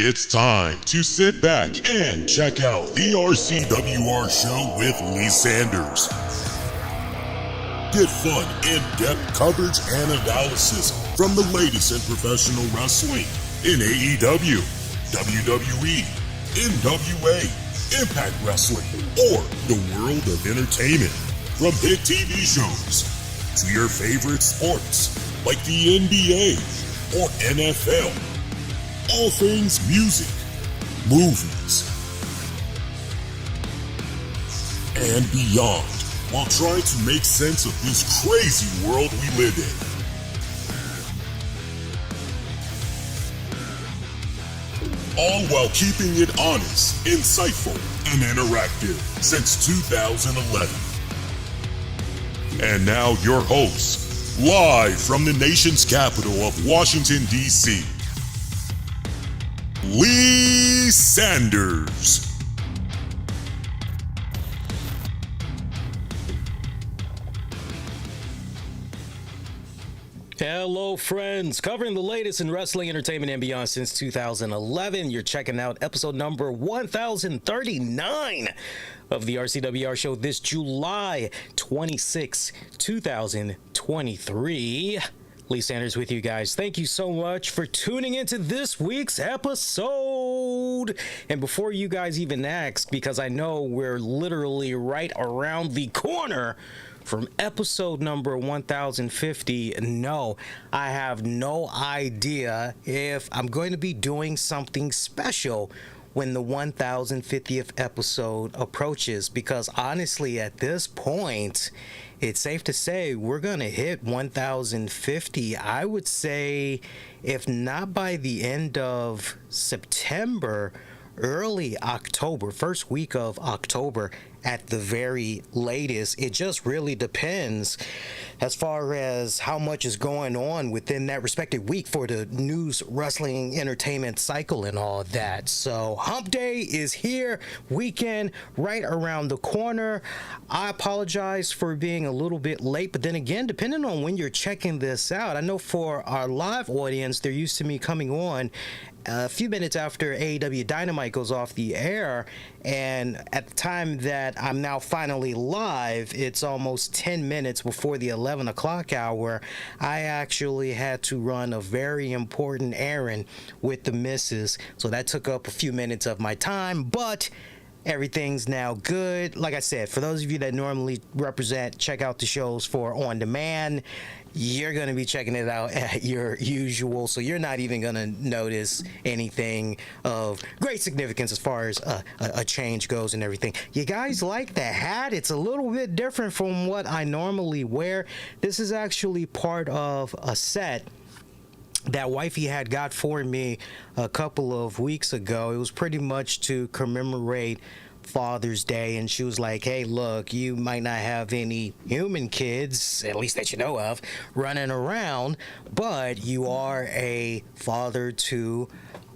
It's time to sit back and check out the RCWR show with Lee Sanders. Get fun, in-depth coverage and analysis from the latest in professional wrestling in AEW, WWE, NWA, Impact Wrestling, or the world of entertainment. From hit TV shows to your favorite sports like the NBA or NFL. All things music, movies, and beyond, while trying to make sense of this crazy world we live in. All while keeping it honest, insightful, and interactive since 2011. And now your hosts, live from the nation's capital of Washington, D.C., Lee Sanders. Hello, friends. Covering the latest in wrestling, entertainment, and beyond since 2011. You're checking out episode number 1039 of the RCWR show this July 26, 2023. Lee Sanders with you guys. Thank you so much for tuning into this week's episode. And before you guys even ask, because I know we're literally right around the corner from episode number 1050, no, I have no idea if I'm going to be doing something special when the 1050th episode approaches, because honestly at this point it's safe to say we're gonna hit 1050. I would say if not by the end of September, early October, first week of October at the very latest. It just really depends as far as how much is going on within that respective week for the news, wrestling, entertainment cycle and all that. So hump day is here, weekend right around the corner. I apologize for being a little bit late, but then again, depending on when you're checking this out, I know for our live audience, they're used to me coming on a few minutes after AEW Dynamite goes off the air, and at the time that I'm now finally live, it's almost 10 minutes before the 11 o'clock hour. I actually had to run a very important errand with the missus, so that took up a few minutes of my time, but everything's now good. Like I said, for those of you that normally check out the shows for on demand, you're going to be checking it out at your usual, so you're not even going to notice anything of great significance as far as a change goes and everything. You guys like the hat? It's a little bit different from what I normally wear. This is actually part of a set that wifey had got for me a couple of weeks ago. It was pretty much to commemorate Father's Day, and she was like, hey, look, you might not have any human kids, at least that you know of, running around, but you are a father to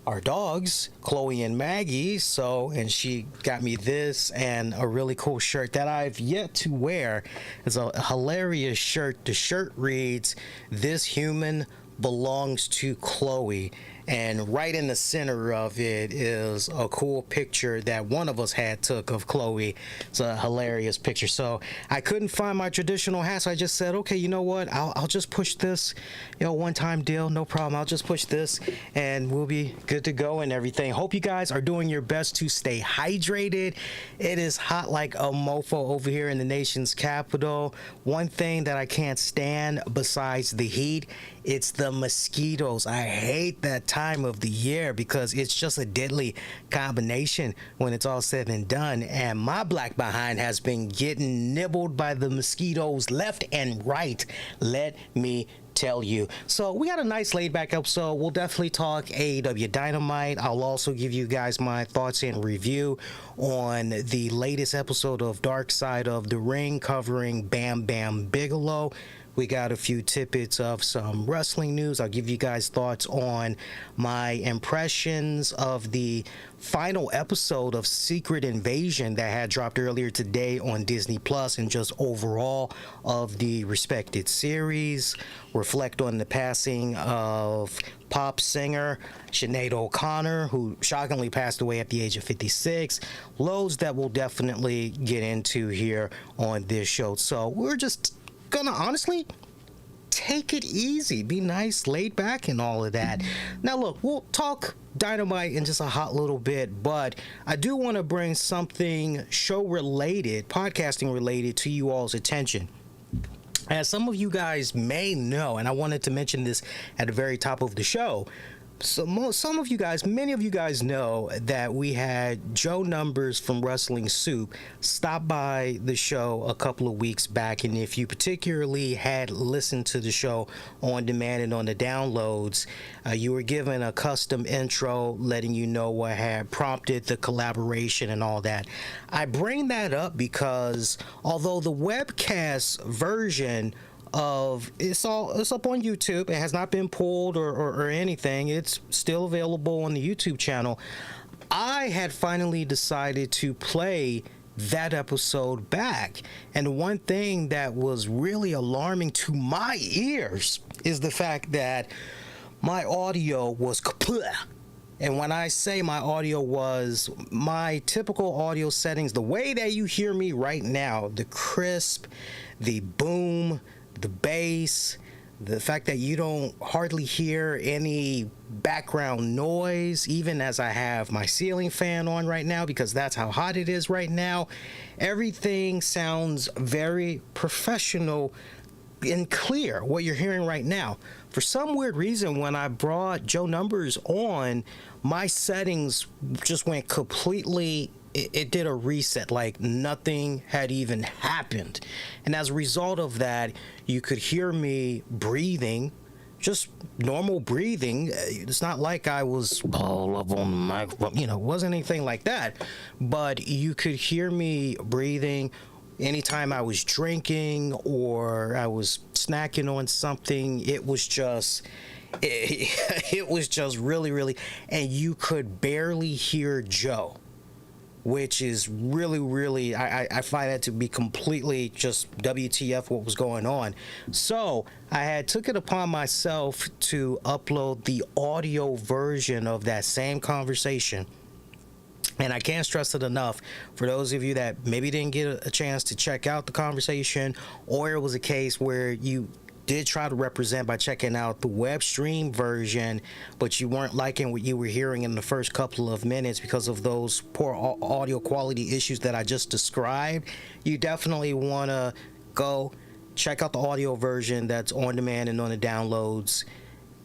our dogs, Chloe and Maggie. So, and she got me this and a really cool shirt that I've yet to wear. It's a hilarious shirt. The shirt reads, "This human belongs to Chloe," and right in the center of it is a cool picture that one of us had took of Chloe. It's a hilarious picture. So I couldn't find my traditional hat, so I just said, okay, you know what, I'll just push this, one-time deal, no problem. I'll just push this and we'll be good to go and everything. Hope you guys are doing your best to stay hydrated. It is hot like a mofo over here in the nation's capital. One thing that I can't stand besides the heat, it's the mosquitoes. I hate that time of the year because it's just a deadly combination when it's all said and done. And my black behind has been getting nibbled by the mosquitoes left and right, let me tell you. So we got a nice laid back episode. We'll definitely talk AEW Dynamite. I'll also give you guys my thoughts and review on the latest episode of Dark Side of the Ring covering Bam Bam Bigelow. We got a few tidbits of some wrestling news. I'll give you guys thoughts on my impressions of the final episode of Secret Invasion that had dropped earlier today on Disney Plus, and just overall of the respected series. Reflect on the passing of pop singer Sinead O'Connor, who shockingly passed away at the age of 56. Loads that we'll definitely get into here on this show. So we're just gonna honestly take it easy, be nice, laid back, and all of that. Now, look, we'll talk Dynamite in just a hot little bit, but I do want to bring something show related, podcasting related, to you all's attention. As some of you guys may know, and I wanted to mention this at the very top of the show, some of you guys, many of you guys know that we had Joe Numbers from Wrestling Soup stop by the show a couple of weeks back, and if you particularly had listened to the show on demand and on the downloads, you were given a custom intro letting you know what had prompted the collaboration and all that. I bring that up because although the webcast version of it's up on YouTube, it has not been pulled or anything, it's still available on the YouTube channel, I had finally decided to play that episode back. And the one thing that was really alarming to my ears is the fact that my audio was kaput. And when I say my audio was my typical audio settings, the way that you hear me right now, the crisp, the boom, the bass, the fact that you don't hardly hear any background noise, even as I have my ceiling fan on right now because that's how hot it is right now. Everything sounds very professional and clear, what you're hearing right now. For some weird reason, when I brought Joe Numbers on, my settings just went completely, it did a reset, like nothing had even happened. And as a result of that, you could hear me breathing, just normal breathing. It's not like I was all up on the microphone, it wasn't anything like that. But you could hear me breathing anytime I was drinking or I was snacking on something. It was just really, and you could barely hear Joe, which is really, I find that to be completely just WTF what was going on. So I had took it upon myself to upload the audio version of that same conversation. And I can't stress it enough for those of you that maybe didn't get a chance to check out the conversation, or it was a case where you did try to represent by checking out the web stream version, but you weren't liking what you were hearing in the first couple of minutes because of those poor audio quality issues that I just described. You definitely want to go check out the audio version that's on demand and on the downloads.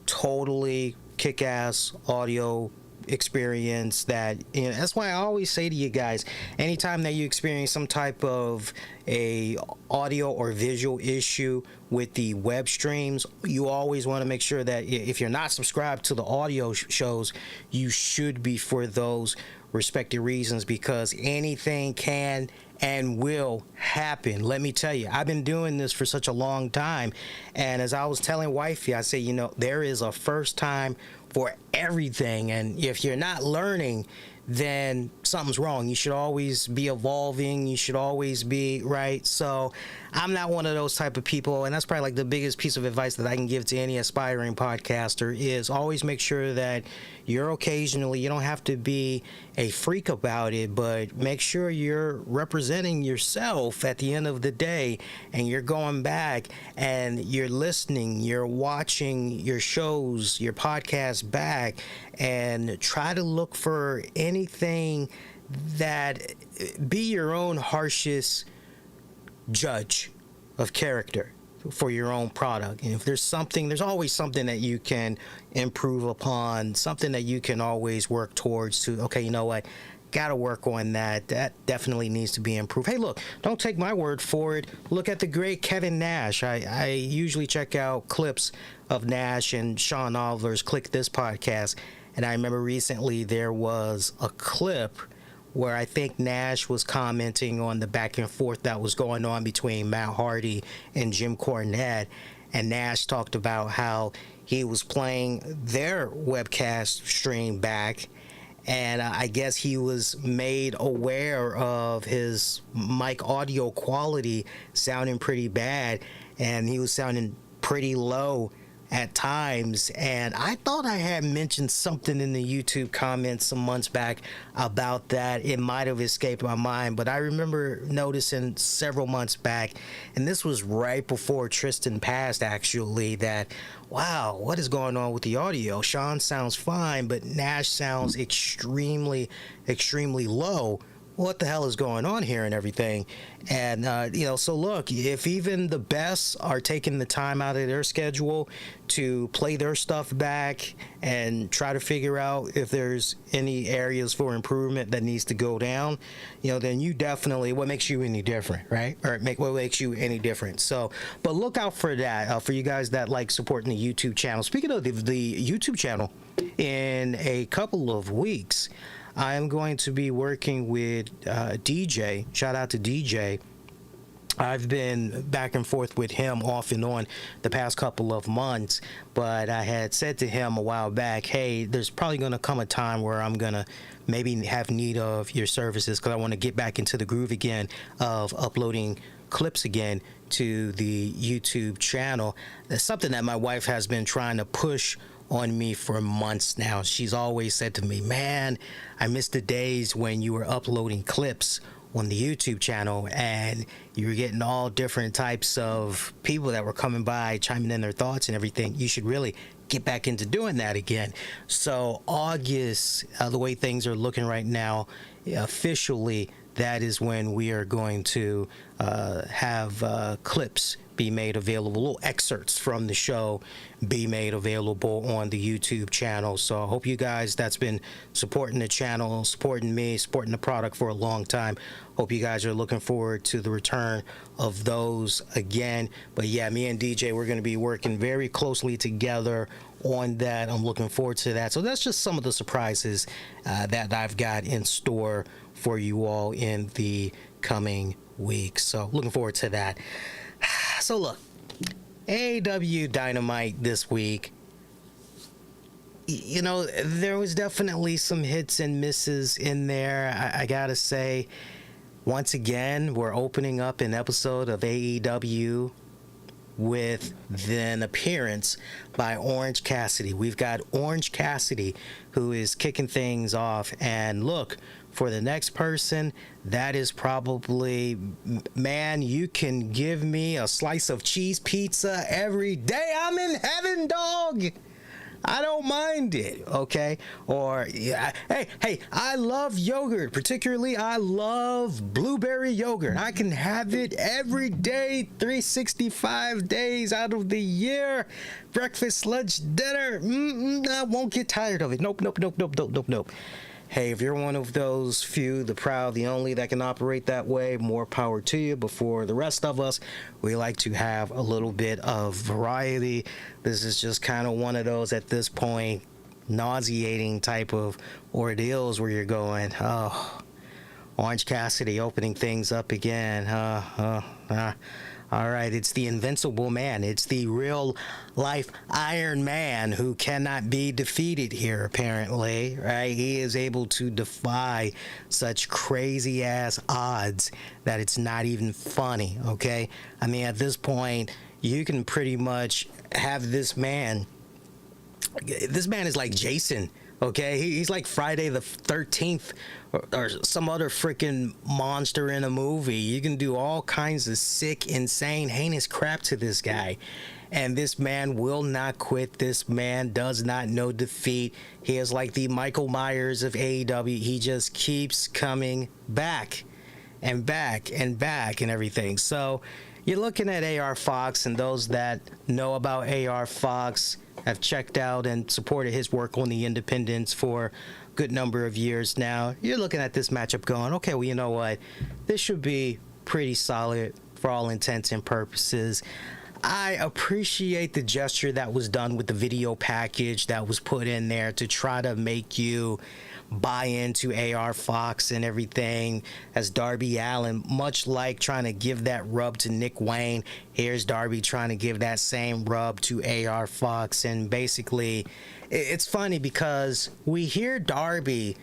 Totally kick-ass audio experience that, that's why I always say to you guys, anytime that you experience some type of a audio or visual issue with the web streams, you always want to make sure that if you're not subscribed to the audio shows, you should be for those respective reasons, because anything can and will happen. Let me tell you, I've been doing this for such a long time, and as I was telling wifey, I say, there is a first time for everything, and if you're not learning, then something's wrong. You should always be evolving. You should always be right. So I'm not one of those type of people, and that's probably like the biggest piece of advice that I can give to any aspiring podcaster is always make sure that you're occasionally, you don't have to be a freak about it, but make sure you're representing yourself at the end of the day, and you're going back and you're listening, you're watching your shows, your podcast back, and try to look for anything that be your own harshest judge of character for your own product. And if there's something, there's always something that you can improve upon, something that you can always work towards to, okay, you know what, gotta work on that. That definitely needs to be improved. Hey, look, don't take my word for it. Look at the great Kevin Nash. I usually check out clips of Nash and Sean Oliver's Click This podcast. And I remember recently there was a clip where I think Nash was commenting on the back and forth that was going on between Matt Hardy and Jim Cornette. And Nash talked about how he was playing their webcast stream back, and I guess he was made aware of his mic audio quality sounding pretty bad, and he was sounding pretty low at times, and I thought I had mentioned something in the YouTube comments some months back about that. It might have escaped my mind, but I remember noticing several months back, and this was right before Tristan passed actually, that wow, what is going on with the audio? Sean sounds fine, but Nash sounds extremely low. What the hell is going on here and everything? And so look, if even the best are taking the time out of their schedule to play their stuff back and try to figure out if there's any areas for improvement that needs to go down, then you definitely, what makes you any different, right? Or what makes you any different. So, but look out for that, for you guys that like supporting the YouTube channel. Speaking of the YouTube channel, in a couple of weeks, I am going to be working with DJ. Shout out to DJ. I've been back and forth with him off and on the past couple of months, but I had said to him a while back, hey, there's probably going to come a time where I'm going to maybe have need of your services, because I want to get back into the groove again of uploading clips again to the YouTube channel. That's something that my wife has been trying to push on me for months now. She's always said to me, man, I miss the days when you were uploading clips on the YouTube channel and you were getting all different types of people that were coming by chiming in their thoughts and everything. You should really get back into doing that again. So August, the way things are looking right now, officially, that is when we are going to have clips be made available, little excerpts from the show be made available on the YouTube channel. So I hope you guys that's been supporting the channel, supporting me, supporting the product for a long time, hope you guys are looking forward to the return of those again. But yeah, me and DJ, we're going to be working very closely together on that. I'm looking forward to that. So that's just some of the surprises that I've got in store for you all in the coming weeks. So looking forward to that. So look, AEW Dynamite this week, there was definitely some hits and misses in there. I gotta say, once again, we're opening up an episode of AEW with an appearance by Orange Cassidy. We've got Orange Cassidy who is kicking things off, and look, for the next person, that is probably, man, you can give me a slice of cheese pizza every day. I'm in heaven, dog. I don't mind it, okay? Or, yeah, hey, I love yogurt. Particularly, I love blueberry yogurt. I can have it every day, 365 days out of the year. Breakfast, lunch, dinner. I won't get tired of it. Nope. Hey, if you're one of those few, the proud, the only that can operate that way, more power to you. But for the rest of us, we like to have a little bit of variety. This is just kind of one of those, at this point, nauseating type of ordeals where you're going, oh, Orange Cassidy opening things up again. All right, it's the invincible man. It's the real life Iron Man who cannot be defeated here, apparently, right? He is able to defy such crazy ass odds that it's not even funny, okay? I mean, at this point, you can pretty much have this man. This man is like Jason. Okay, he's like Friday the 13th or some other freaking monster in a movie. You can do all kinds of sick, insane, heinous crap to this guy. And this man will not quit. This man does not know defeat. He is like the Michael Myers of AEW. He just keeps coming back and back and back and everything. So you're looking at AR Fox, and those that know about AR Fox have checked out and supported his work on the independents for a good number of years now. You're looking at this matchup going, okay, well, you know what? This should be pretty solid for all intents and purposes. I appreciate the gesture that was done with the video package that was put in there to try to make you buy into AR Fox and everything as Darby Allin, much like trying to give that rub to Nick Wayne. Here's Darby trying to give that same rub to AR Fox. And basically, it's funny because we hear Darby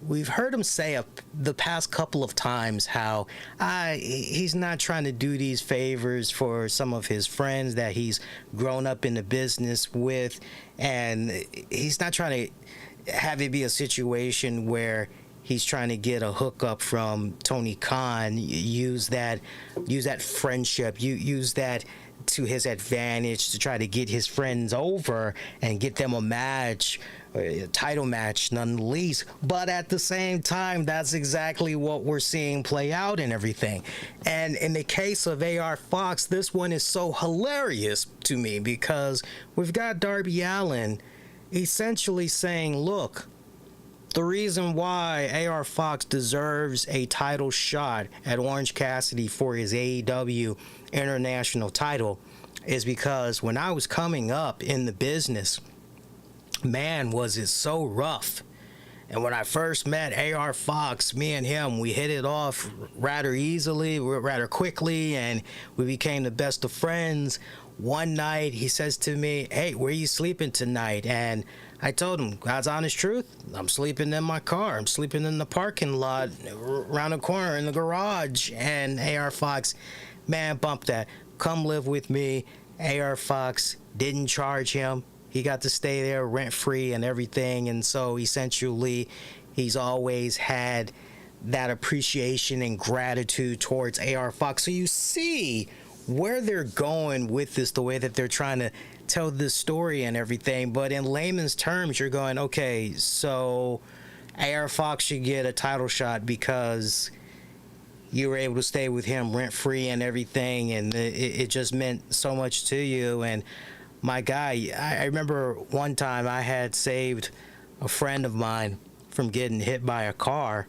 we've heard him say the past couple of times how he's not trying to do these favors for some of his friends that he's grown up in the business with, and he's not trying to have it be a situation where he's trying to get a hookup from Tony Khan, use that friendship, use that to his advantage to try to get his friends over and get them a match, a title match none the least. But at the same time, that's exactly what we're seeing play out and everything. And in the case of AR Fox, this one is so hilarious to me because we've got Darby Allin essentially saying, look, the reason why AR Fox deserves a title shot at Orange Cassidy for his AEW International title is because when I was coming up in the business, man, was it so rough. And when I first met AR Fox, me and him, we hit it off rather easily, rather quickly, and we became the best of friends. One night, he says to me, hey, where are you sleeping tonight? And I told him, God's honest truth, I'm sleeping in my car. I'm sleeping in the parking lot, around the corner in the garage. And AR Fox, man, bump that. Come live with me. AR Fox didn't charge him. He got to stay there rent-free and everything. And so essentially, he's always had that appreciation and gratitude towards AR Fox. So you see where they're going with this, the way that they're trying to tell this story and everything. But in layman's terms, you're going, okay, so AR Fox should get a title shot because you were able to stay with him rent-free and everything, and it just meant so much to you. And my guy, I remember one time I had saved a friend of mine from getting hit by a car.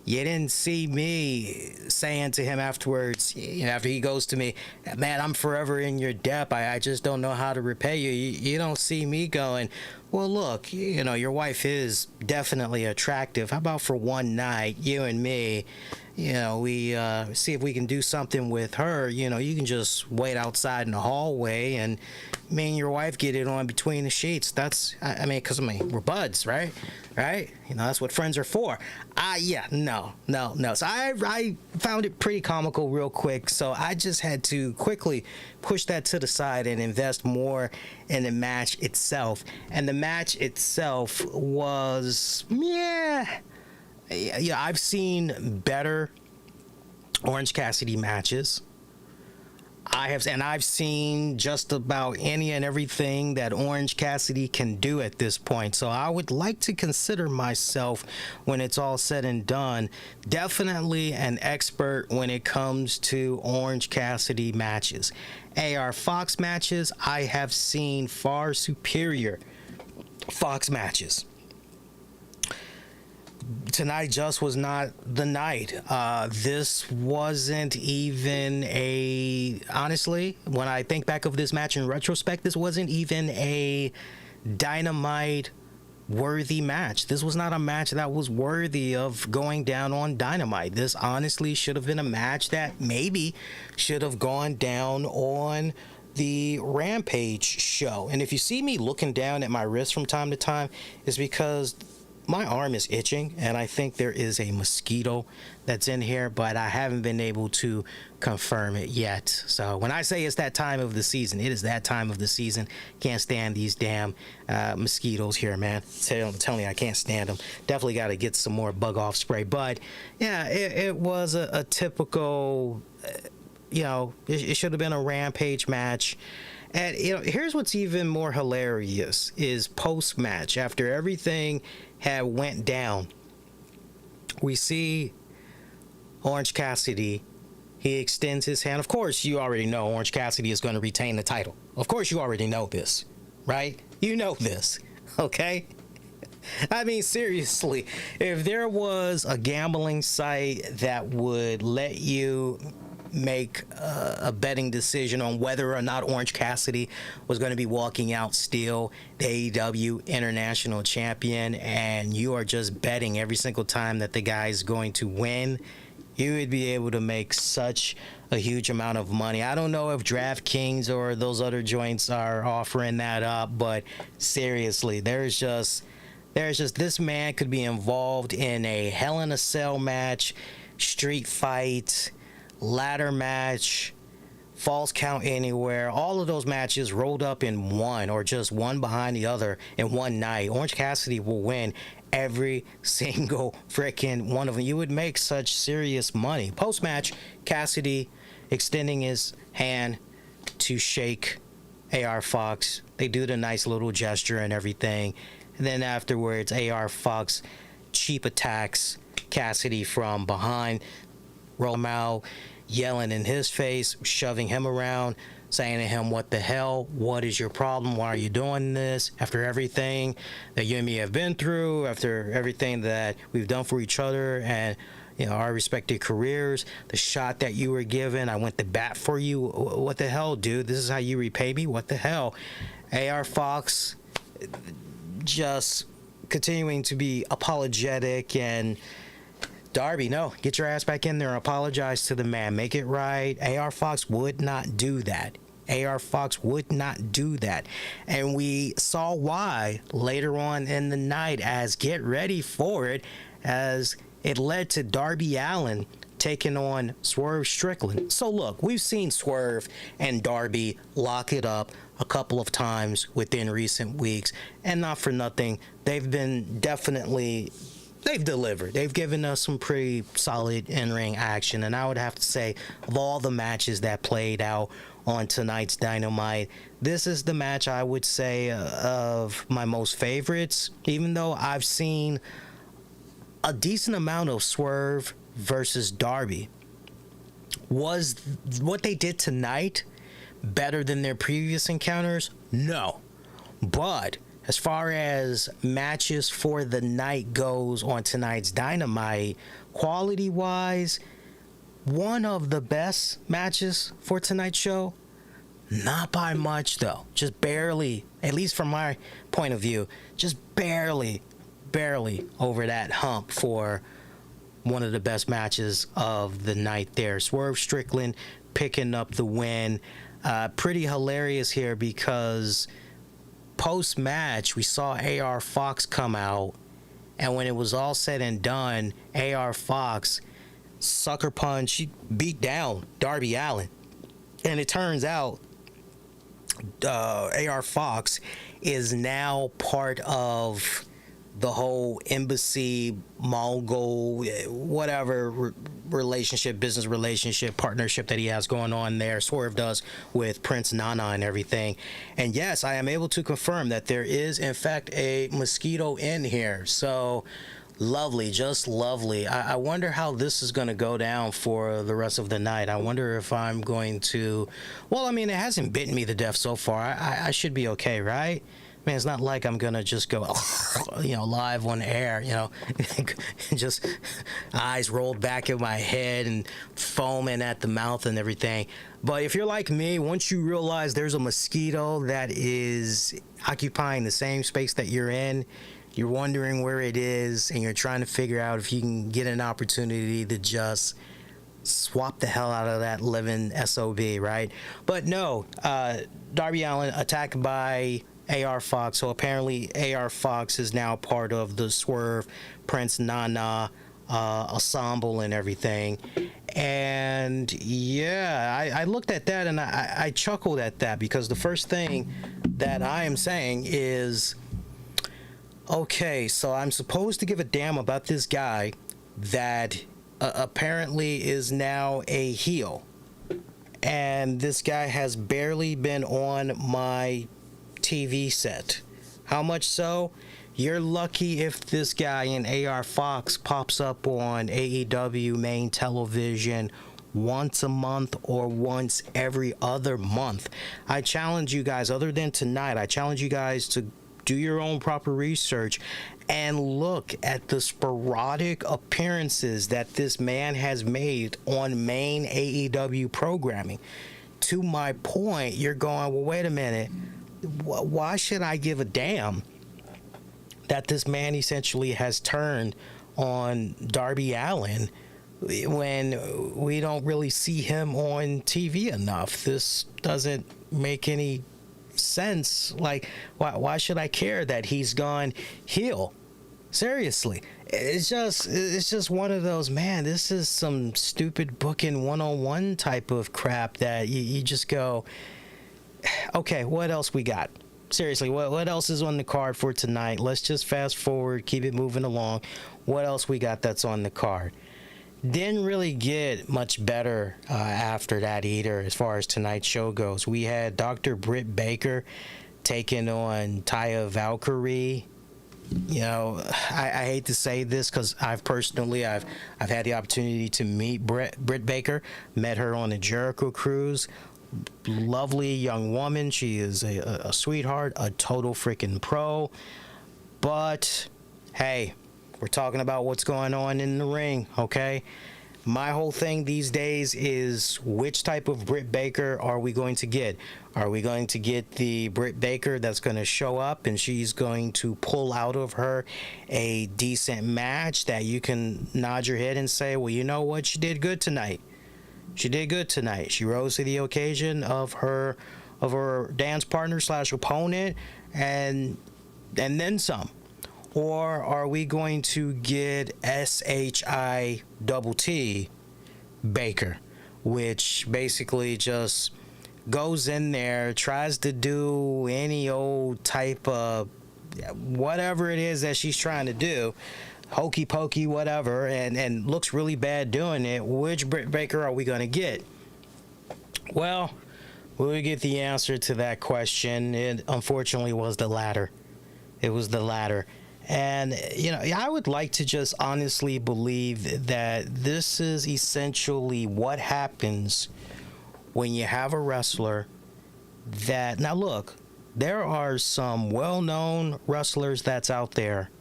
You didn't see me saying to him afterwards, after he goes to me, man, I'm forever in your debt. I just don't know how to repay you. You don't see me going, well, look, your wife is definitely attractive. How about for one night, you and me, we see if we can do something with her. You can just wait outside in the hallway and me and your wife get it on between the sheets. That's, because we're buds, right? That's what friends are for. No. So I found it pretty comical real quick. So I just had to quickly push that to the side and invest more in the match itself. And the match itself was, I've seen better Orange Cassidy matches. I've seen just about any and everything that Orange Cassidy can do at this point. So I would like to consider myself, when it's all said and done, definitely an expert when it comes to Orange Cassidy matches. AR Fox matches, I have seen far superior Fox matches. Tonight just was not the night. This wasn't even honestly, when I think back of this match in retrospect, this wasn't even a Dynamite worthy match. This was not a match that was worthy of going down on Dynamite. This honestly should have been a match that maybe should have gone down on the Rampage show. And if you see me looking down at my wrist from time to time, it's because my arm is itching, and I think there is a mosquito that's in here, but I haven't been able to confirm it yet. So when I say it's that time of the season, it is that time of the season. Can't stand these damn mosquitoes here, man. I'm telling you, I can't stand them. Definitely got to get some more bug off spray. But yeah, it was a typical, it should have been a Rampage match. And here's what's even more hilarious is post-match, after everything had went down, we see Orange Cassidy. He extends his hand. Of course, you already know Orange Cassidy is going to retain the title. Of course, you already know this, right? You know this, okay? Seriously, if there was a gambling site that would let you make a betting decision on whether or not Orange Cassidy was going to be walking out still the AEW International Champion, and you are just betting every single time that the guy's going to win, you would be able to make such a huge amount of money. I don't know if DraftKings or those other joints are offering that up, but seriously, there's just There's just, this man could be involved in a Hell in a Cell match, street fight, ladder match, Falls Count Anywhere, all of those matches rolled up in one, or just one behind the other in one night. Orange Cassidy will win every single freaking one of them. You would make such serious money. Post-match, Cassidy extending his hand to shake AR Fox. They do the nice little gesture and everything. And then afterwards, AR Fox cheap attacks Cassidy from behind, roll him out, yelling in his face, shoving him around, saying to him, what the hell? What is your problem? Why are you doing this? After everything that you and me have been through, after everything that we've done for each other and, you know, our respective careers, the shot that you were given, I went to bat for you. What the hell, dude? This is how you repay me? What the hell? AR Fox just continuing to be apologetic, and Darby, no, get your ass back in there and apologize to the man. Make it right. AR Fox would not do that. AR Fox would not do that. And we saw why later on in the night, as get ready for it, as it led to Darby Allin taking on Swerve Strickland. So look, we've seen Swerve and Darby lock it up a couple of times within recent weeks, and not for nothing, they've delivered. They've given us some pretty solid in-ring action, and I would have to say, of all the matches that played out on tonight's Dynamite, this is the match I would say of my most favorites, even though I've seen a decent amount of Swerve versus Darby. Was what they did tonight better than their previous encounters? No. But as far as matches for the night goes on tonight's Dynamite, quality-wise, one of the best matches for tonight's show. Not by much, though. Just barely, at least from my point of view, just barely over that hump for one of the best matches of the night there. Swerve Strickland picking up the win. Pretty hilarious here because post-match, we saw AR Fox come out, and when it was all said and done, AR Fox sucker punch, he beat down Darby Allin. And it turns out AR Fox is now part of the whole embassy, Mongol, whatever business relationship, partnership that he has going on there. Swerve does with Prince Nana and everything. And yes, I am able to confirm that there is, in fact, a mosquito in here. So lovely, just lovely. I wonder how this is going to go down for the rest of the night. I wonder if I'm going to, well, I mean, it hasn't bitten me to death so far. I should be okay, right? Man, it's not like I'm gonna just go, live on air, just eyes rolled back in my head and foaming at the mouth and everything. But if you're like me, once you realize there's a mosquito that is occupying the same space that you're in, you're wondering where it is, and you're trying to figure out if you can get an opportunity to just swap the hell out of that living SOB, right? But no, Darby Allin attacked by AR Fox. So apparently AR Fox is now part of the Swerve Prince Nana ensemble and everything. And yeah, I looked at that and I chuckled at that, because the first thing that I am saying is, okay, so I'm supposed to give a damn about this guy that apparently is now a heel, and this guy has barely been on my TV set. How much so? You're lucky if this guy in AR Fox pops up on AEW main television once a month or once every other month. I challenge you guys, other than tonight, I challenge you guys to do your own proper research and look at the sporadic appearances that this man has made on main AEW programming. To my point, you're going, well, wait a minute. Why should I give a damn that this man essentially has turned on Darby Allin when we don't really see him on TV enough? This doesn't make any sense. Like, why should I care that he's gone heel? Seriously, it's just one of those, man, this is some stupid booking 101 type of crap that you just go, okay, what else we got? Seriously, what else is on the card for tonight? Let's just fast forward, keep it moving along. What else we got that's on the card? Didn't really get much better after that either as far as tonight's show goes. We had Dr. Britt Baker taking on Taya Valkyrie. You know, I hate to say this because I've had the opportunity to meet Britt Baker, met her on the Jericho cruise. Lovely young woman. She is a sweetheart, a total freaking pro. But hey, we're talking about what's going on in the ring, okay? My whole thing these days is which type of Britt Baker are we going to get? Are we going to get the Britt Baker that's going to show up and she's going to pull out of her a decent match that you can nod your head and say, well, you know what? She did good tonight. She did good tonight. She rose to the occasion of her dance partner / opponent and then some. Or are we going to get SHITT Baker, which basically just goes in there, tries to do any old type of whatever it is that she's trying to do, hokey pokey, whatever, and looks really bad doing it? Which Britt Baker are we going to get? Well, we'll get the answer to that question. It unfortunately was the latter. It was the latter. And, you know, I would like to just honestly believe that this is essentially what happens when you have a wrestler that... Now, look, there are some well-known wrestlers that's out there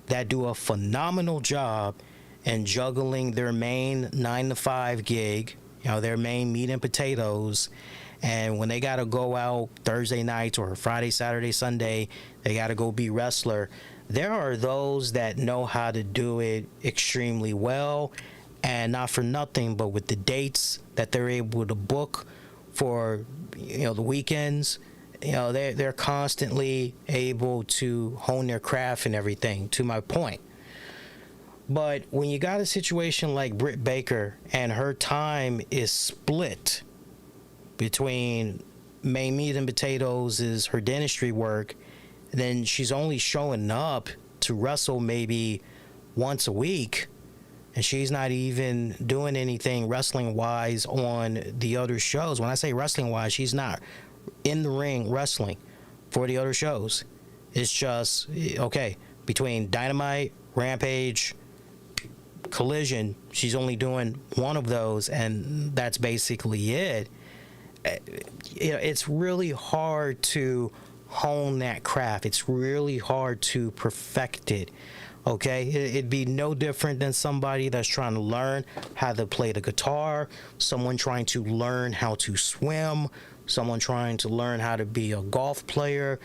that do a phenomenal job in juggling their main 9-to-5 gig, you know, their main meat and potatoes. And when they got to go out Thursday nights or Friday, Saturday, Sunday, they got to go be wrestler. There are those that know how to do it extremely well, and not for nothing, but with the dates that they're able to book for, you know, the weekends, you know, they're constantly able to hone their craft and everything, to my point. But when you got a situation like Britt Baker and her time is split between main meat and potatoes is her dentistry work, then she's only showing up to wrestle maybe once a week, and she's not even doing anything wrestling-wise on the other shows. When I say wrestling-wise, she's not in the ring wrestling for the other shows. It's just, okay, between Dynamite, Rampage, Collision, she's only doing one of those, and that's basically it. You know, it's really hard to hone that craft. It's really hard to perfect it. Okay, it'd be no different than somebody that's trying to learn how to play the guitar, someone trying to learn how to swim, someone trying to learn how to be a golf player.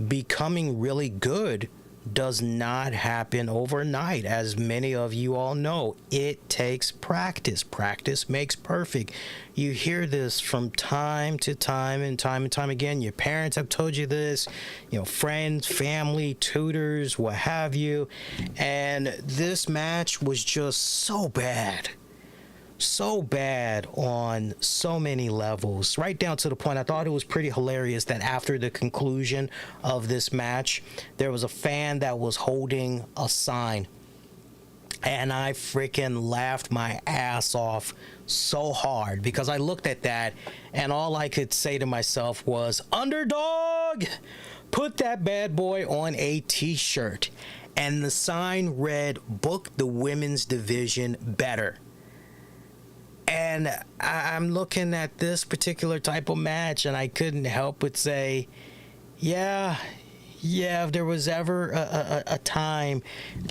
Becoming really good does not happen overnight, as many of you all know. It takes practice. Practice makes perfect. You hear this from time to time and time again. Your parents have told you this, you know, friends, family, tutors, what have you. And this match was just so bad on so many levels, right down to the point I thought it was pretty hilarious that after the conclusion of this match, there was a fan that was holding a sign, and I freaking laughed my ass off so hard because I looked at that and all I could say to myself was, underdog, put that bad boy on a t-shirt. And the sign read, book the women's division better. And I'm looking at this particular type of match, and I couldn't help but say, yeah, if there was ever a time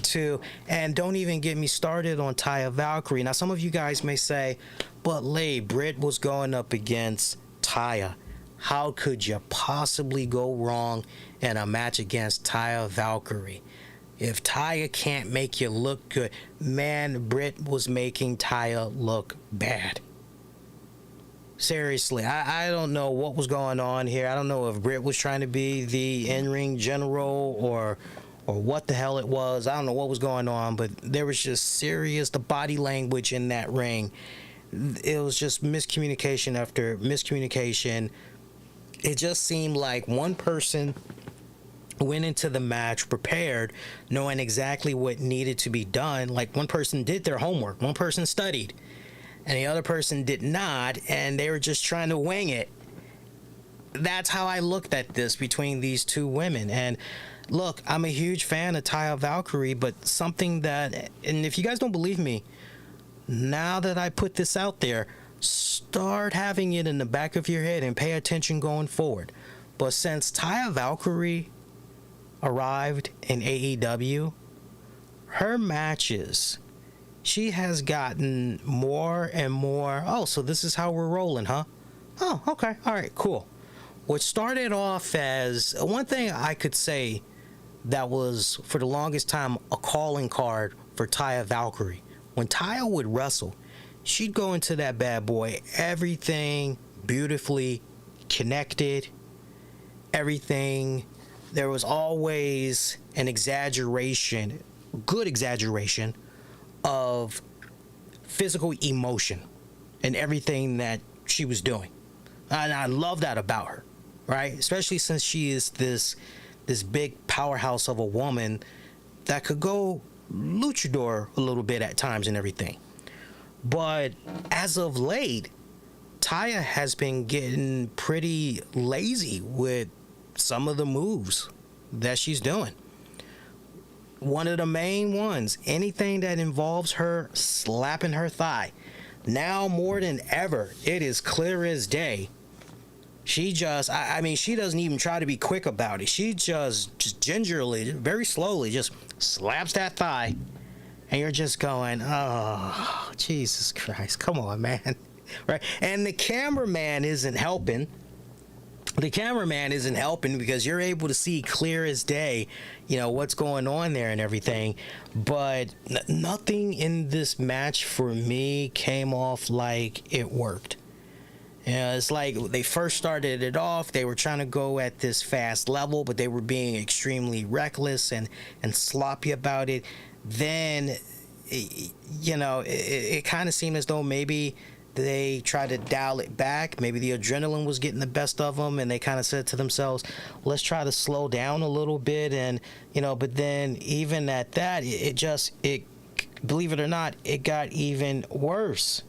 to, and don't even get me started on Taya Valkyrie. Now, some of you guys may say, but Lee, Britt was going up against Taya. How could you possibly go wrong in a match against Taya Valkyrie? If Taya can't make you look good, man, Britt was making Taya look bad. Seriously, I don't know what was going on here. I don't know if Britt was trying to be the in-ring general or or what the hell it was. I don't know what was going on, but there was just serious, the body language in that ring. It was just miscommunication after miscommunication. It just seemed like one person went into the match prepared, knowing exactly what needed to be done. Like, one person did their homework, one person studied, and the other person did not, and they were just trying to wing it. That's how I looked at this between these two women. And look, I'm a huge fan of Taya Valkyrie, but something that, and if you guys don't believe me, now that I put this out there, start having it in the back of your head and pay attention going forward. But since Taya Valkyrie arrived in AEW, her matches, she has gotten more and more, oh, so this is how we're rolling, huh? Oh, okay, all right, cool. What started off as, one thing I could say that was, for the longest time, a calling card for Taya Valkyrie. When Taya would wrestle, she'd go into that bad boy, everything beautifully connected, everything. There was always an exaggeration, good exaggeration, of physical emotion and everything that she was doing. And I love that about her, right? Especially since she is this big powerhouse of a woman that could go luchador a little bit at times and everything. But as of late, Taya has been getting pretty lazy with some of the moves that she's doing. One of the main ones, anything that involves her slapping her thigh. Now more than ever, it is clear as day. She just, I mean, she doesn't even try to be quick about it. She just gingerly, very slowly, just slaps that thigh. And you're just going, oh, Jesus Christ, come on, man. Right? And the cameraman isn't helping. The cameraman isn't helping because you're able to see clear as day, you know, what's going on there and everything. But nothing in this match for me came off like it worked. Yeah, it's like they first started it off, they were trying to go at this fast level, but they were being extremely reckless and sloppy about it. Then, you know, it kind of seemed as though maybe they tried to dial it back. Maybe the adrenaline was getting the best of them, and they kind of said to themselves, let's try to slow down a little bit. And, you know, but then even at that, it believe it or not, it got even worse.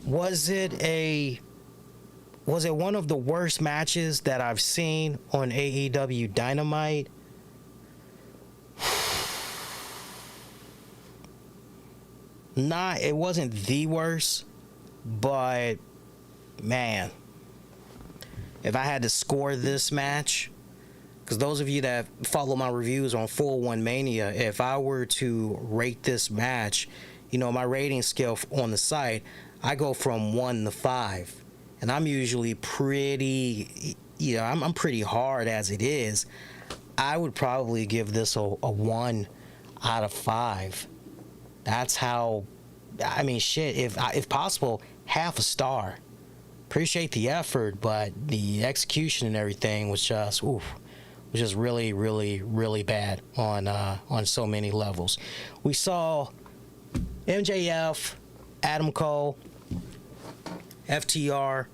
Was it one of the worst matches that I've seen on AEW Dynamite? It wasn't the worst, but man, if I had to score this match, because those of you that follow my reviews on 401 Mania, if I were to rate this match, you know, my rating scale on the site, I go from 1 to 5. And I'm usually pretty, you know, I'm pretty hard as it is. I would probably give this a 1 out of 5. That's how, I mean, shit, if possible, half a star. Appreciate the effort, but the execution and everything was just, really, really, really bad on so many levels. We saw MJF, Adam Cole, FTR,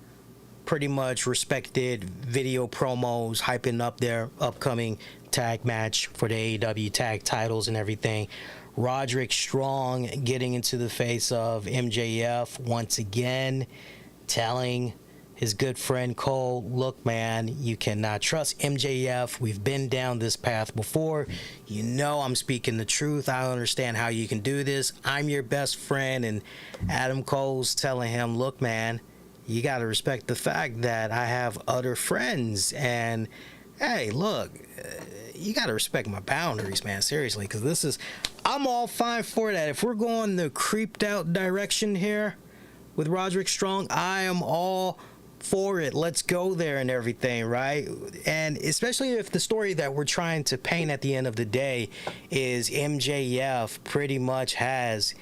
pretty much respected video promos, hyping up their upcoming tag match for the AEW tag titles and everything. Roderick Strong getting into the face of MJF once again, telling his good friend Cole, look, man, you cannot trust MJF. We've been down this path before. You know I'm speaking the truth. I understand how you can do this. I'm your best friend. And Adam Cole's telling him, look, man, you got to respect the fact that I have other friends. And, hey, look, you got to respect my boundaries, man, seriously, because I'm all fine for that. If we're going the creeped out direction here with Roderick Strong, I am all for it. Let's go there and everything, right? And especially if the story that we're trying to paint at the end of the day is MJF pretty much has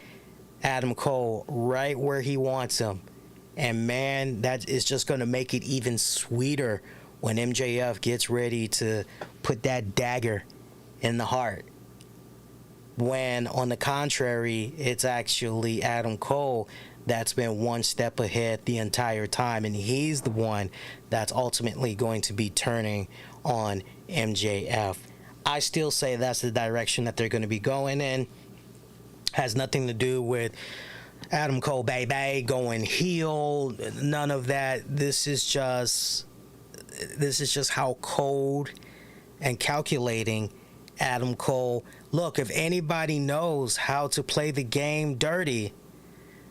Adam Cole right where he wants him. And man, that is just going to make it even sweeter when MJF gets ready to put that dagger in the heart when on the contrary, it's actually Adam Cole that's been one step ahead the entire time, and he's the one that's ultimately going to be turning on MJF. I still say that's the direction that they're going to be going in. Has nothing to do with Adam Cole baby going heel, none of that. This is just how cold and calculating Adam Cole. Look, if anybody knows how to play the game dirty,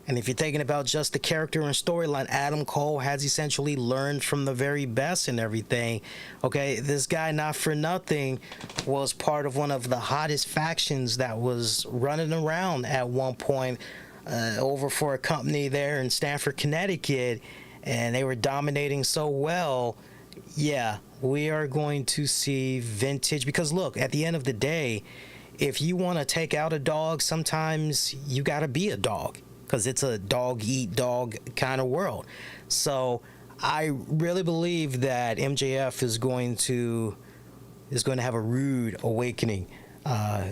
and if you're thinking about just the character and storyline, Adam Cole has essentially learned from the very best and everything. Okay, this guy, not for nothing, was part of one of the hottest factions that was running around at one point over for a company there in Stamford, Connecticut, and they were dominating so well. Yeah, we are going to see vintage, because look, at the end of the day, if you want to take out a dog, sometimes you got to be a dog, because it's a dog eat dog kind of world. So I really believe that MJF is going to have a rude awakening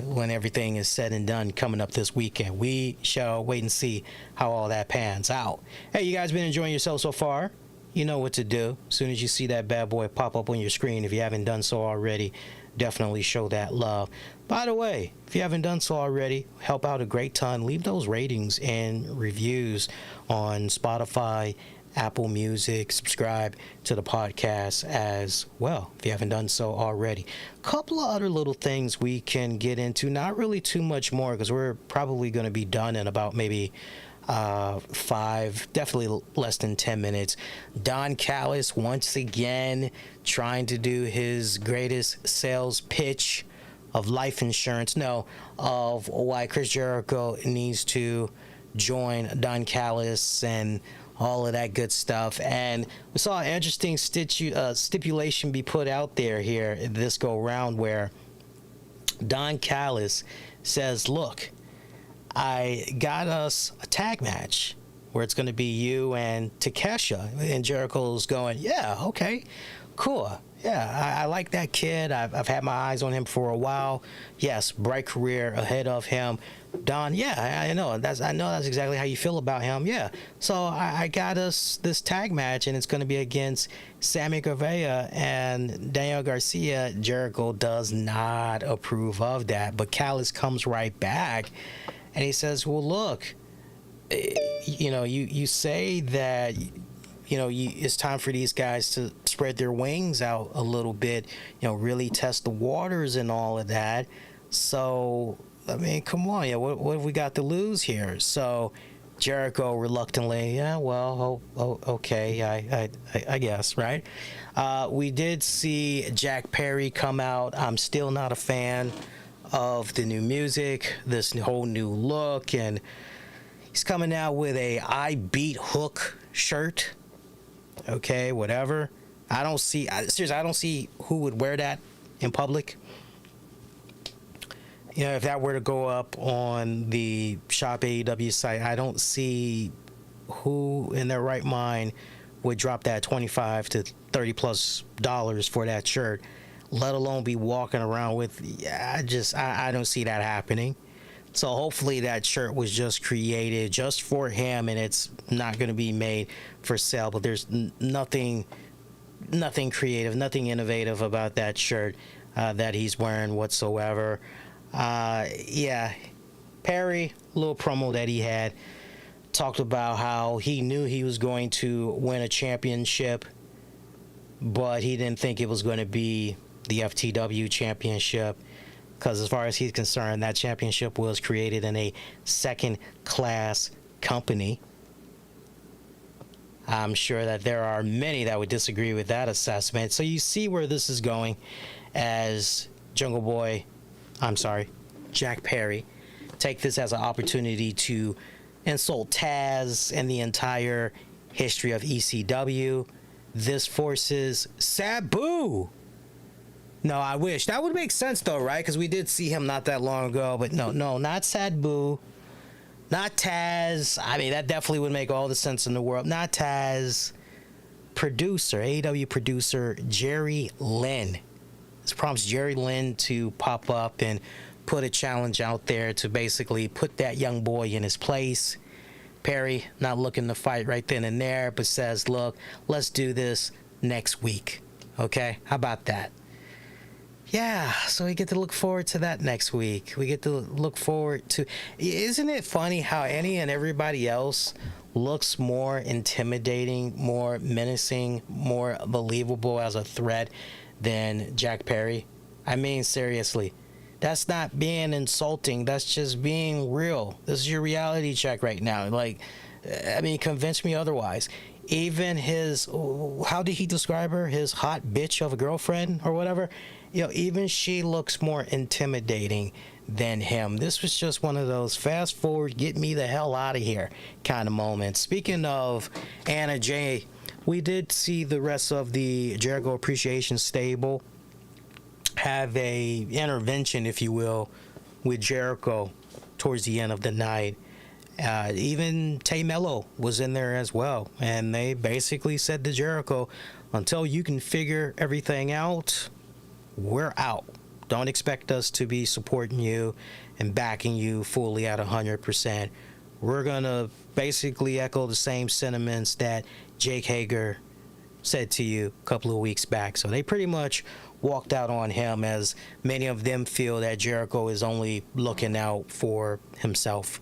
when everything is said and done coming up this weekend. We shall wait and see how all that pans out. Hey, you guys been enjoying yourself so far? You know what to do. As soon as you see that bad boy pop up on your screen, if you haven't done so already, definitely show that love. By the way, if you haven't done so already, help out a great ton. Leave those ratings and reviews on Spotify, Apple Music. Subscribe to the podcast as well if you haven't done so already. A couple of other little things we can get into. Not really too much more, because we're probably going to be done in about maybe 5, definitely less than 10 minutes. Don Callis once again trying to do his greatest sales pitch of life insurance. No, of why Chris Jericho needs to join Don Callis and all of that good stuff. And we saw an interesting stipulation be put out there here this go round, where Don Callis says, look, I got us a tag match where it's going to be you and Takesha. And Jericho's going, yeah, okay, cool. Yeah, I like that kid. I've had my eyes on him for a while. Yes, bright career ahead of him. Don, yeah, I know that's exactly how you feel about him. Yeah, so I got us this tag match, and it's going to be against Sammy Guevara and Daniel Garcia. Jericho does not approve of that, but Callis comes right back, and he says, well, look, you say that, it's time for these guys to spread their wings out a little bit, really test the waters and all of that. So, I mean, come on, what have we got to lose here? So Jericho reluctantly, yeah, well, okay, I guess, right? We did see Jack Perry come out. I'm still not a fan of the new music, this whole new look, and he's coming out with a I Beat Hook shirt. Okay, whatever. I don't see who would wear that in public. If that were to go up on the Shop AEW site, I don't see who in their right mind would drop that $25 to $30+ for that shirt, let alone be walking around with. I don't see that happening. So hopefully that shirt was just created just for him, and it's not going to be made for sale. But there's nothing creative, nothing innovative about that shirt that he's wearing whatsoever. Yeah, Perry, little promo that he had, talked about how he knew he was going to win a championship, but he didn't think it was going to be the FTW championship, because as far as he's concerned, that championship was created in a second-class company. I'm sure that there are many that would disagree with that assessment. So you see where this is going, as Jack Perry take this as an opportunity to insult Taz and the entire history of ECW. This forces Sabu. No, I wish. That would make sense, though, right? Because we did see him not that long ago. But no, not Sabu. Not Taz. I mean, that definitely would make all the sense in the world. Not Taz. AEW producer Jerry Lynn. This prompts Jerry Lynn to pop up and put a challenge out there to basically put that young boy in his place. Perry not looking to fight right then and there, but says, look, let's do this next week. Okay, how about that? Yeah, so we get to look forward to that next week. We get to look forward to... Isn't it funny how any and everybody else looks more intimidating, more menacing, more believable as a threat than Jack Perry? I mean, seriously. That's not being insulting. That's just being real. This is your reality check right now. Like, I mean, convince me otherwise. Even his... How did he describe her? His hot bitch of a girlfriend or whatever? You know, even she looks more intimidating than him. This was just one of those fast forward, get me the hell out of here kind of moments. Speaking of Anna Jay, we did see the rest of the Jericho Appreciation stable have a intervention, if you will, with Jericho towards the end of the night. Even Tay Mello was in there as well, and they basically said to Jericho, until you can figure everything out, we're out. Don't expect us to be supporting you and backing you fully at 100%. We're going to basically echo the same sentiments that Jake Hager said to you a couple of weeks back. So they pretty much walked out on him, as many of them feel that Jericho is only looking out for himself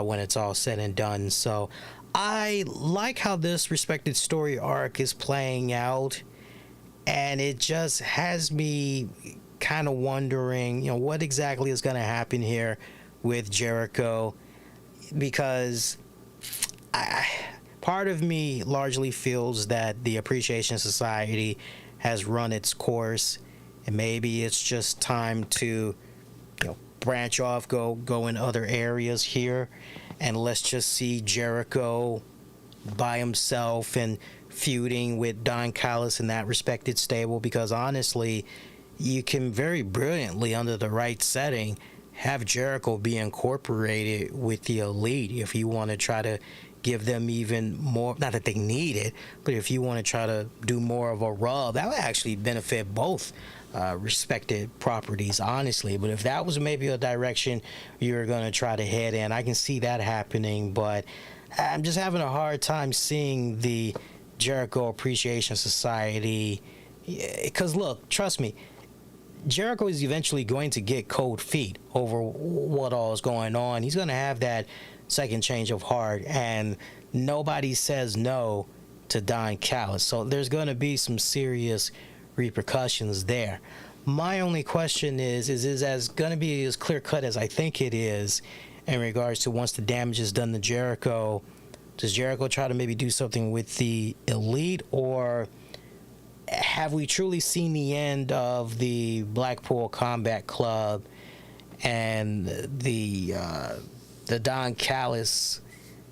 when it's all said and done. So I like how this respected story arc is playing out. And it just has me kind of wondering, you know, what exactly is going to happen here with Jericho, because part of me largely feels that the Appreciation Society has run its course, and maybe it's just time to, you know, branch off, go in other areas here, and let's just see Jericho by himself and feuding with Don Callis in that respected stable, because honestly, you can very brilliantly, under the right setting, have Jericho be incorporated with the Elite if you want to try to give them even more, not that they need it, but if you want to try to do more of a rub, that would actually benefit both respected properties, honestly. But if that was maybe a direction you're going to try to head in, I can see that happening. But I'm just having a hard time seeing the Jericho Appreciation Society, because look, trust me, Jericho is eventually going to get cold feet over what all is going on. He's going to have that second change of heart, and nobody says no to Don Callis, so there's going to be some serious repercussions there. My only question is as going to be as clear cut as I think it is in regards to once the damage is done to Jericho. Does Jericho try to maybe do something with the Elite, or have we truly seen the end of the Blackpool Combat Club and the Don Callis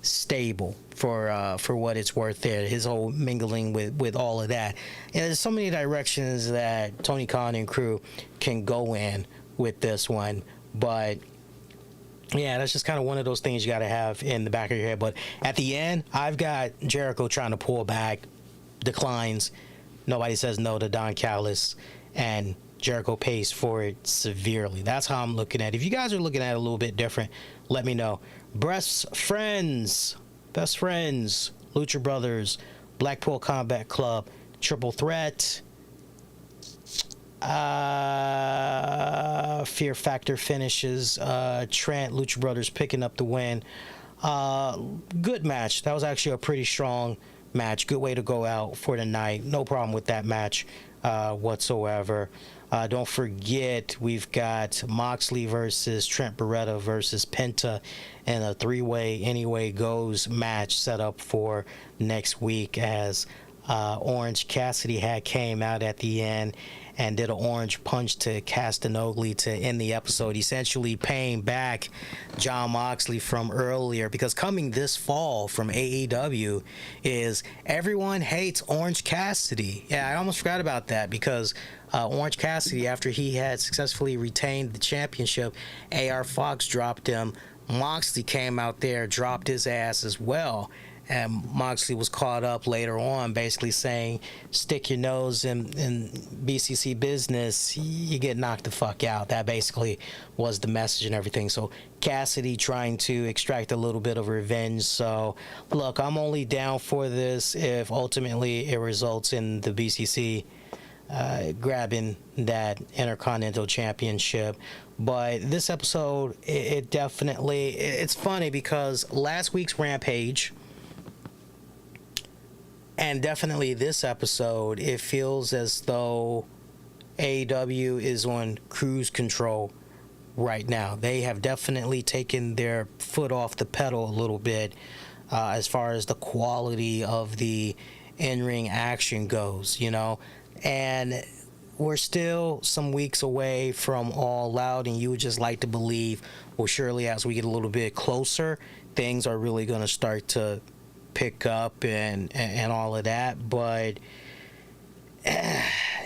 stable for what it's worth there, his whole mingling with all of that? You know, there's so many directions that Tony Khan and crew can go in with this one, but yeah, that's just kind of one of those things you got to have in the back of your head. But at the end, I've got Jericho trying to pull back, declines. Nobody says no to Don Callis, and Jericho pays for it severely. That's how I'm looking at it. If you guys are looking at it a little bit different, let me know. Best friends, Lucha Brothers, Blackpool Combat Club, Triple Threat, Fear Factor finishes, Trent, Lucha Brothers picking up the win. Good match. That was actually a pretty strong match. Good way to go out for the night. No problem with that match whatsoever. Don't forget, we've got Moxley versus Trent Beretta versus Penta in a three-way Anyway Goes match set up for next week, as Orange Cassidy came out at the end and did an orange punch to Castanogli to end the episode, essentially paying back Jon Moxley from earlier, because coming this fall from AEW is Everyone Hates Orange Cassidy. Yeah, I almost forgot about that, because Orange Cassidy, after he had successfully retained the championship, AR Fox dropped him. Moxley came out there, dropped his ass as well. And Moxley was caught up later on, basically saying, stick your nose in BCC business, you get knocked the fuck out. That basically was the message and everything. So Cassidy trying to extract a little bit of revenge. So look, I'm only down for this if ultimately it results in the BCC grabbing that Intercontinental Championship. But this episode, it definitely, it's funny because last week's Rampage and definitely this episode, it feels as though AEW is on cruise control right now. They have definitely taken their foot off the pedal a little bit as far as the quality of the in-ring action goes, you know. And we're still some weeks away from All Out, and you would just like to believe, well, surely as we get a little bit closer, things are really going to start to pick up and all of that. But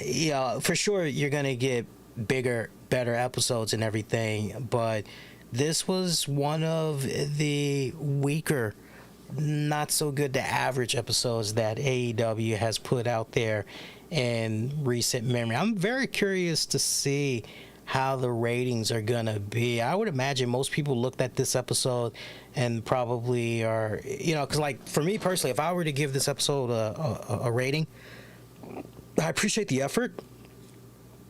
yeah, for sure you're going to get bigger, better episodes and everything. But this was one of the weaker, not so good to average episodes that AEW has put out there in recent memory. I'm very curious to see how the ratings are gonna be. I would imagine most people looked at this episode and probably are, you know, because like for me personally, if I were to give this episode a rating, I appreciate the effort.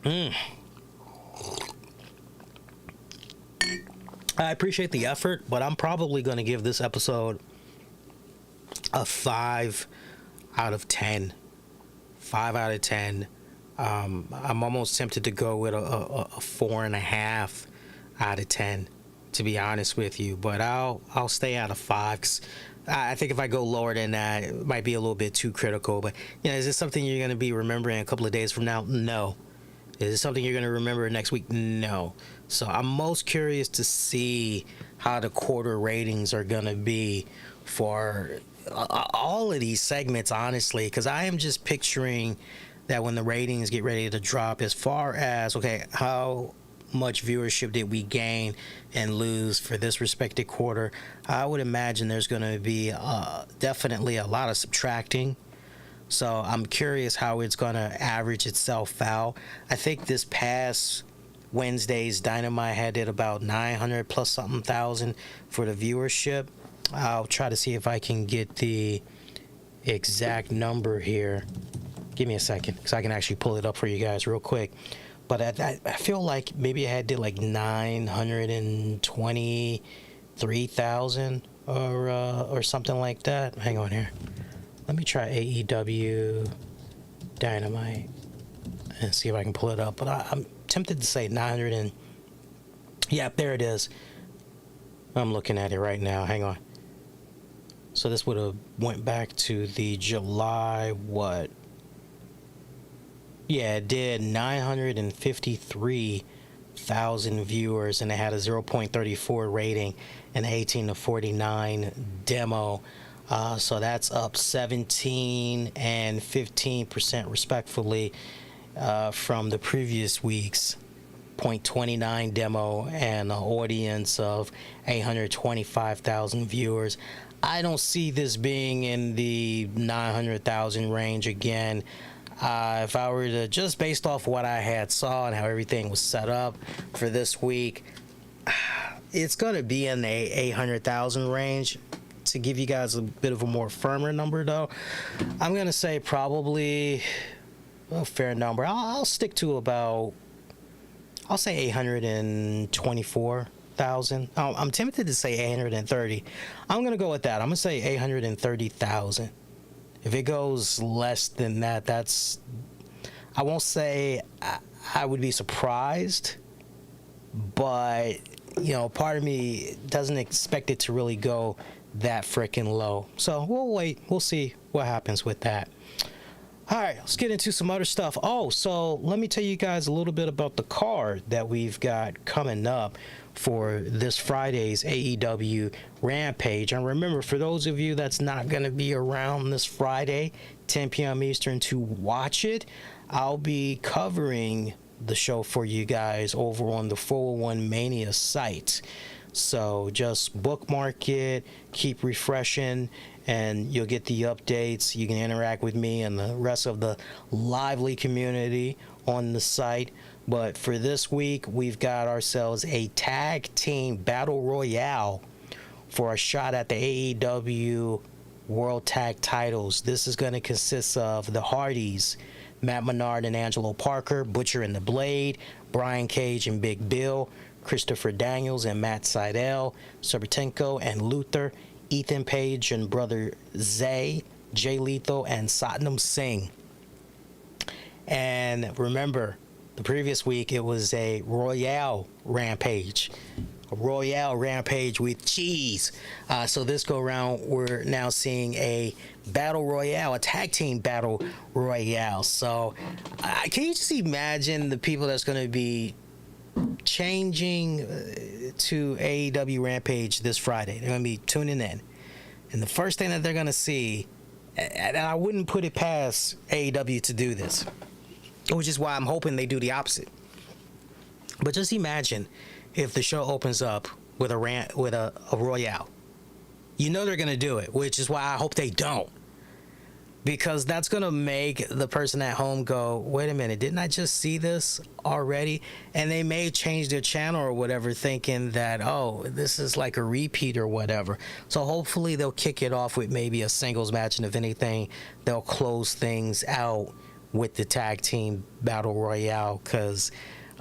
I appreciate the effort, but I'm probably gonna give this episode a 5 out of 10. 5 out of 10. I'm almost tempted to go with a 4.5 out of 10, to be honest with you. But I'll stay out of 5. 'Cause I think if I go lower than that, it might be a little bit too critical. But you know, is this something you're going to be remembering a couple of days from now? No. Is this something you're going to remember next week? No. So I'm most curious to see how the quarter ratings are going to be for all of these segments, honestly, because I am just picturing that when the ratings get ready to drop, as far as, okay, how much viewership did we gain and lose for this respected quarter, I would imagine there's going to be definitely a lot of subtracting. So I'm curious how it's going to average itself out. I think this past Wednesday's Dynamite had it about 900 plus something thousand for the viewership. I'll try to see if I can get the exact number here. Give me a second, because I can actually pull it up for you guys real quick. But I feel like maybe I did like 923,000 or something like that. Hang on here. Let me try AEW Dynamite and see if I can pull it up. But I'm tempted to say 900 and... Yep, there it is. I'm looking at it right now. Hang on. So this would have went back to the July, what? Yeah, it did 953,000 viewers, and it had a 0.34 rating and 18 to 49 demo. So that's up 17 and 15% respectively from the previous week's 0.29 demo and an audience of 825,000 viewers. I don't see this being in the 900,000 range again. If I were to, just based off what I had saw and how everything was set up for this week, it's going to be in the 800,000 range. To give you guys a bit of a more firmer number, though, I'm going to say probably a fair number. I'll stick to about, I'll say 824,000. I'm tempted to say 830. I'm going to go with that. I'm going to say 830,000. If it goes less than that, that's, I won't say I would be surprised, but, you know, part of me doesn't expect it to really go that freaking low. So we'll wait. We'll see what happens with that. All right, let's get into some other stuff. Oh, so let me tell you guys a little bit about the card that we've got coming up for this Friday's AEW Rampage. And remember, for those of you that's not going to be around this Friday, 10 p.m. Eastern, to watch it, I'll be covering the show for you guys over on the 401 Mania site. So just bookmark it, keep refreshing, and you'll get the updates. You can interact with me and the rest of the lively community on the site. But for this week, we've got ourselves a tag team battle royale for a shot at the AEW World Tag Titles. This is going to consist of the Hardys, Matt Menard and Angelo Parker, Butcher and the Blade, Brian Cage and Big Bill, Christopher Daniels and Matt Sydal, Serpentenko and Luther, Ethan Page and Brother Zay, Jay Lethal and Satnam Singh. And remember, the previous week it was a Royale Rampage. A Royale Rampage with cheese. So this go around, we're now seeing a battle royale, a tag team battle royale. So can you just imagine the people that's going to be changing to AEW Rampage this Friday? They're going to be tuning in, and the first thing that they're going to see, and I wouldn't put it past AEW to do this, which is why I'm hoping they do the opposite. But just imagine if the show opens up with a royale. You know they're going to do it, which is why I hope they don't. Because that's going to make the person at home go, wait a minute, didn't I just see this already? And they may change their channel or whatever, thinking that, oh, this is like a repeat or whatever. So hopefully they'll kick it off with maybe a singles match, and if anything, they'll close things out with the tag team battle royale. Because,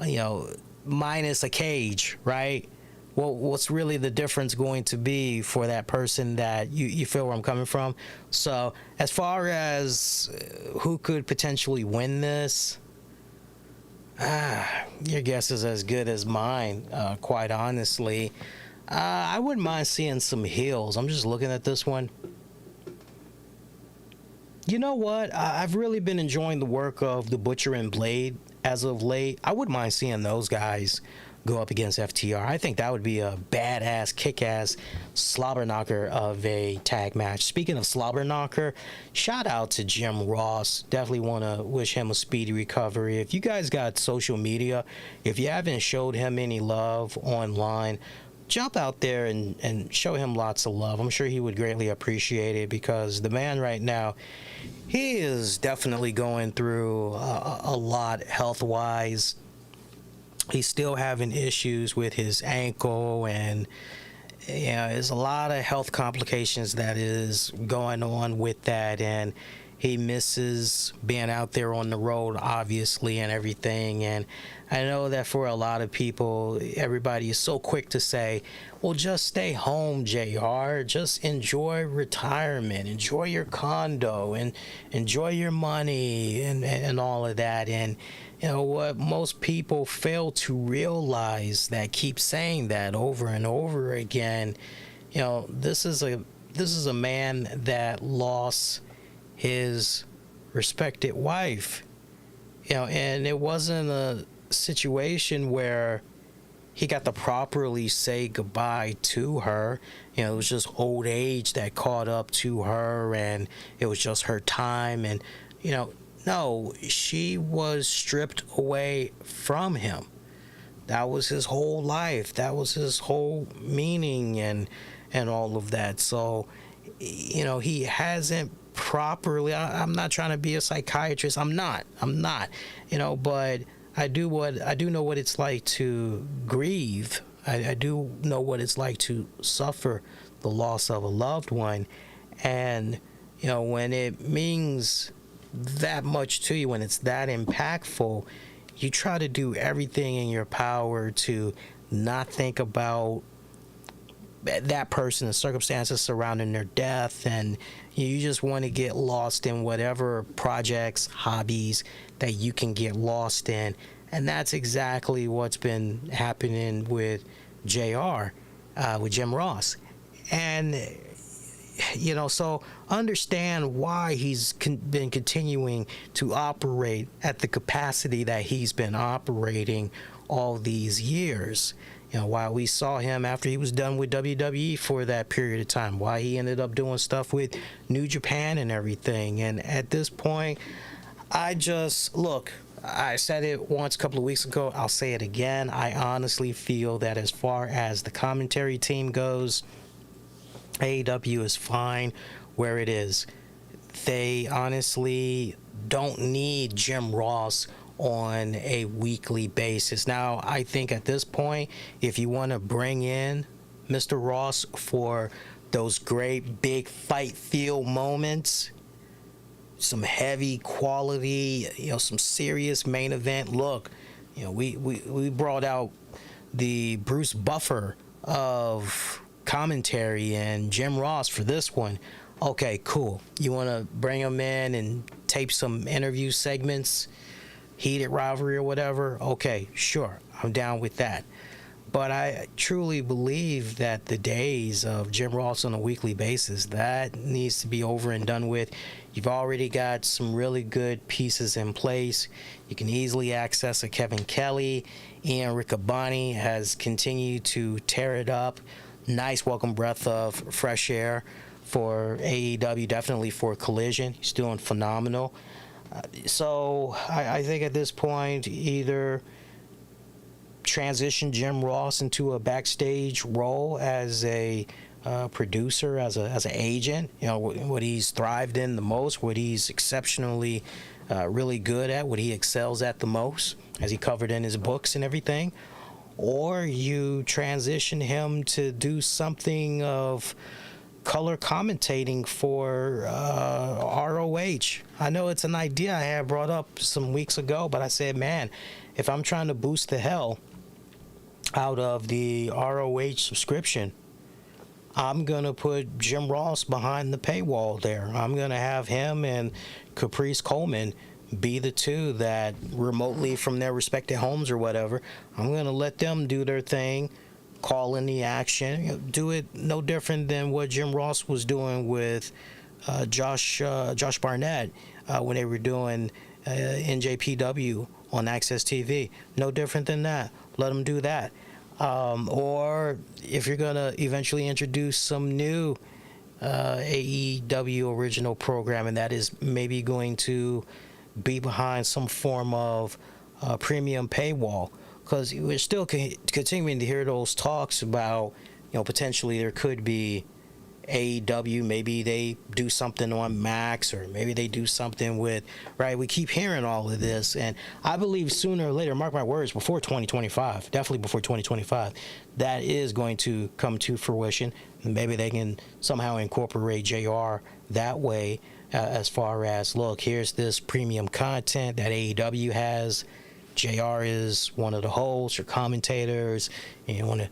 you know, minus a cage, right? Well, what's really the difference going to be for that person that you feel where I'm coming from? So as far as who could potentially win this, your guess is as good as mine, quite honestly. I wouldn't mind seeing some heels. I'm just looking at this one. You know what? I've really been enjoying the work of the Butcher and Blade as of late. I wouldn't mind seeing those guys go up against FTR. I think that would be a badass, kick-ass slobber knocker of a tag match. Speaking of slobber knocker, shout out to Jim Ross. Definitely want to wish him a speedy recovery. If you guys got social media, if you haven't showed him any love online, jump out there and show him lots of love. I'm sure he would greatly appreciate it, because the man right now, he is definitely going through a lot health-wise. He's still having issues with his ankle, and there's a lot of health complications that is going on with that, and he misses being out there on the road, obviously, and everything. And I know that for a lot of people, everybody is so quick to say, well, just stay home, JR. Just enjoy retirement, enjoy your condo, and enjoy your money, and all of that. And you know what most people fail to realize, that keep saying that over and over again, you know, this is a man that lost his respected wife, you know, and it wasn't a situation where he got to properly say goodbye to her. You know, it was just old age that caught up to her, and it was just her time. And you know, no, she was stripped away from him. That was his whole life. That was his whole meaning, and all of that. So, you know, he hasn't properly, I'm not trying to be a psychiatrist. I'm not, you know, but I do know what it's like to grieve. I do know what it's like to suffer the loss of a loved one. And, you know, when it means that much to you, when it's that impactful, you try to do everything in your power to not think about that person, the circumstances surrounding their death, and you just want to get lost in whatever projects, hobbies that you can get lost in. And that's exactly what's been happening with JR, with Jim Ross. And you know, so understand why he's been continuing to operate at the capacity that he's been operating all these years. You know, why we saw him after he was done with WWE for that period of time, why he ended up doing stuff with New Japan and everything. And at this point, I just, look, I said it once a couple of weeks ago. I'll say it again. I honestly feel that as far as the commentary team goes, AEW is fine where it is. They honestly don't need Jim Ross on a weekly basis. Now, I think at this point, if you want to bring in Mr. Ross for those great big fight feel moments, some heavy quality, some serious main event. Look, we brought out the Bruce Buffer of commentary and Jim Ross for this one. Okay, cool. You want to bring him in and tape some interview segments, heated rivalry or whatever? Okay, sure. I'm down with that. But I truly believe that the days of Jim Ross on a weekly basis, that needs to be over and done with. You've already got some really good pieces in place. You can easily access a Kevin Kelly. Ian Riccaboni has continued to tear it up. Nice welcome breath of fresh air for AEW, definitely for Collision. He's doing phenomenal. So I think at this point, either transition Jim Ross into a backstage role as a producer, as an agent, what he's thrived in the most, what he's exceptionally really good at, what he excels at the most, as he covered in his books and everything, or you transition him to do something of color commentating for ROH. I know it's an idea I had brought up some weeks ago, but I said, man, if I'm trying to boost the hell out of the ROH subscription, I'm going to put Jim Ross behind the paywall there. I'm going to have him and Caprice Coleman be the two that remotely from their respective homes or whatever, I'm going to let them do their thing, call in the action, do it no different than what Jim Ross was doing with Josh Barnett when they were doing NJPW on Access TV. No different than that. Let them do that. Or if you're going to eventually introduce some new AEW original programming that is maybe going to be behind some form of premium paywall, because we're still continuing to hear those talks about, potentially there could be AEW, maybe they do something on Max, or maybe they do something with, right? We keep hearing all of this, and I believe sooner or later, mark my words, before 2025, definitely before 2025, that is going to come to fruition. Maybe they can somehow incorporate JR that way, as far as, look, here's this premium content that AEW has. JR is one of the hosts or commentators, and you want to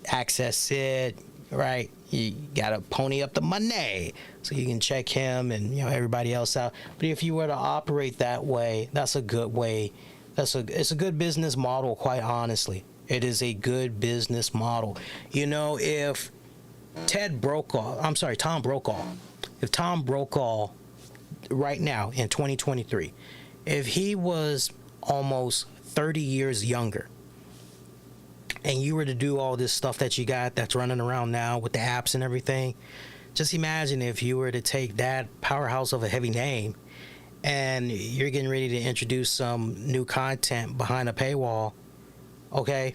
access it, right? You got to pony up the money so you can check him and everybody else out. But if you were to operate that way, that's a good way. It's a good business model, quite honestly. It is a good business model. If Tom Brokaw, if Tom Brokaw right now in 2023, if he was almost 30 years younger, and you were to do all this stuff that you got that's running around now with the apps and everything, just imagine if you were to take that powerhouse of a heavy name and you're getting ready to introduce some new content behind a paywall. Okay,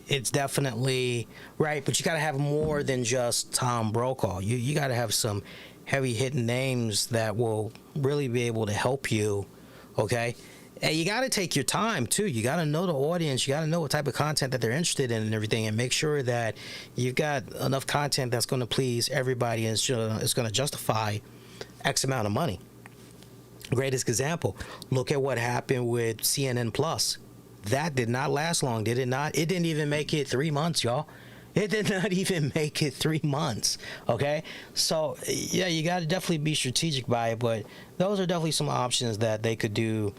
it's definitely right, but you got to have more than just Tom Brokaw. You got to have some heavy hitting names that will really be able to help you. Okay. And you got to take your time, too. You got to know the audience. You got to know what type of content that they're interested in and everything, and make sure that you've got enough content that's going to please everybody and it's going to justify X amount of money. Greatest example, look at what happened with CNN Plus. That did not last long, did it not? It didn't even make it 3 months, y'all. It did not even make it 3 months, okay? So, yeah, you got to definitely be strategic by it, but those are definitely some options that they could do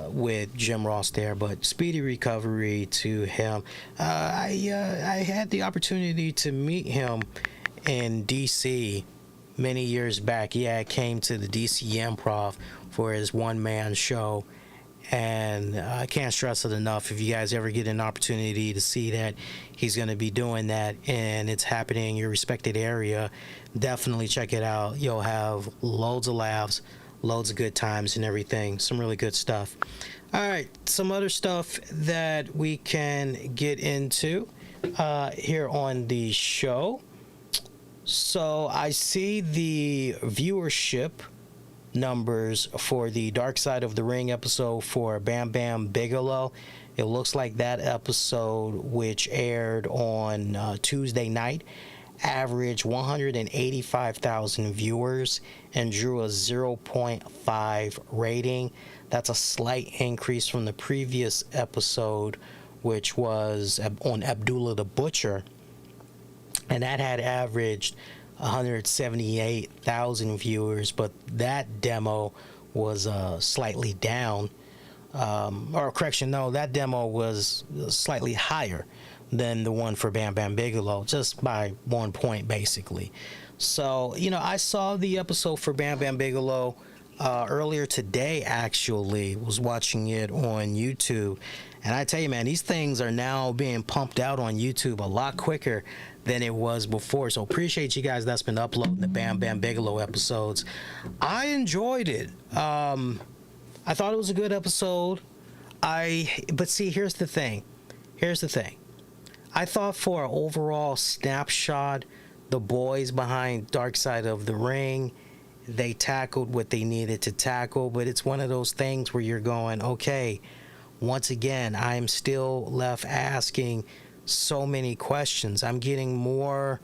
with Jim Ross there. But speedy recovery to him. I had the opportunity to meet him in D.C. many years back. Yeah, I came to the D.C. Improv for his one-man show. And I can't stress it enough. If you guys ever get an opportunity to see that he's going to be doing that and it's happening in your respected area, definitely check it out. You'll have loads of laughs, loads of good times and everything. Some really good stuff. All right, some other stuff that we can get into here on the show. So I see the viewership numbers for the Dark Side of the Ring episode for Bam Bam Bigelow. It looks like that episode, which aired on Tuesday night, averaged 185,000 viewers and drew a 0.5 rating. That's a slight increase from the previous episode, which was on Abdullah the Butcher, and that had averaged 178,000 viewers, but that demo was slightly down. That demo was slightly higher than the one for Bam Bam Bigelow, just by 1 point, basically. So, I saw the episode for Bam Bam Bigelow earlier today, actually. Was watching it on YouTube. And I tell you, man, these things are now being pumped out on YouTube a lot quicker than it was before. So appreciate you guys that's been uploading the Bam Bam Bigelow episodes. I enjoyed it. I thought it was a good episode. But see, here's the thing. I thought for an overall snapshot, the boys behind Dark Side of the Ring, they tackled what they needed to tackle. But it's one of those things where you're going, okay, once again, I'm still left asking so many questions. I'm getting more,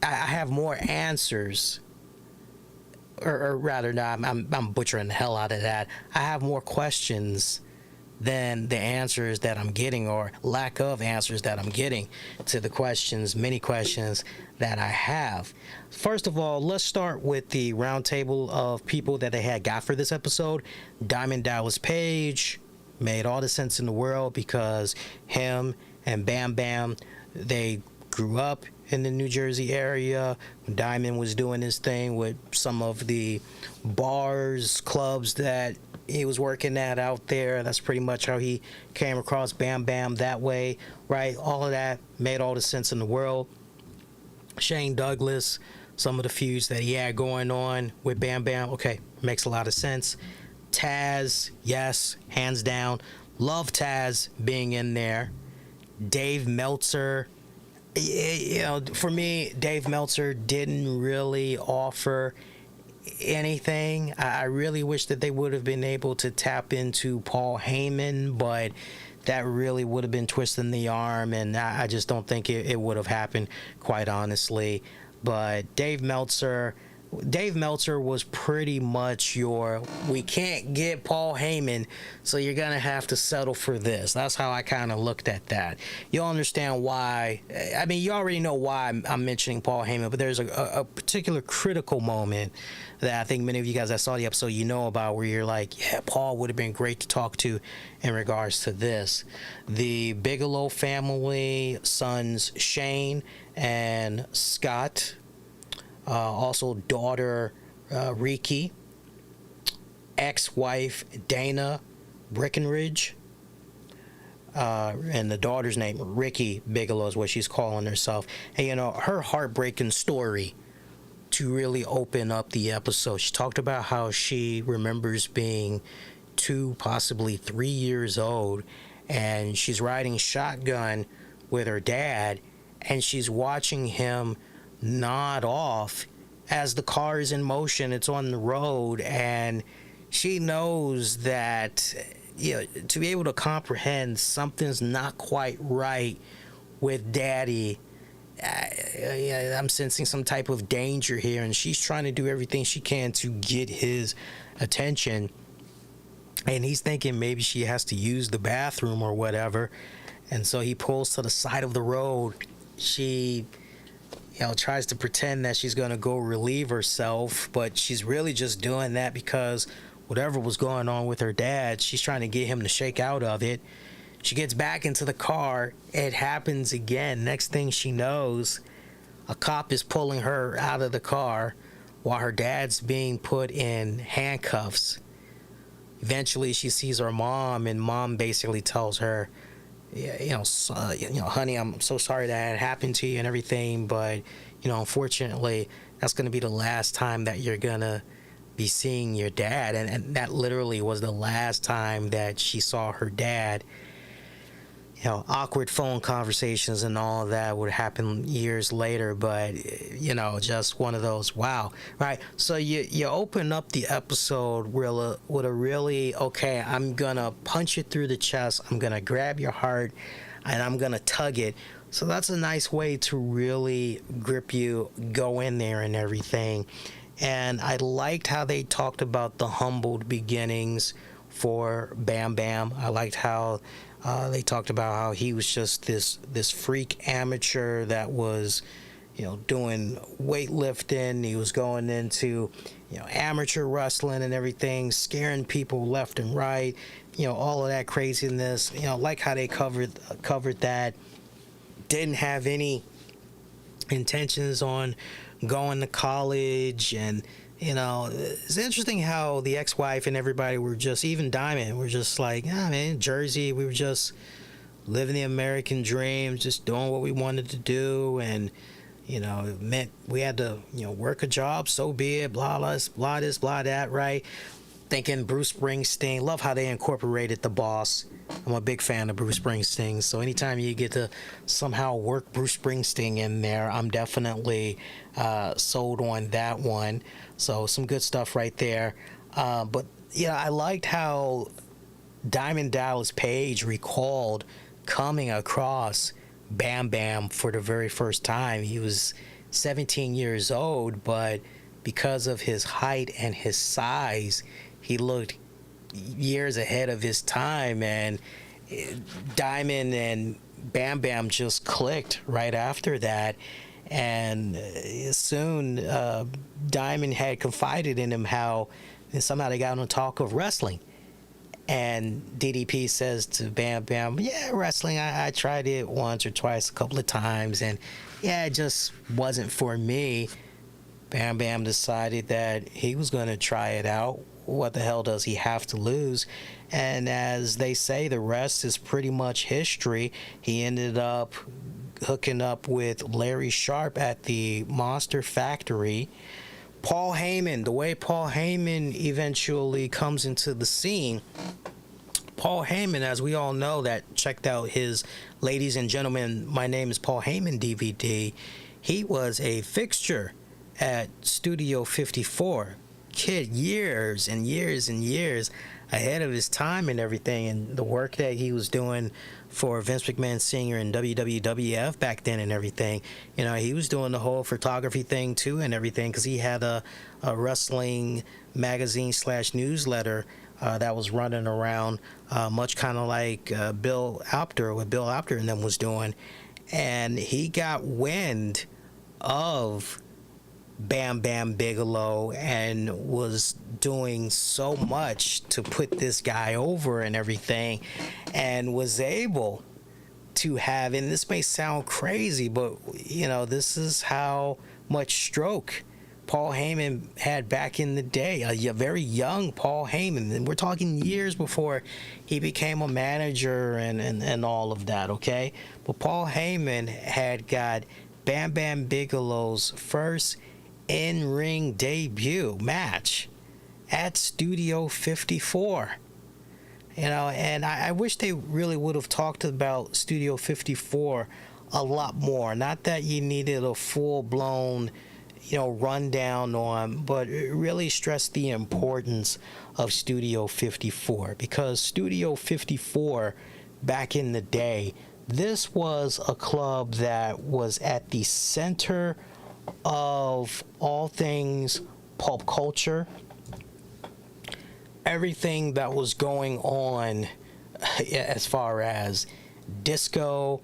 I have more answers, or rather, no, I'm butchering the hell out of that. I have more questions than the answers that I'm getting, or lack of answers that I'm getting to the questions, many questions that I have. First of all, let's start with the roundtable of people that they had got for this episode. Diamond Dallas Page made all the sense in the world because him and Bam Bam, they grew up in the New Jersey area. Diamond was doing his thing with some of the bars, clubs that he was working at out there. That's pretty much how he came across Bam Bam that way, right? All of that made all the sense in the world. Shane Douglas, some of the feuds that he had going on with Bam Bam, okay, makes a lot of sense. Taz, yes, hands down. Love Taz being in there. Dave Meltzer, for me, Dave Meltzer didn't really offer anything. I really wish that they would have been able to tap into Paul Heyman, but that really would have been twisting the arm, and I just don't think it would have happened, quite honestly. But Dave Meltzer was pretty much we can't get Paul Heyman, so you're going to have to settle for this. That's how I kind of looked at that. You'll understand why. I mean, you already know why I'm mentioning Paul Heyman, but there's a particular critical moment that I think many of you guys that saw the episode, about, where you're like, yeah, Paul would have been great to talk to in regards to this. The Bigelow family, sons Shane and Scott, also daughter Riki, ex-wife Dana Breckenridge, and the daughter's name Ricky Bigelow is what she's calling herself. And her heartbreaking story to really open up the episode. She talked about how she remembers being 2, possibly 3 years old, and she's riding shotgun with her dad, and she's watching him nod off as the car is in motion. It's on the road, and she knows that to be able to comprehend something's not quite right with daddy. I'm sensing some type of danger here, and she's trying to do everything she can to get his attention, and he's thinking maybe she has to use the bathroom or whatever, and so he pulls to the side of the road. She tries to pretend that she's going to go relieve herself, but she's really just doing that because whatever was going on with her dad, she's trying to get him to shake out of it. She gets back into the car. It happens again. Next thing she knows, a cop is pulling her out of the car while her dad's being put in handcuffs. Eventually, she sees her mom, and mom basically tells her, honey, I'm so sorry that happened to you and everything, but unfortunately, that's going to be the last time that you're gonna be seeing your dad, and that literally was the last time that she saw her dad. You know, awkward phone conversations and all of that would happen years later, but you know, just one of those, wow, right? So you open up the episode with a really, okay, I'm gonna punch it through the chest, I'm gonna grab your heart, and I'm gonna tug it. So that's a nice way to really grip you, go in there and everything. And I liked how they talked about the humbled beginnings for Bam Bam. I liked how they talked about how he was just this freak amateur that was, you know, doing weightlifting. He was going into, you know, amateur wrestling and everything, scaring people left and right. You know, all of that craziness. You know, like how they covered that. Didn't have any intentions on going to college, and you know, it's interesting how the ex-wife and everybody were just, even Diamond, were just like, ah, man, Jersey, we were just living the American dream, just doing what we wanted to do, and you know, it meant we had to, you know, work a job, so be it, blah blah blah this, blah that, right? Thinking Bruce Springsteen. Love how they incorporated the boss. I'm a big fan of Bruce Springsteen, so anytime you get to somehow work Bruce Springsteen in there, I'm definitely sold on that one. So some good stuff right there. But yeah, I liked how Diamond Dallas Page recalled coming across Bam Bam for the very first time. He was 17 years old, but because of his height and his size, he looked years ahead of his time, and Diamond and Bam Bam just clicked right after that. And soon Diamond had confided in him how somehow they got on talk of wrestling, and DDP says to Bam Bam, yeah, wrestling, I tried it once or twice, a couple of times, and yeah, it just wasn't for me. Bam Bam decided that he was going to try it out. What the hell does he have to lose? And as they say, the rest is pretty much history. He ended up hooking up with Larry Sharp at the Monster Factory. Paul Heyman, the way Paul Heyman eventually comes into the scene. Paul Heyman, as we all know, that checked out his Ladies and Gentlemen, My Name is Paul Heyman DVD. He was a fixture at Studio 54. Kid, years and years and years ahead of his time and everything, and the work that he was doing for Vince McMahon Sr. and WWF back then and everything. You know, he was doing the whole photography thing too and everything, because he had a wrestling magazine / newsletter that was running around, much kind of like Bill Apter, what Bill Apter and them was doing. And he got wind of Bam Bam Bigelow and was doing so much to put this guy over and everything, and was able to have, and this may sound crazy, but you know, this is how much stroke Paul Heyman had back in the day, a very young Paul Heyman, and we're talking years before he became a manager and all of that, okay? But Paul Heyman had got Bam Bam Bigelow's first in-ring debut match at Studio 54. You know, and I wish they really would have talked about Studio 54 a lot more. Not that you needed a full-blown, you know, rundown on, but really stress the importance of Studio 54, because Studio 54 back in the day, this was a club that was at the center of all things pulp culture, everything that was going on as far as disco,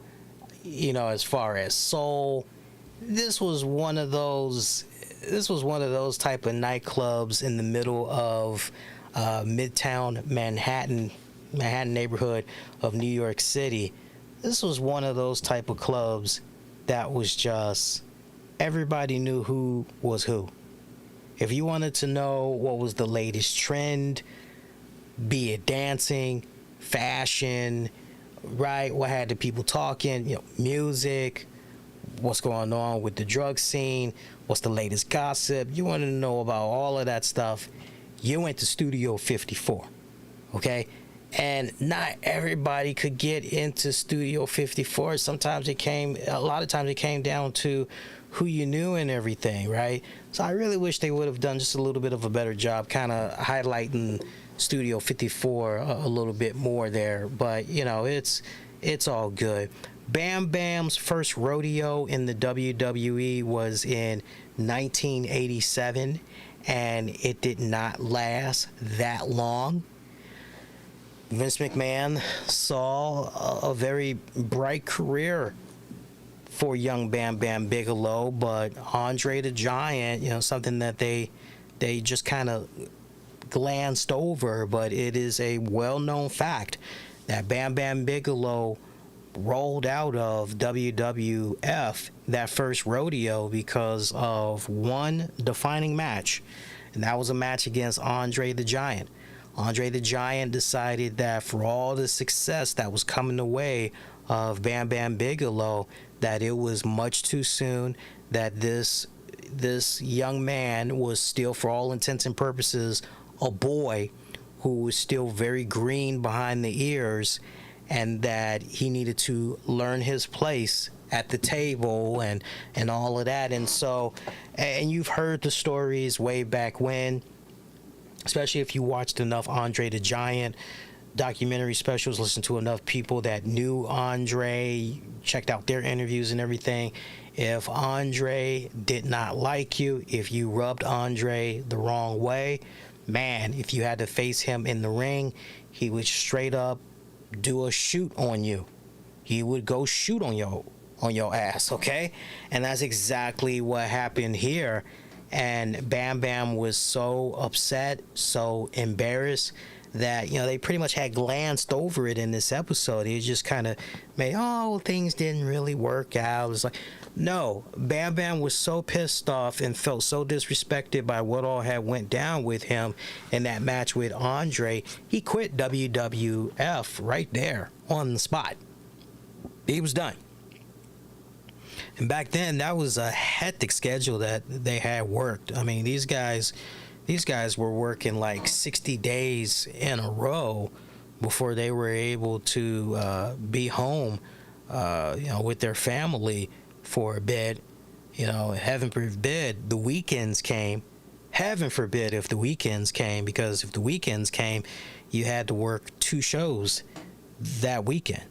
you know, as far as soul. This was one of those type of nightclubs in the middle of Midtown Manhattan neighborhood of New York City. This was one of those type of clubs that was just, everybody knew who was who. If you wanted to know what was the latest trend, be it dancing, fashion, right? What had the people talking, you know, music, what's going on with the drug scene, what's the latest gossip. You wanted to know about all of that stuff. you went to Studio 54, okay? And not everybody could get into Studio 54. A lot of times it came down to who you knew and everything, right? So I really wish they would have done just a little bit of a better job kind of highlighting Studio 54 a little bit more there. But, you know, it's all good. Bam Bam's first rodeo in the WWE was in 1987, and it did not last that long. Vince McMahon saw a very bright career for young Bam Bam Bigelow, but Andre the Giant, you know, something that they just kind of glanced over, but it is a well-known fact that Bam Bam Bigelow rolled out of WWF that first rodeo because of one defining match, and that was a match against Andre the Giant. Andre the Giant decided that for all the success that was coming the way of Bam Bam Bigelow, that it was much too soon, that this young man was still, for all intents and purposes, a boy who was still very green behind the ears, and that he needed to learn his place at the table and all of that. And so, and you've heard the stories way back when, especially if you watched enough Andre the Giant documentary specials, listened to enough people that knew Andre, checked out their interviews and everything. If Andre did not like you, if you rubbed Andre the wrong way, man, if you had to face him in the ring, he would straight up do a shoot on you. He would go shoot on your ass, okay? And that's exactly what happened here. And Bam Bam was so upset, so embarrassed that, you know, they pretty much had glanced over it in this episode. He just kind of made, oh, things didn't really work out. It was like, no, Bam Bam was so pissed off and felt so disrespected by what all had went down with him in that match with Andre, he quit WWF right there on the spot. He was done. And back then, that was a hectic schedule that they had worked. I mean, these guys were working like 60 days in a row before they were able to be home, you know, with their family for a bit. You know, heaven forbid the weekends came. Heaven forbid if the weekends came, because if the weekends came, you had to work 2 shows that weekend.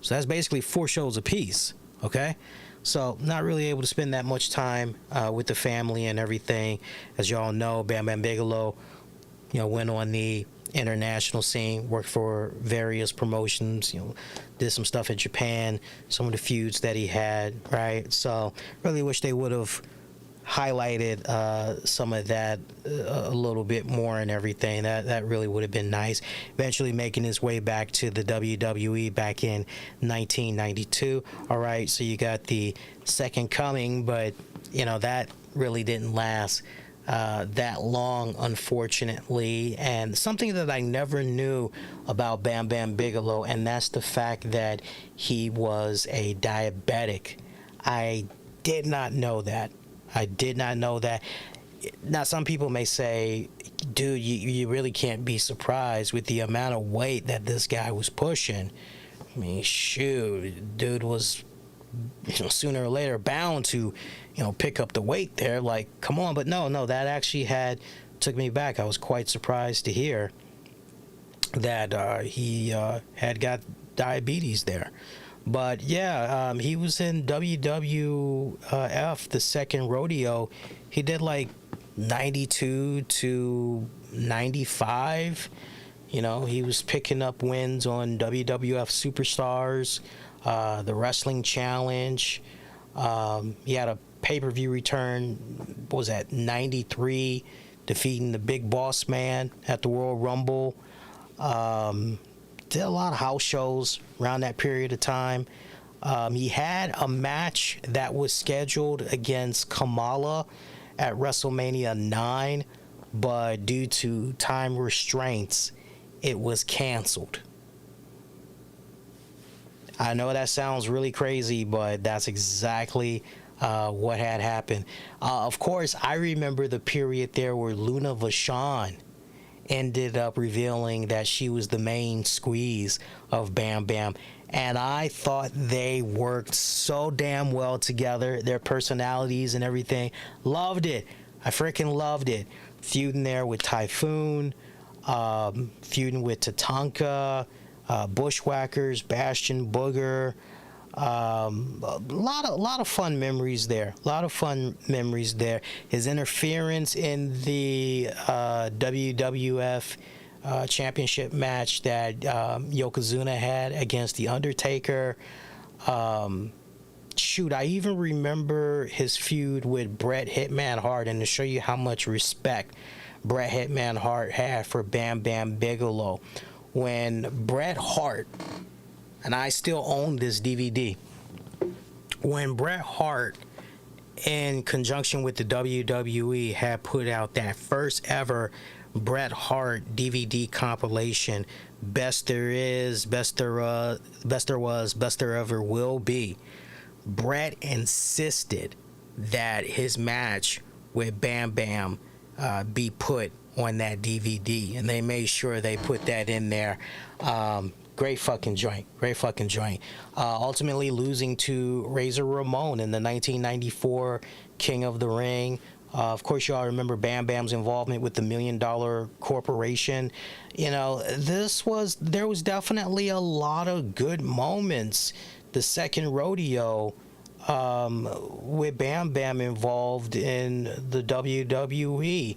So that's basically 4 shows apiece, okay? So not really able to spend that much time with the family and everything. As y'all know, Bam Bam Bigelow, you know, went on the international scene, worked for various promotions, you know, did some stuff in Japan, some of the feuds that he had, right? So really wish they would have highlighted some of that a little bit more and everything. That really would have been nice. Eventually making his way back to the WWE back in 1992. All right, so you got the Second Coming, but you know that really didn't last that long, unfortunately. And something that I never knew about Bam Bam Bigelow, and that's the fact that he was a diabetic. I did not know that. I did not know that. Now, some people may say, dude, you really can't be surprised with the amount of weight that this guy was pushing. I mean, shoot, dude was, you know, sooner or later bound to, you know, pick up the weight there. Like, come on. But no, that actually took me back. I was quite surprised to hear that he had got diabetes there. But yeah, he was in WWF, the second rodeo. He did like 92 to 95. You know, he was picking up wins on WWF Superstars, the Wrestling Challenge. He had a pay-per-view return, what was that, 93, defeating the Big Boss Man at the Royal Rumble. Did a lot of house shows around that period of time. He had a match that was scheduled against Kamala at WrestleMania 9, but due to time restraints, it was canceled. I know that sounds really crazy, but that's exactly what had happened. Of course, I remember the period there where Luna Vachon ended up revealing that she was the main squeeze of Bam Bam. And I thought they worked so damn well together, their personalities and everything. Loved it. I freaking loved it. Feuding there with Typhoon, feuding with Tatanka, Bushwhackers, Bastion, Booger. A lot of fun memories there. His interference in the WWF championship match that Yokozuna had against The Undertaker. Shoot, I even remember his feud with Bret Hitman Hart, and to show you how much respect Bret Hitman Hart had for Bam Bam Bigelow. When Bret Hart, and I still own this DVD, when Bret Hart, in conjunction with the WWE, had put out that first ever Bret Hart DVD compilation, Best There Is, Best There Was, Best There Ever Will Be, Bret insisted that his match with Bam Bam be put on that DVD, and they made sure they put that in there. Great fucking joint. Ultimately losing to Razor Ramon in the 1994 King of the Ring. Of course, y'all remember Bam Bam's involvement with the $1 Million Corporation. You know, there was definitely a lot of good moments. The second rodeo with Bam Bam involved in the WWE.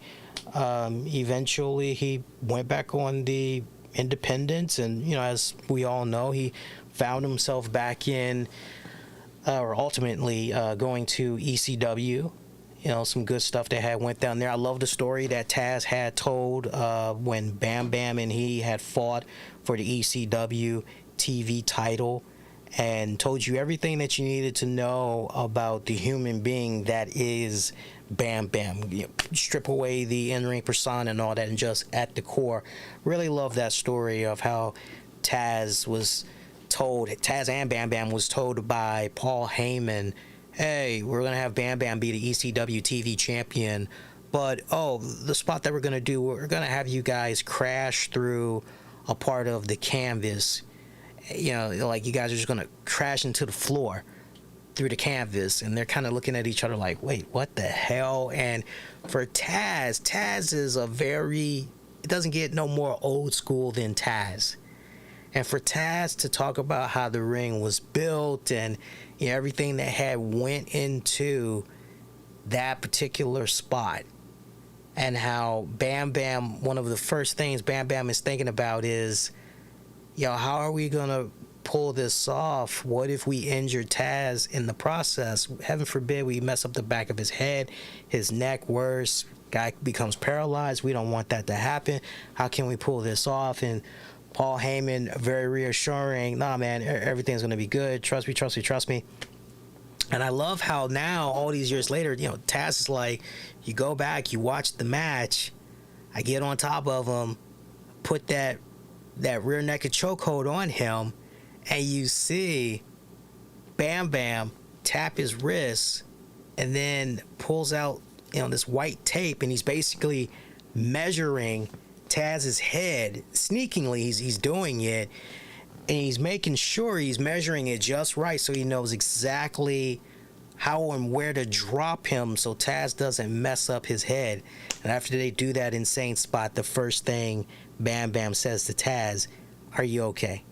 Eventually, he went back on the independents, and you know, as we all know, he found himself back in, or ultimately going to ECW. You know, some good stuff that had went down there. I love the story that Taz had told when Bam Bam and he had fought for the ECW TV title, and told you everything that you needed to know about the human being that is Bam Bam. You know, strip away the in-ring persona and all that, and just at the core. Really love that story of how Taz and Bam Bam was told by Paul Heyman, hey, we're going to have Bam Bam be the ECW TV champion, but the spot that we're going to do, we're going to have you guys crash through a part of the canvas. You know, like you guys are just going to crash into the floor through the canvas, and they're kind of looking at each other like, wait, what the hell? And for Taz is it doesn't get no more old school than Taz. And for Taz to talk about how the ring was built and, you know, everything that had went into that particular spot, and how Bam Bam, one of the first things Bam Bam is thinking about is, yo, how are we going to pull this off? What if we injure Taz in the process? Heaven forbid we mess up the back of his head, his neck, worse, guy becomes paralyzed. We don't want that to happen. How can we pull this off? And Paul Heyman, very reassuring, nah, man, everything's going to be good. Trust me. And I love how now, all these years later, you know, Taz is like, you go back, you watch the match, I get on top of him, put that rear naked chokehold on him, and you see Bam Bam tap his wrist and then pulls out, you know, this white tape, and he's basically measuring Taz's head. Sneakingly, he's doing it, and he's making sure he's measuring it just right so he knows exactly how and where to drop him so Taz doesn't mess up his head. And after they do that insane spot, the first thing Bam Bam says to Taz, are you okay?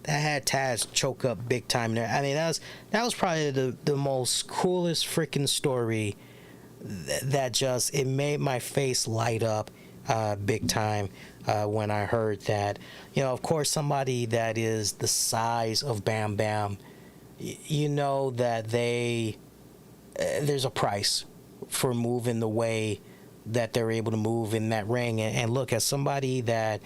That had Taz choke up big time there. I mean, that was probably the most coolest freaking story that just, it made my face light up big time when I heard that. You know, of course, somebody that is the size of Bam Bam, you know that there's a price for moving the way that they're able to move in that ring. And look, as somebody that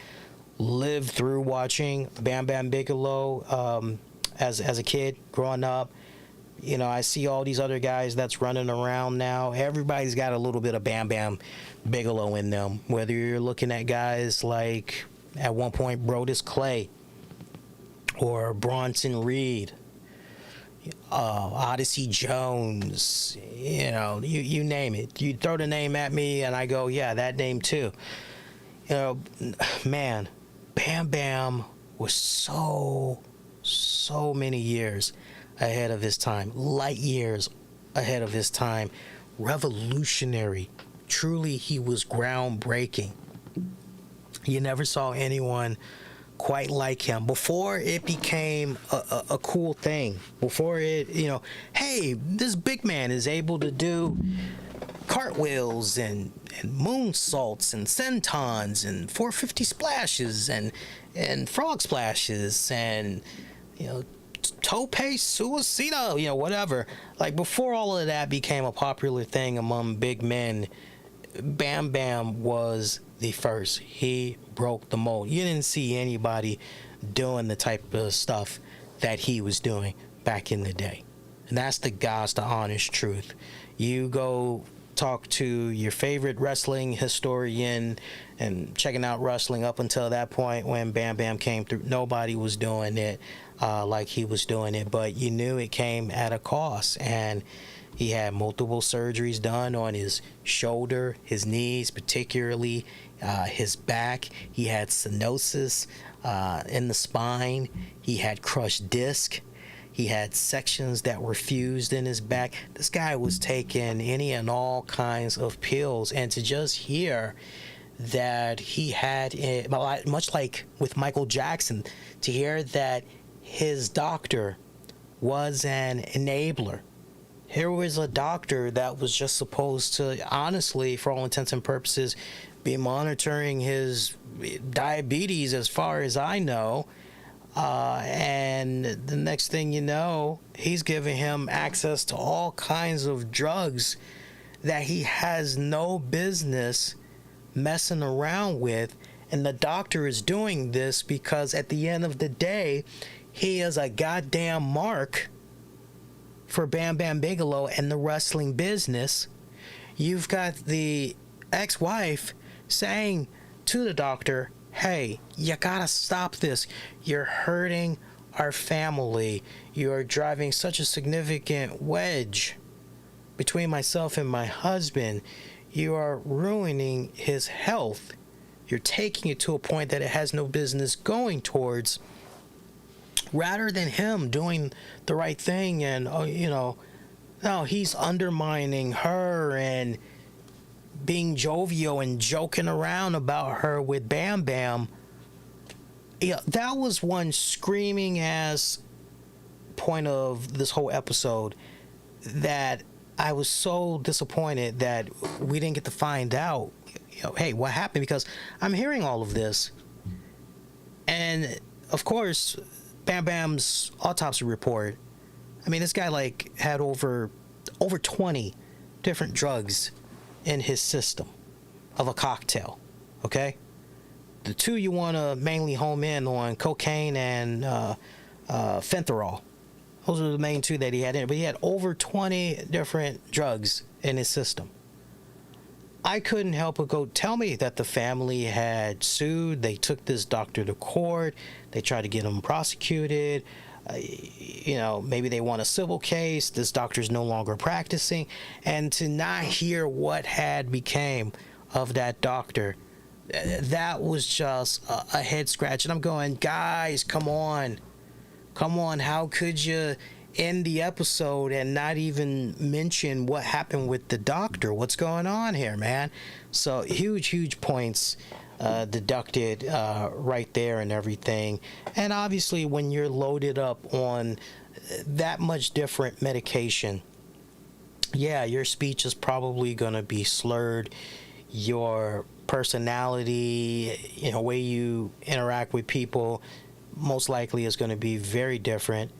lived through watching Bam Bam Bigelow as a kid growing up, you know, I see all these other guys that's running around now. Everybody's got a little bit of Bam Bam Bigelow in them. Whether you're looking at guys like, at one point, Brodus Clay or Bronson Reed, Odyssey Jones, you know, you name it. You throw the name at me and I go, yeah, that name too. Man, Bam Bam was so many years ahead of his time, light years ahead of his time, revolutionary. Truly, he was groundbreaking. You never saw anyone quite like him before it became a cool thing. Before it, hey, this big man is able to do cartwheels and moonsaults and sentons and 450 splashes and frog splashes and tope suicida, whatever. Like, before all of that became a popular thing among big men, Bam Bam was the first. He broke the mold. You didn't see anybody doing the type of stuff that he was doing back in the day. And that's the honest truth. You go talk to your favorite wrestling historian and checking out wrestling up until that point when Bam Bam came through. Nobody was doing it like he was doing it, but you knew it came at a cost. And he had multiple surgeries done on his shoulder, his knees, particularly his back. He had stenosis in the spine. He had crushed disc. He had sections that were fused in his back. This guy was taking any and all kinds of pills. And to just hear that he had, much like with Michael Jackson, to hear that his doctor was an enabler. Here was a doctor that was just supposed to, honestly, for all intents and purposes, be monitoring his diabetes as far as I know. And the next thing you know, he's giving him access to all kinds of drugs that he has no business messing around with. And the doctor is doing this because at the end of the day, he is a goddamn mark for Bam Bam Bigelow and the wrestling business. You've got the ex-wife saying to the doctor, hey, you gotta stop this. You're hurting our family. You're driving such a significant wedge between myself and my husband. You are ruining his health. You're taking it to a point that it has no business going towards. Rather than him doing the right thing and, no, he's undermining her and being jovial and joking around about her with Bam Bam. Yeah, that was one screaming ass point of this whole episode that I was so disappointed that we didn't get to find out, hey, what happened? Because I'm hearing all of this. And, of course, Bam Bam's autopsy report, I mean, this guy had over 20 different drugs in his system of a cocktail. Okay, the two you want to mainly home in on, cocaine and fentanyl. Those are the main two that he had in, but he had over 20 different drugs in his system. I couldn't help but go, tell me that the family had sued. They took this doctor to court. They tried to get him prosecuted. Maybe they won a civil case. This doctor's no longer practicing. And to not hear what had became of that doctor, that was just a head scratch. And I'm going, guys, come on. How could you end the episode and not even mention what happened with the doctor? What's going on here, man? So huge points deducted right there and everything. And obviously when you're loaded up on that much different medication, yeah, your speech is probably going to be slurred. Your personality, way you interact with people, most likely is going to be very different.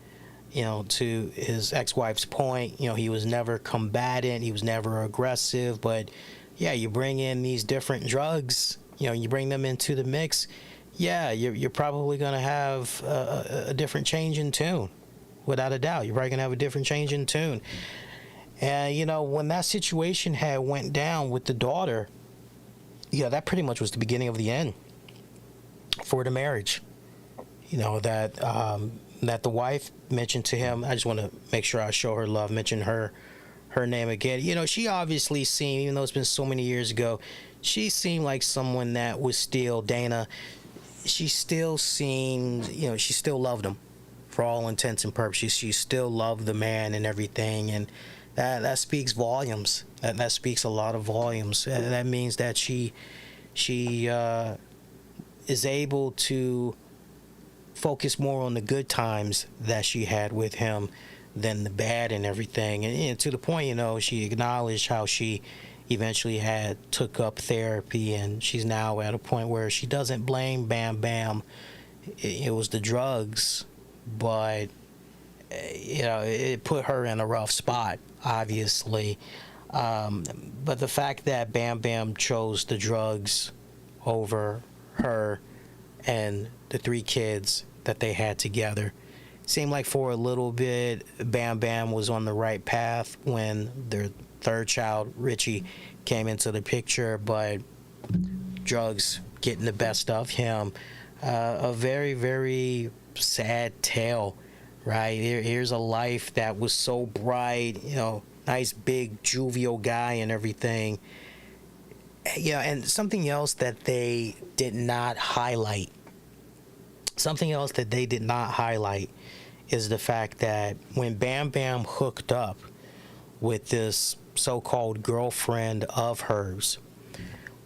To his ex-wife's point, he was never combatant, he was never aggressive, but yeah, you bring in these different drugs, you bring them into the mix, yeah, you're probably going to have a different change in tune, without a doubt. You're probably going to have a different change in tune. And, when that situation had went down with the daughter, that pretty much was the beginning of the end for the marriage. That the wife mentioned to him, I just want to make sure I show her love, mention her her name again. You know, she obviously seemed, even though it's been so many years ago, she seemed like someone that was still Dana. She still seemed, you know, she still loved him for all intents and purposes. She still loved the man and everything, and that speaks volumes. That speaks a lot of volumes. That means that she is able to focus more on the good times that she had with him than the bad and everything. And to the point, you know, she acknowledged how she eventually took up therapy, and she's now at a point where she doesn't blame Bam Bam. It was the drugs, but you know, it put her in a rough spot, obviously. But the fact that Bam Bam chose the drugs over her and the 3 kids that they had together, seemed like for a little bit Bam Bam was on the right path when their 3rd child, Richie, came into the picture, but drugs getting the best of him. A very, very sad tale, right? Here's a life that was so bright, you know, nice big jovial guy and everything. Yeah, and something else that they did not highlight. Is the fact that when Bam Bam hooked up with this so-called girlfriend of hers,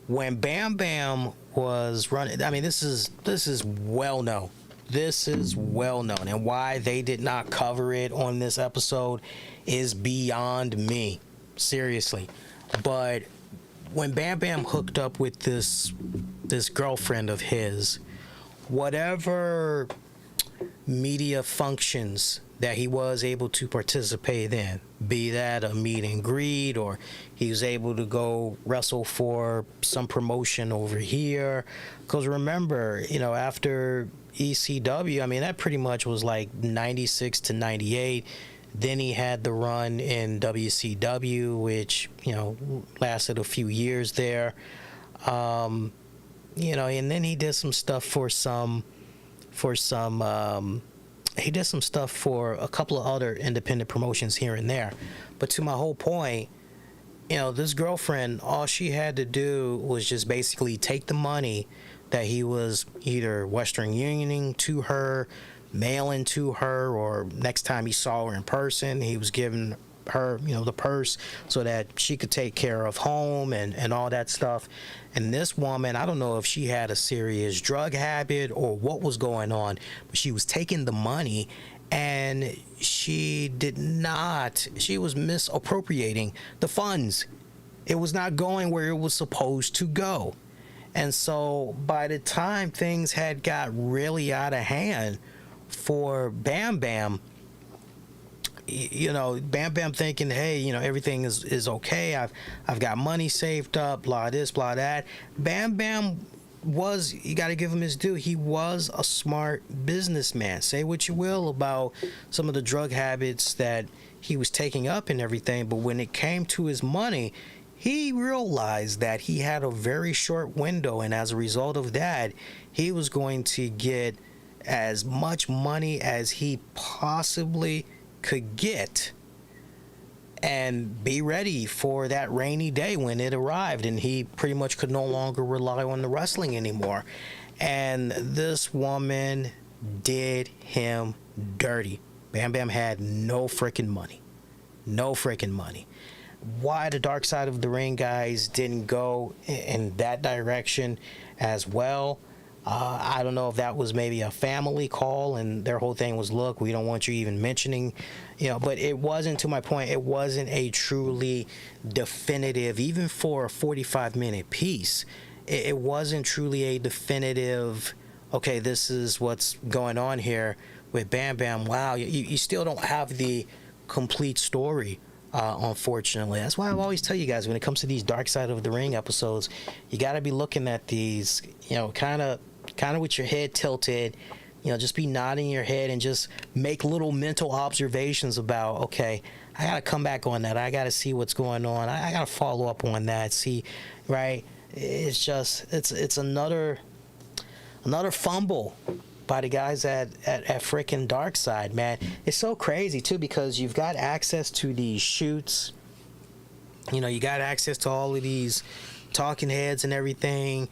when Bam Bam was running, I mean, this is well known. This is well known, and why they did not cover it on this episode is beyond me, seriously. But when Bam Bam hooked up with this girlfriend of his, whatever media functions that he was able to participate in, be that a meet and greet, or he was able to go wrestle for some promotion over here. Because remember, you know, after ECW, I mean, that pretty much was like 96 to 98. Then he had the run in WCW, which, you know, lasted a few years there. You know, and then he did some stuff he did some stuff for a couple of other independent promotions here and there. But to my whole point, you know, this girlfriend, all she had to do was just basically take the money that he was either Western Unioning to her, mailing to her, or next time he saw her in person, he was giving her, you know, the purse so that she could take care of home and all that stuff. And this woman, I don't know if she had a serious drug habit or what was going on, but she was taking the money and she was misappropriating the funds. It was not going where it was supposed to go. And so by the time things had got really out of hand for Bam Bam, you know, Bam Bam thinking, hey, you know, everything is okay. I've got money saved up, blah this, blah that. Bam Bam was, you got to give him his due. He was a smart businessman. Say what you will about some of the drug habits that he was taking up and everything, but when it came to his money, he realized that he had a very short window, and as a result of that, he was going to get as much money as he possibly could get and be ready for that rainy day when it arrived, and he pretty much could no longer rely on the wrestling anymore. And this woman did him dirty. Bam Bam had no freaking money. Why the Dark Side of the Ring guys didn't go in that direction as well, I don't know if that was maybe a family call and their whole thing was, look, we don't want you even mentioning, you know, but it wasn't, to my point, it wasn't a truly definitive, even for a 45-minute piece, it wasn't truly a definitive, okay, this is what's going on here with Bam Bam. Wow, you still don't have the complete story. Unfortunately, that's why I always tell you guys, when it comes to these Dark Side of the Ring episodes, you got to be looking at these, you know, kind of with your head tilted, you know, just be nodding your head and just make little mental observations about, okay, I got to come back on that. I got to see what's going on. I got to follow up on that. See, right? It's just, it's another fumble by the guys at freaking Dark Side, man. It's so crazy too, because you've got access to these shoots You got access to all of these talking heads and everything.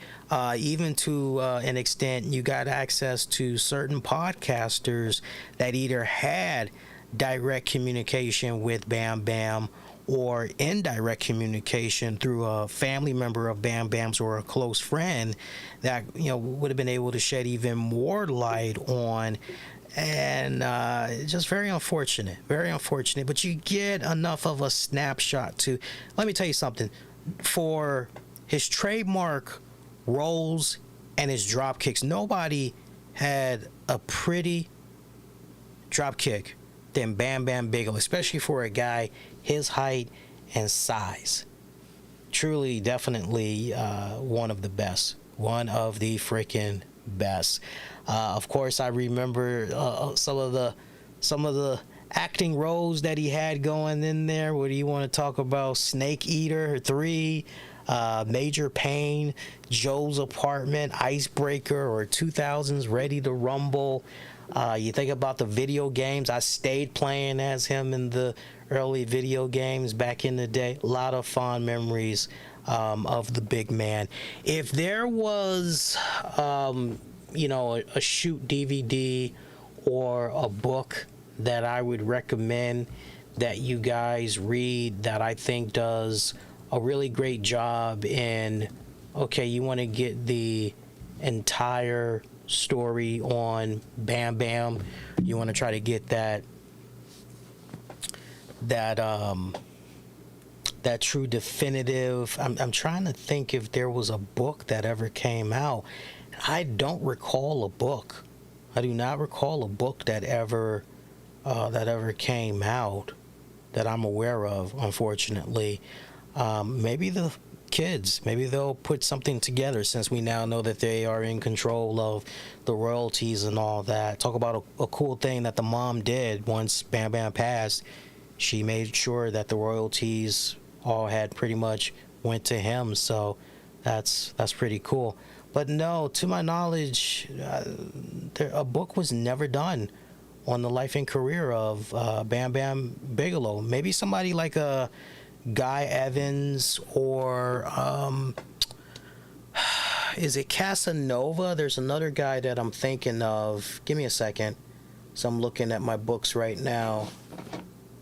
Even to an extent, you got access to certain podcasters that either had direct communication with Bam Bam or indirect communication through a family member of Bam Bam's or a close friend that would have been able to shed even more light on. And just very unfortunate, but you get enough of a snapshot to, let me tell you something, for his trademark rolls and his drop kicks, nobody had a pretty drop kick than Bam Bam Bigelow, especially for a guy his height and size. Truly, definitely one of the best, one of the freaking best. Of course, I remember some of the acting roles that he had going in there. What do you want to talk about? Snake Eater 3, Major Pain, Joe's Apartment, Icebreaker, or 2000's Ready to Rumble. You think about the video games. I stayed playing as him in the early video games back in the day. A lot of fond memories of the big man. If there was a shoot DVD or a book that I would recommend that you guys read that I think does a really great job in, okay, you want to get the entire story on Bam Bam, you want to try to get that true definitive. I'm trying to think if there was a book that ever came out. I don't recall a book. I do not recall a book that ever came out that I'm aware of, unfortunately. Maybe the kids, maybe they'll put something together, since we now know that they are in control of the royalties and all that. Talk about a cool thing that the mom did once Bam Bam passed. She made sure that the royalties all had pretty much went to him, so that's pretty cool. But no, to my knowledge, a book was never done on the life and career of Bam Bam Bigelow. Maybe somebody like a Guy Evans or is it Casanova? There's another guy that I'm thinking of. Give me a second. So I'm looking at my books right now.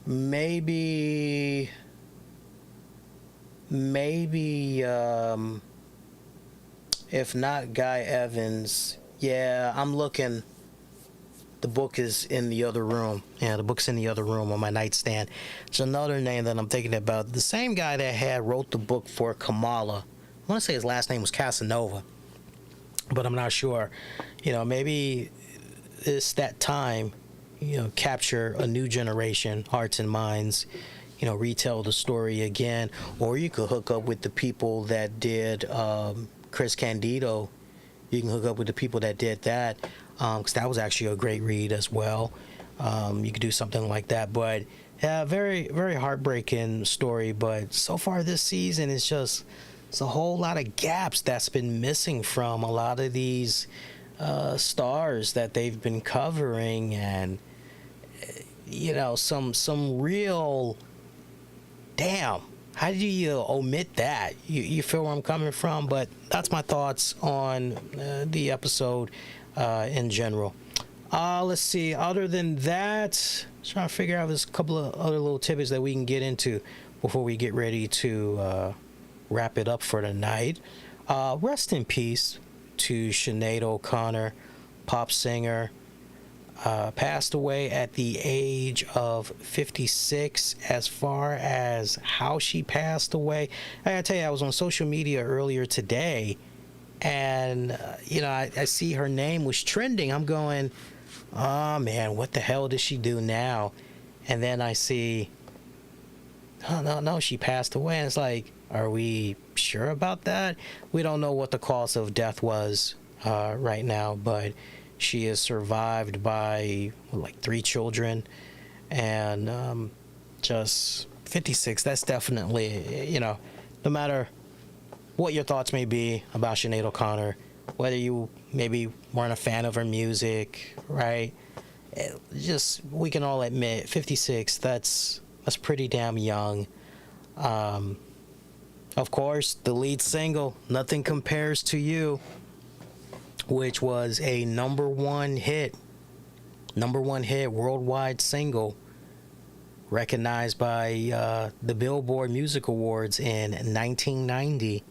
Maybe if not Guy Evans, yeah, I'm looking. The book is in the other room. Yeah, the book's in the other room on my nightstand. It's another name that I'm thinking about. The same guy that wrote the book for Kamala. I want to say his last name was Casanova, but I'm not sure. Maybe it's that time, capture a new generation, hearts and minds, retell the story again. Or you could hook up with the people that did Chris Candido. You can hook up with the people that did that. Because that was actually a great read as well. You could do something like that. But yeah, very, very heartbreaking story. But so far this season, it's a whole lot of gaps that's been missing from a lot of these stars that they've been covering. And, some real, damn, how do you omit that? You feel where I'm coming from? But that's my thoughts on the episode in general. Let's see. Other than that, trying to figure out there's a couple of other little tidbits that we can get into before we get ready to wrap it up for tonight. Rest in peace to Sinead O'Connor, pop singer. Passed away at the age of 56. As far as how she passed away, I gotta tell you, I was on social media earlier today, and I see her name was trending. I'm going, oh man, what the hell does she do now? And then I see, oh no, she passed away. And it's like, are we sure about that? We don't know what the cause of death was right now, but she is survived by 3 children, and just 56. That's definitely, no matter what your thoughts may be about Sinead O'Connor, whether you maybe weren't a fan of her music, right? We can all admit 56, that's pretty damn young. Of course, the lead single, Nothing Compares to You, which was a number one hit worldwide single, recognized by the Billboard Music Awards in 1990.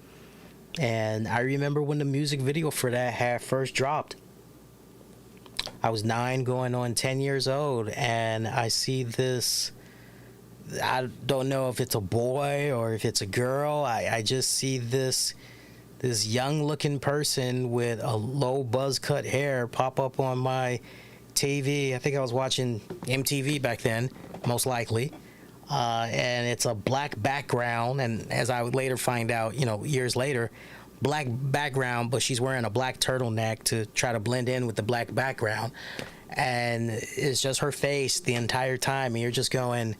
And I remember when the music video for that had first dropped. I was 9 going on 10 years old, and I see this. I don't know if it's a boy or if it's a girl. I just see this young looking person with a low buzz cut hair pop up on my TV. I think I was watching MTV back then, most likely. And it's a black background, and as I would later find out, years later, black background, but she's wearing a black turtleneck to try to blend in with the black background, and it's just her face the entire time, and you're just going,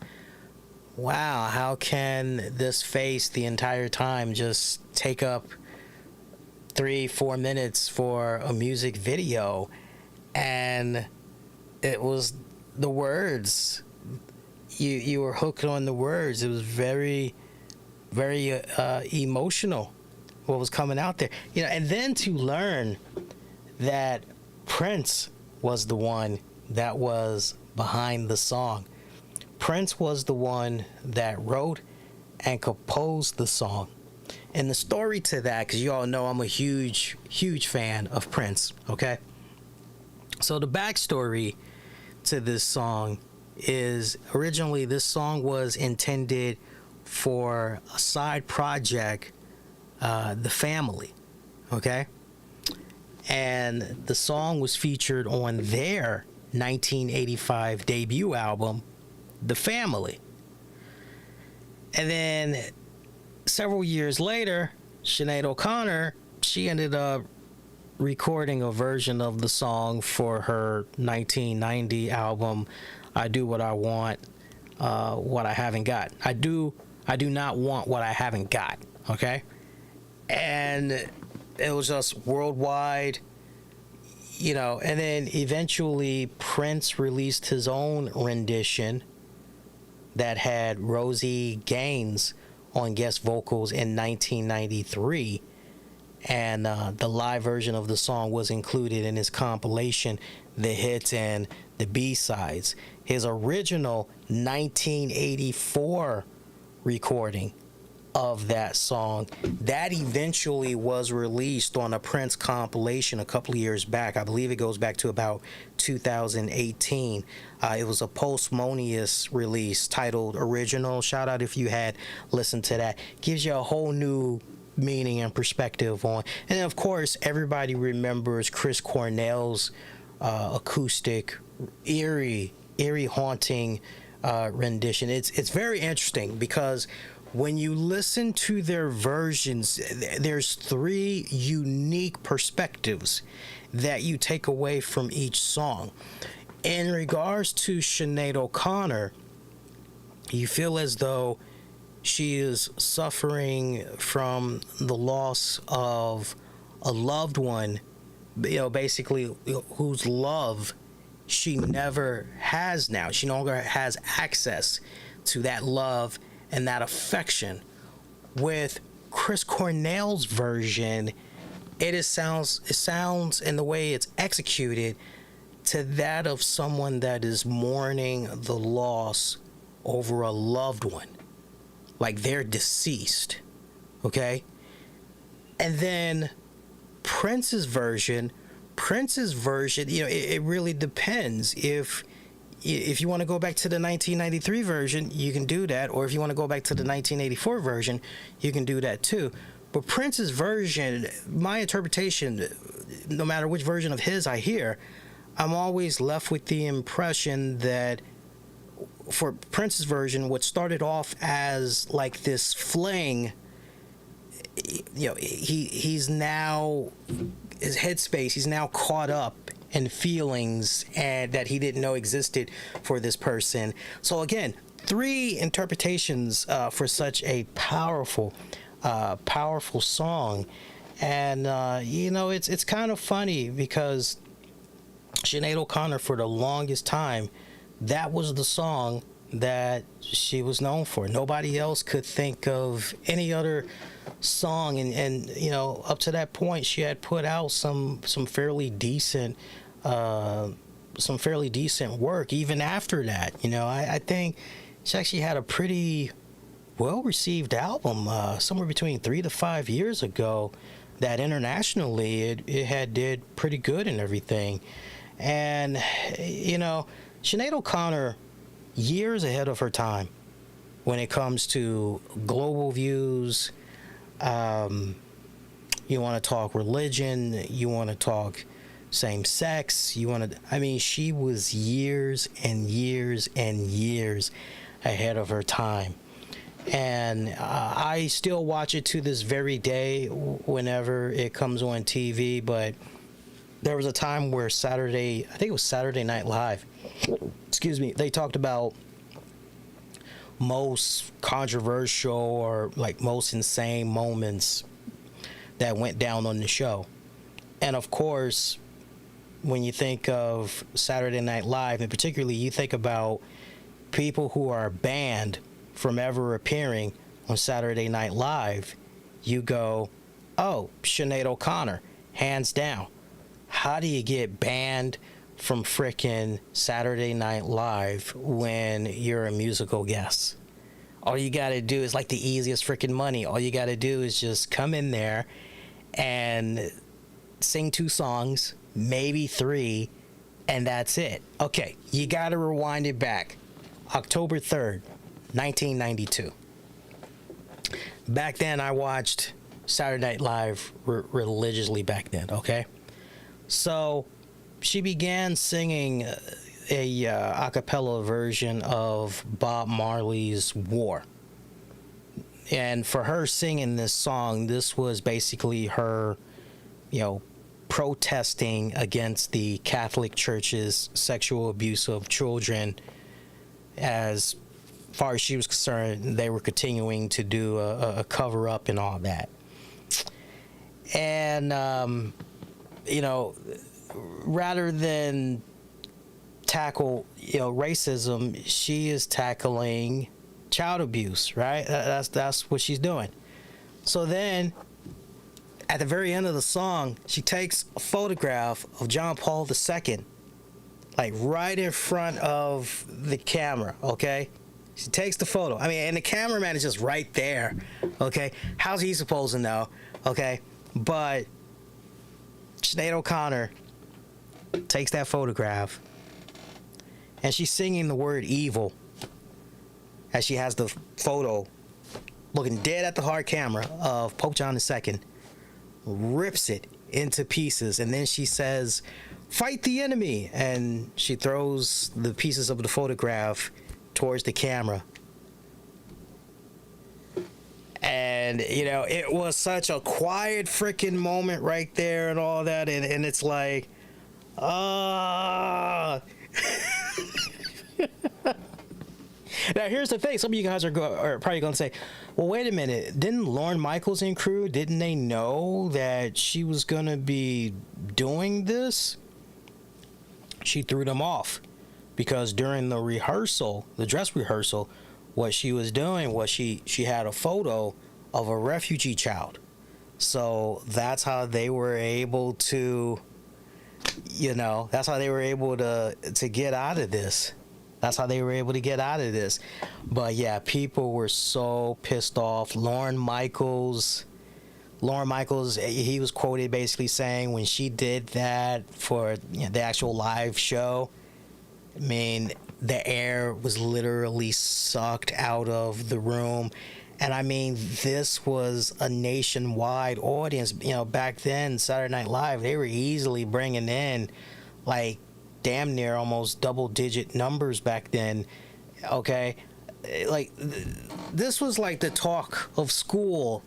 wow, how can this face the entire time just take up 3-4 minutes for a music video? And it was the words. You were hooked on the words. It was very, very emotional what was coming out there. And then to learn that Prince was the one that was behind the song. Prince was the one that wrote and composed the song. And the story to that, because you all know I'm a huge, huge fan of Prince, okay? So the backstory to this song is, originally this song was intended for a side project, The Family, okay? And the song was featured on their 1985 debut album, The Family. And then several years later, Sinead O'Connor, she ended up recording a version of the song for her 1990 album, I Do What I Want, What I Haven't Got. I do not want what I haven't got, okay? And it was just worldwide, and then eventually Prince released his own rendition that had Rosie Gaines on guest vocals in 1993, and the live version of the song was included in his compilation, The Hits and the B-Sides. His original 1984 recording of that song, that eventually was released on a Prince compilation a couple of years back. I believe it goes back to about 2018. It was a posthumous release titled Original. Shout out if you had listened to that. Gives you a whole new meaning and perspective on. And then of course everybody remembers Chris Cornell's acoustic, eerie haunting rendition. It's very interesting because when you listen to their versions, there's 3 unique perspectives that you take away from each song. In regards to Sinead O'Connor, you feel as though she is suffering from the loss of a loved one, basically whose love she never has now. She no longer has access to that love and that affection. With Chris Cornell's version, it sounds in the way it's executed to that of someone that is mourning the loss over a loved one, like they're deceased, okay? And then Prince's version, it really depends. If you want to go back to the 1993 version, you can do that. Or if you want to go back to the 1984 version, you can do that too. But Prince's version, my interpretation, no matter which version of his I hear, I'm always left with the impression that for Prince's version, what started off as like this fling, he's now, his headspace, he's now caught up and feelings and that he didn't know existed for this person. So again, 3 interpretations for such a powerful song. And it's kind of funny because Sinead O'Connor, for the longest time, that was the song that she was known for. Nobody else could think of any other song, and you know, up to that point she had put out some fairly decent work even after that. You know, I think she actually had a pretty well received album somewhere between 3 to 5 years ago that internationally it had did pretty good and everything. And you know, Sinead O'Connor, years ahead of her time when it comes to global views. You want to talk religion, you want to talk same sex, you want to, I mean, she was years and years and years ahead of her time. And I still watch it to this very day whenever it comes on TV. But there was a time where Saturday, I think it was Saturday Night Live, excuse me, they talked about most controversial or like most insane moments that went down on the show. And of course, when you think of Saturday Night Live, and particularly you think about people who are banned from ever appearing on Saturday Night Live, you go, oh, Sinead O'Connor, hands down. How do you get banned from frickin' Saturday Night Live when you're a musical guest? All you gotta do is like the easiest frickin' money. All you gotta do is just come in there and sing 2 songs, maybe 3, and that's it. Okay, you gotta rewind it back. October 3rd, 1992. Back then, I watched Saturday Night Live religiously back then, okay? So, she began singing a cappella version of Bob Marley's War. And for her singing this song, this was basically her, you know, protesting against the Catholic Church's sexual abuse of children. As far as she was concerned, they were continuing to do a cover up and all that. And, you know, rather than tackle, you know, racism, she is tackling child abuse, right? That's what she's doing. So then, at the very end of the song, she takes a photograph of John Paul II, like right in front of the camera, okay? She takes the photo. I mean, and the cameraman is just right there, okay? How's he supposed to know, okay? But Sinead O'Connor takes that photograph, and she's singing the word evil as she has the photo looking dead at the hard camera of Pope John II, rips it into pieces, and then she says, "Fight the enemy," and she throws the pieces of the photograph towards the camera. And, you know, it was such a quiet freaking moment right there and all that, and it's like, Now, here's the thing. Some of you guys are probably going to say, well, wait a minute. Didn't Lorne Michaels and crew, didn't they know that she was going to be doing this? She threw them off because during the rehearsal, the dress rehearsal, what she was doing was she had a photo of a refugee child. So that's how they were able to, you know, that's how they were able to get out of this. That's how they were able to get out of this. But yeah, people were so pissed off. Lorne Michaels, he was quoted basically saying when she did that for, you know, the actual live show, I mean, the air was literally sucked out of the room. And I mean, this was a nationwide audience. You know, back then, Saturday Night Live, they were easily bringing in like damn near almost double-digit numbers back then. Okay, like this was like the talk of school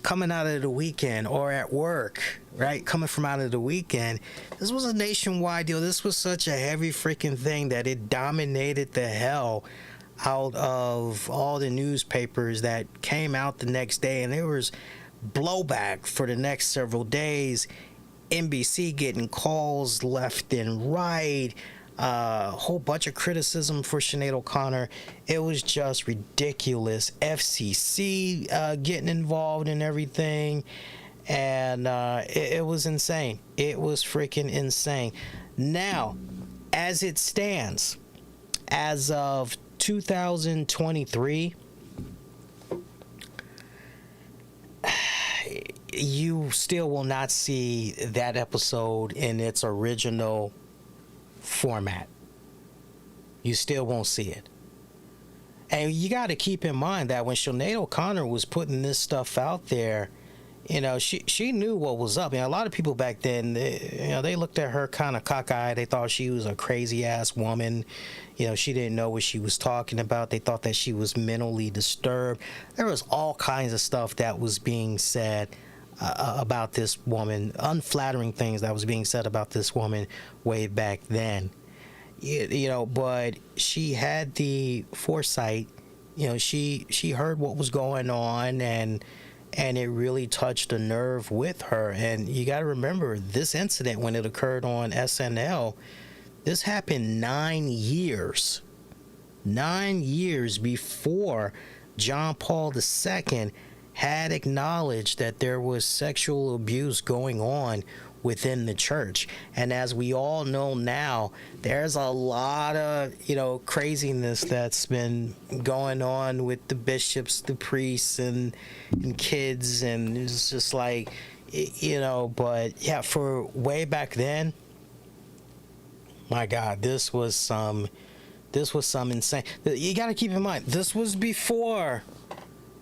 coming out of the weekend, or at work, right? Coming from out of the weekend. This was a nationwide deal. This was such a heavy freaking thing that it dominated the hell out of all the newspapers that came out the next day, and there was blowback for the next several days. NBC getting calls left and right. A whole bunch of criticism for Sinead O'Connor. It was just ridiculous. FCC getting involved in everything, and it was insane. It was freaking insane. Now, as it stands, as of 2023, you still will not see that episode in its original format. You still won't see it. And you got to keep in mind that when Sinead O'Connor was putting this stuff out there, you know, she knew what was up. You know, a lot of people back then, they looked at her kind of cockeyed. They thought she was a crazy ass woman. You know, she didn't know what she was talking about. They thought that she was mentally disturbed. There was all kinds of stuff that was being said about this woman, unflattering things that was being said about this woman way back then. You know, but she had the foresight. You know, she heard what was going on, and it really touched a nerve with her. And you got to remember, this incident, when it occurred on SNL, this happened 9 years before John Paul II had acknowledged that there was sexual abuse going on within the church. And as we all know now, there's a lot of, craziness that's been going on with the bishops, the priests, and kids, and it's just like, but yeah, for way back then, my God, this was some insane. You got to keep in mind, this was before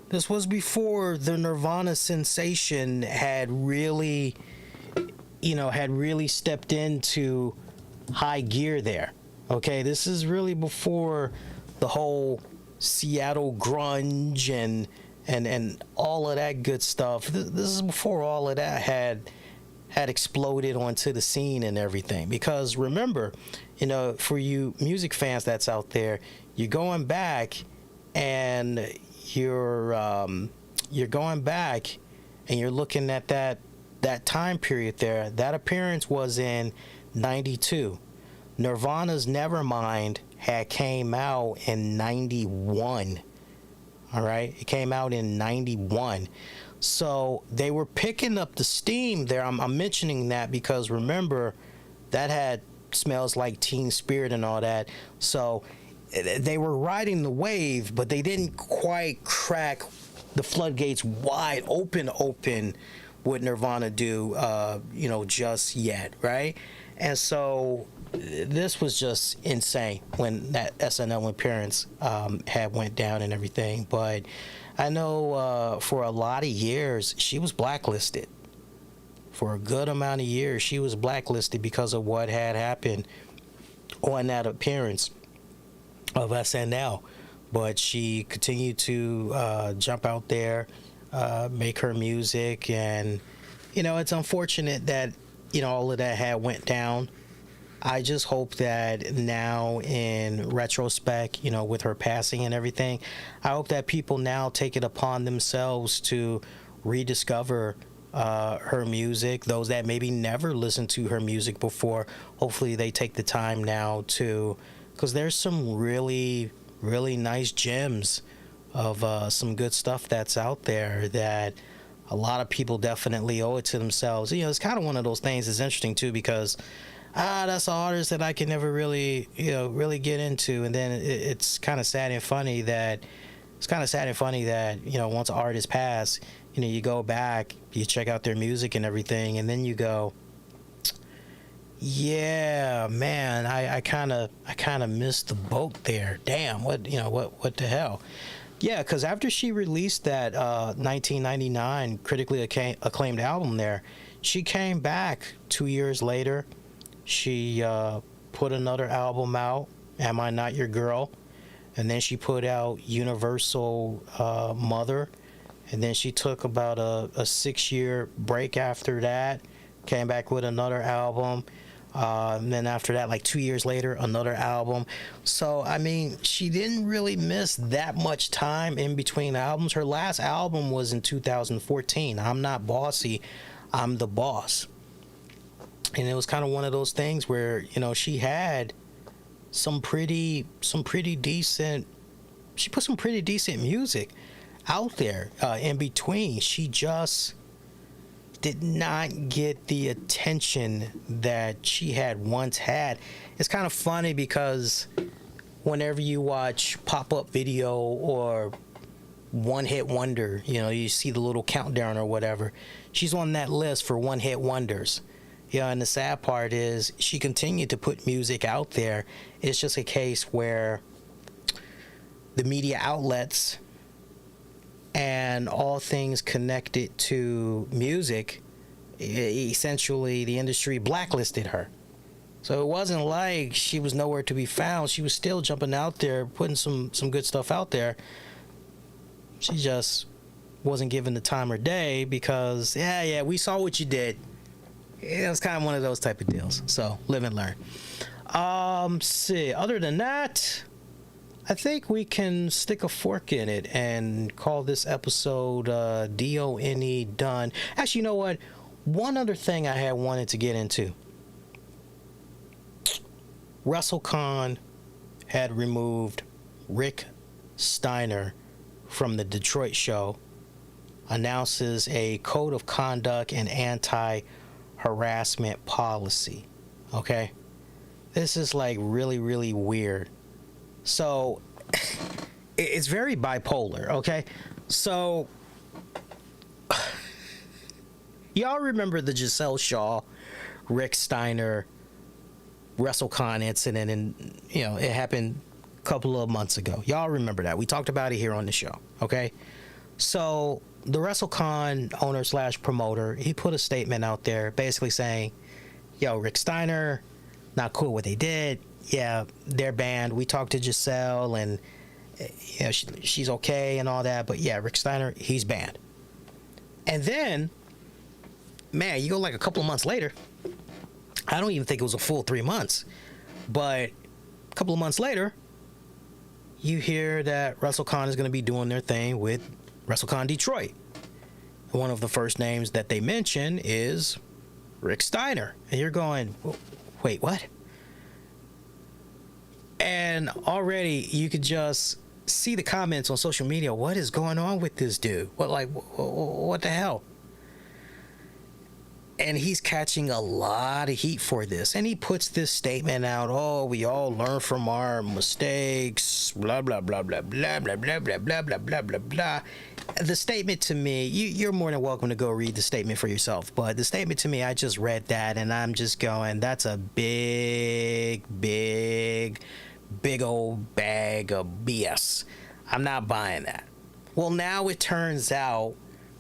the Nirvana sensation had really stepped into high gear there. Okay, this is really before the whole Seattle grunge and all of that good stuff. This is before all of that had exploded onto the scene and everything. Because remember, for you music fans that's out there, you're going back and you're going back and you're looking at that time period there. That appearance was in 92. Nirvana's Nevermind had came out in 91. All right, it came out in 91. So they were picking up the steam there. I'm mentioning that because remember, that had Smells Like Teen Spirit and all that. So they were riding the wave, but they didn't quite crack the floodgates wide open what Nirvana do, just yet, right? And so this was just insane when that SNL appearance had went down and everything. But I know for a lot of years she was blacklisted. For a good amount of years she was blacklisted because of what had happened on that appearance of SNL. But she continued to jump out there, make her music, and it's unfortunate that all of that had went down. I just hope that now, in retrospect, with her passing and everything, I hope that people now take it upon themselves to rediscover her music. Those that maybe never listened to her music before, hopefully they take the time now to, because there's some really, really nice gems of some good stuff that's out there that a lot of people definitely owe it to themselves. It's kind of one of those things that's interesting too, because that's an artist that I can never really get into. And then it's kind of sad and funny that once an artist pass, you go back, you check out their music and everything, and then you go, yeah, man, I kind of missed the boat there. Damn, what the hell? Yeah, because after she released that 1999 critically acclaimed album there, she came back 2 years later. She put another album out, Am I Not Your Girl? And then she put out Universal Mother. And then she took about a 6-year break after that, came back with another album. And then after that, like 2 years later, another album. So, I mean, she didn't really miss that much time in between albums. Her last album was in 2014, I'm Not Bossy, I'm the Boss. And it was kind of one of those things where, she had some pretty decent. She put some pretty decent music out there in between. She just did not get the attention that she had once had. It's kind of funny because whenever you watch pop-up video or one-hit wonder, you know, you see the little countdown or whatever, she's on that list for one-hit wonders. You know, and the sad part is she continued to put music out there. It's just a case where the media outlets and all things connected to music, essentially the industry blacklisted her. So it wasn't like she was nowhere to be found. She was still jumping out there, putting some good stuff out there. She just wasn't given the time or day because, yeah, we saw what you did. It was kind of one of those type of deals. So live and learn. See, other than that, I think we can stick a fork in it and call this episode DONE done. Actually, you know what? One other thing I had wanted to get into. WrestleCon had removed Rick Steiner from the Detroit show, announces a code of conduct and anti-harassment policy. Okay? This is like really, really weird. So, it's very bipolar, okay? So, y'all remember the Giselle Shaw, Rick Steiner, WrestleCon incident, and, you know, it happened a couple of months ago. Y'all remember that. We talked about it here on the show, okay? So, the WrestleCon owner / promoter, he put a statement out there basically saying, yo, Rick Steiner, not cool what they did. Yeah, they're banned. We talked to Giselle, and you know, she's okay and all that. But yeah, Rick Steiner, he's banned. And then, man, you go like a couple of months later. I don't even think it was a full 3 months, but a couple of months later, you hear that WrestleCon is going to be doing their thing with WrestleCon Detroit. One of the first names that they mention is Rick Steiner, and you're going, wait, what? And already you could just see the comments on social media. What is going on with this dude? What the hell? And he's catching a lot of heat for this. And he puts this statement out, oh, we all learn from our mistakes, blah, blah, blah, blah, blah, blah, blah, blah, blah, blah, blah, blah, blah. The statement to me, you're more than welcome to go read the statement for yourself. But the statement to me, I just read that and I'm just going, that's a big old bag of BS. I'm not buying that. Well, now it turns out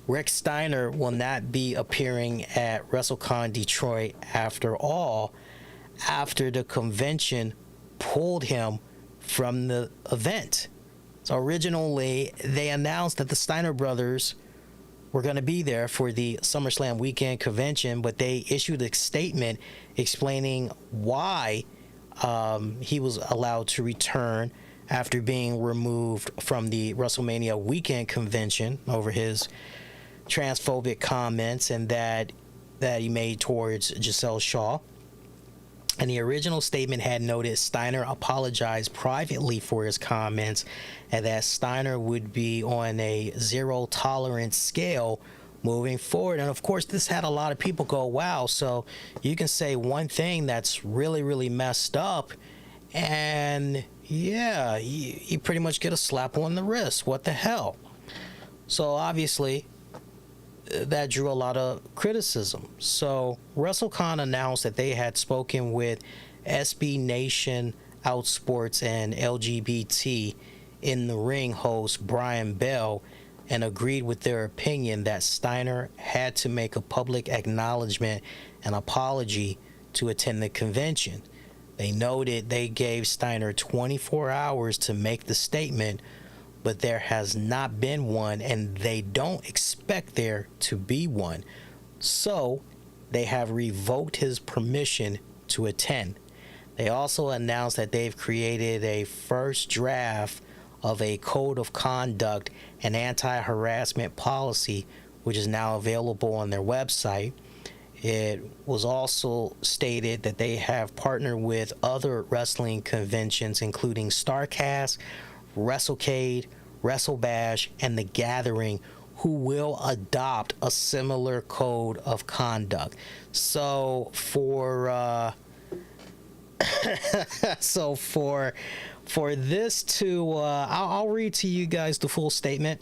Rick Steiner will not be appearing at WrestleCon Detroit after all, after the convention pulled him from the event. So originally, they announced that the Steiner brothers were going to be there for the SummerSlam weekend convention, but they issued a statement explaining why he was allowed to return after being removed from the WrestleMania weekend convention over his transphobic comments and that he made towards Giselle Shaw. And the original statement had noted Steiner apologized privately for his comments and that Steiner would be on a zero tolerance scale moving forward. And of course, this had a lot of people go, wow, so you can say one thing that's really, really messed up and yeah, you pretty much get a slap on the wrist. What the hell? So obviously, that drew a lot of criticism. So WrestleCon announced that they had spoken with SB Nation, Outsports, and LGBT in the ring host Brian Bell and agreed with their opinion that Steiner had to make a public acknowledgement and apology to attend the convention. They noted they gave Steiner 24 hours to make the statement, but there has not been one, and they don't expect there to be one. So they have revoked his permission to attend. They also announced that they've created a first draft of a code of conduct and anti-harassment policy, which is now available on their website. It was also stated that they have partnered with other wrestling conventions, including StarCast, WrestleCade, WrestleBash, and The Gathering, who will adopt a similar code of conduct. So for this to, I'll read to you guys the full statement.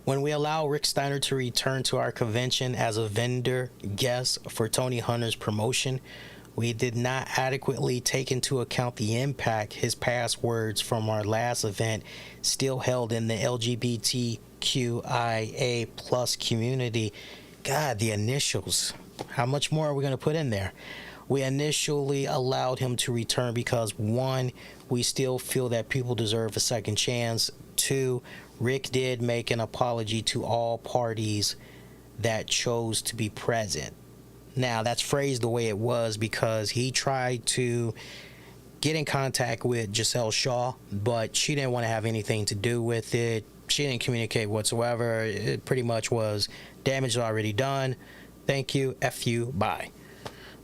When we allow Rick Steiner to return to our convention as a vendor guest for Tony Hunter's promotion, we did not adequately take into account the impact his past words from our last event still held in the LGBTQIA plus community. God, the initials. How much more are we going to put in there? We initially allowed him to return because, one, we still feel that people deserve a second chance. Two, Rick did make an apology to all parties that chose to be present. Now, that's phrased the way it was because he tried to get in contact with Giselle Shaw, but she didn't want to have anything to do with it. She didn't communicate whatsoever. It pretty much was damage already done. Thank you, F you, bye.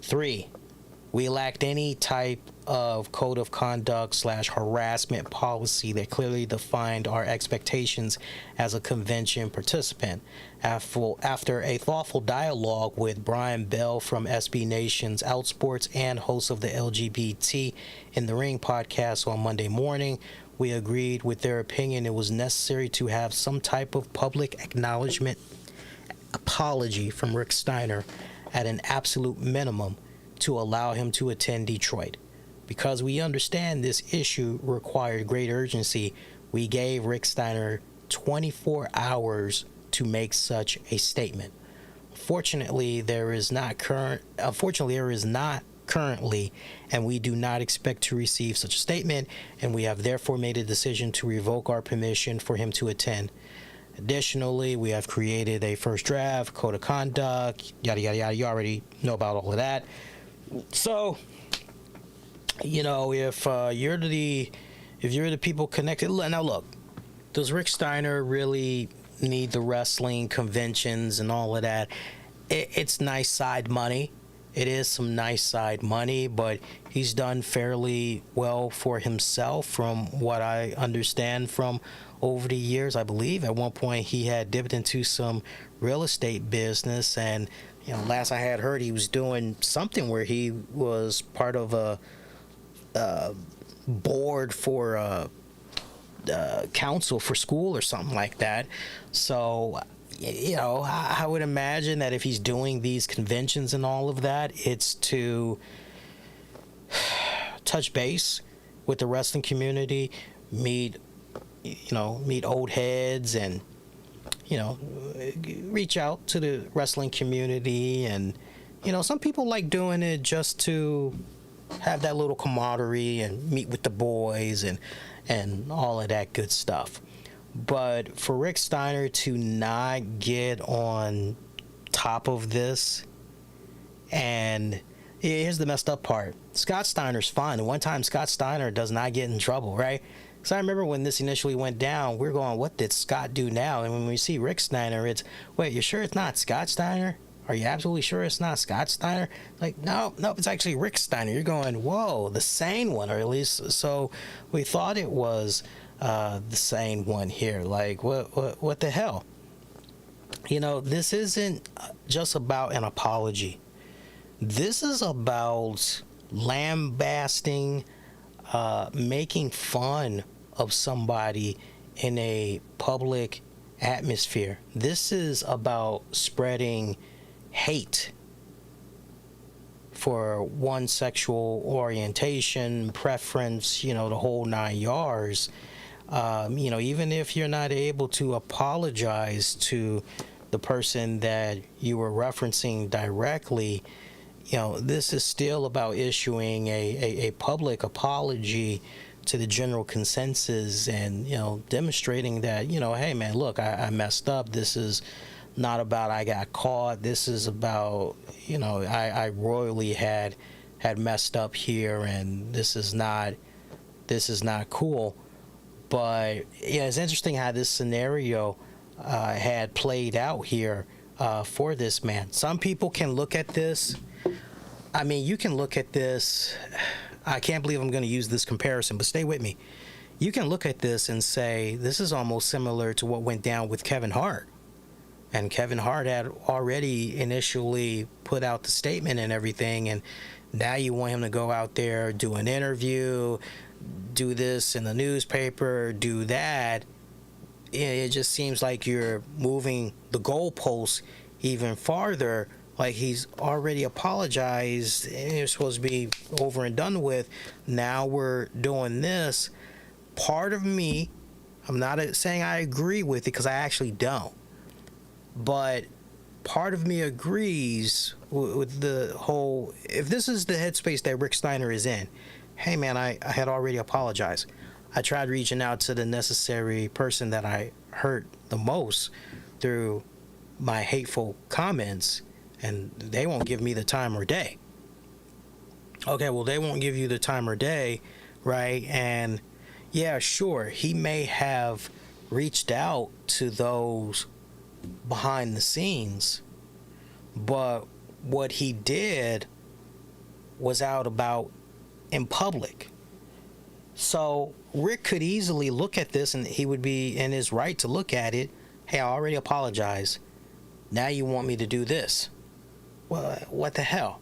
3, we lacked any type of code of conduct / harassment policy that clearly defined our expectations as a convention participant. After a thoughtful dialogue with Brian Bell from SB Nation's Outsports and host of the LGBT in the Ring podcast on Monday morning, we agreed with their opinion it was necessary to have some type of public acknowledgement apology from Rick Steiner at an absolute minimum to allow him to attend Detroit. Because we understand this issue required great urgency, we gave Rick Steiner 24 hours to make such a statement. Unfortunately, there is not currently, and we do not expect to receive such a statement, and we have therefore made a decision to revoke our permission for him to attend. Additionally, we have created a first draft, code of conduct, yada, yada, yada. You already know about all of that. So, you know, if you're the people connected, now look, does Rick Steiner really need the wrestling conventions and all of that? It's nice side money. It is some nice side money, but he's done fairly well for himself from what I understand from over the years. I believe at one point he had dipped into some real estate business, and you know, last I had heard he was doing something where he was part of a board for a council for school or something like that. So, you know, I would imagine that if he's doing these conventions and all of that, it's to touch base with the wrestling community, meet old heads, and you know, reach out to the wrestling community. And you know, some people like doing it just to have that little camaraderie and meet with the boys and all of that good stuff. But for Rick Steiner to not get on top of this, and here's the messed up part. Scott Steiner's fine. And one time Scott Steiner does not get in trouble, right? So I remember when this initially went down, we're going, what did Scott do now? And when we see Rick Steiner, it's, wait, you sure it's not Scott Steiner? Are you absolutely sure it's not Scott Steiner? Like, no, it's actually Rick Steiner. You're going, whoa, the sane one, or at least so we thought it was the sane one here. Like, what the hell? You know, this isn't just about an apology. This is about lambasting, making fun of somebody in a public atmosphere. This is about spreading hate for one sexual orientation, preference, you know, the whole 9 yards. You know, even if you're not able to apologize to the person that you were referencing directly, you know, this is still about issuing a public apology to the general consensus, and, you know, demonstrating that, you know, hey man, look, I messed up. This is not about I got caught. This is about, you know, I royally had messed up here, and this is not cool. But yeah, it's interesting how this scenario had played out here for this man. Some people can look at this. I mean, you can look at this. I can't believe I'm going to use this comparison, but stay with me. You can look at this and say, this is almost similar to what went down with Kevin Hart. And Kevin Hart had already initially put out the statement and everything, and now you want him to go out there, do an interview, do this in the newspaper, do that. It just seems like you're moving the goalposts even farther. Like he's already apologized, and it's supposed to be over and done with. Now we're doing this. Part of me, I'm not saying I agree with it because I actually don't. But part of me agrees with the whole, if this is the headspace that Rick Steiner is in, hey man, I had already apologized. I tried reaching out to the necessary person that I hurt the most through my hateful comments, and they won't give me the time or day. Okay, well, they won't give you the time or day, right? And yeah, sure, he may have reached out to those behind the scenes, but what he did was out about in public. So Rick could easily look at this, and he would be in his right to look at it. Hey, I already apologized. Now you want me to do this? Well, what the hell?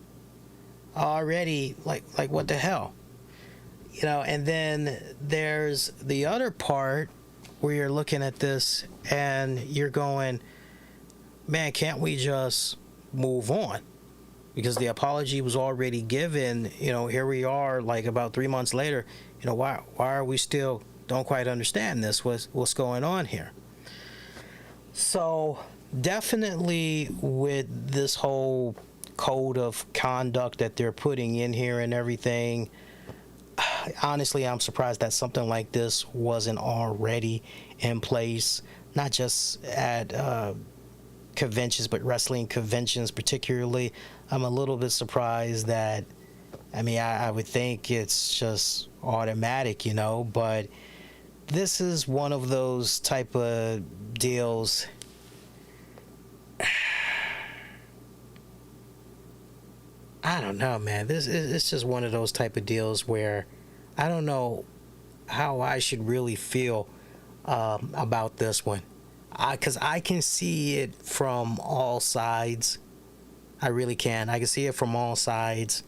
Already, like what the hell? You know, and then there's the other part where you're looking at this and you're going, man, can't we just move on? Because the apology was already given. You know, here we are like about 3 months later. You know, why are we still don't quite understand this? What's going on here? So definitely with this whole code of conduct that they're putting in here and everything, honestly, I'm surprised that something like this wasn't already in place, not just at conventions, but wrestling conventions particularly. I'm a little bit surprised that, I mean, I would think it's just automatic, you know, but this is one of those type of deals. I don't know, man. It's just one of those type of deals where I don't know how I should really feel about this one. Because I can see it from all sides. I really can. I can see it from all sides.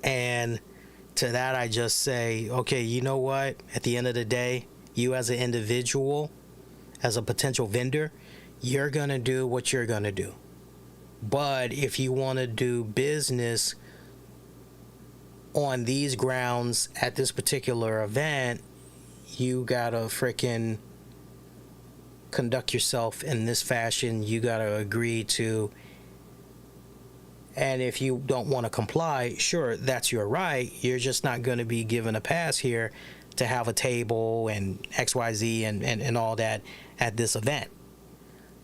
And to that, I just say, okay, you know what? At the end of the day, you as an individual, as a potential vendor, you're going to do what you're going to do. But if you want to do business on these grounds at this particular event, you got to freaking conduct yourself in this fashion. You got to agree to. And if you don't want to comply, sure, that's your right. You're just not going to be given a pass here to have a table and XYZ and all that at this event.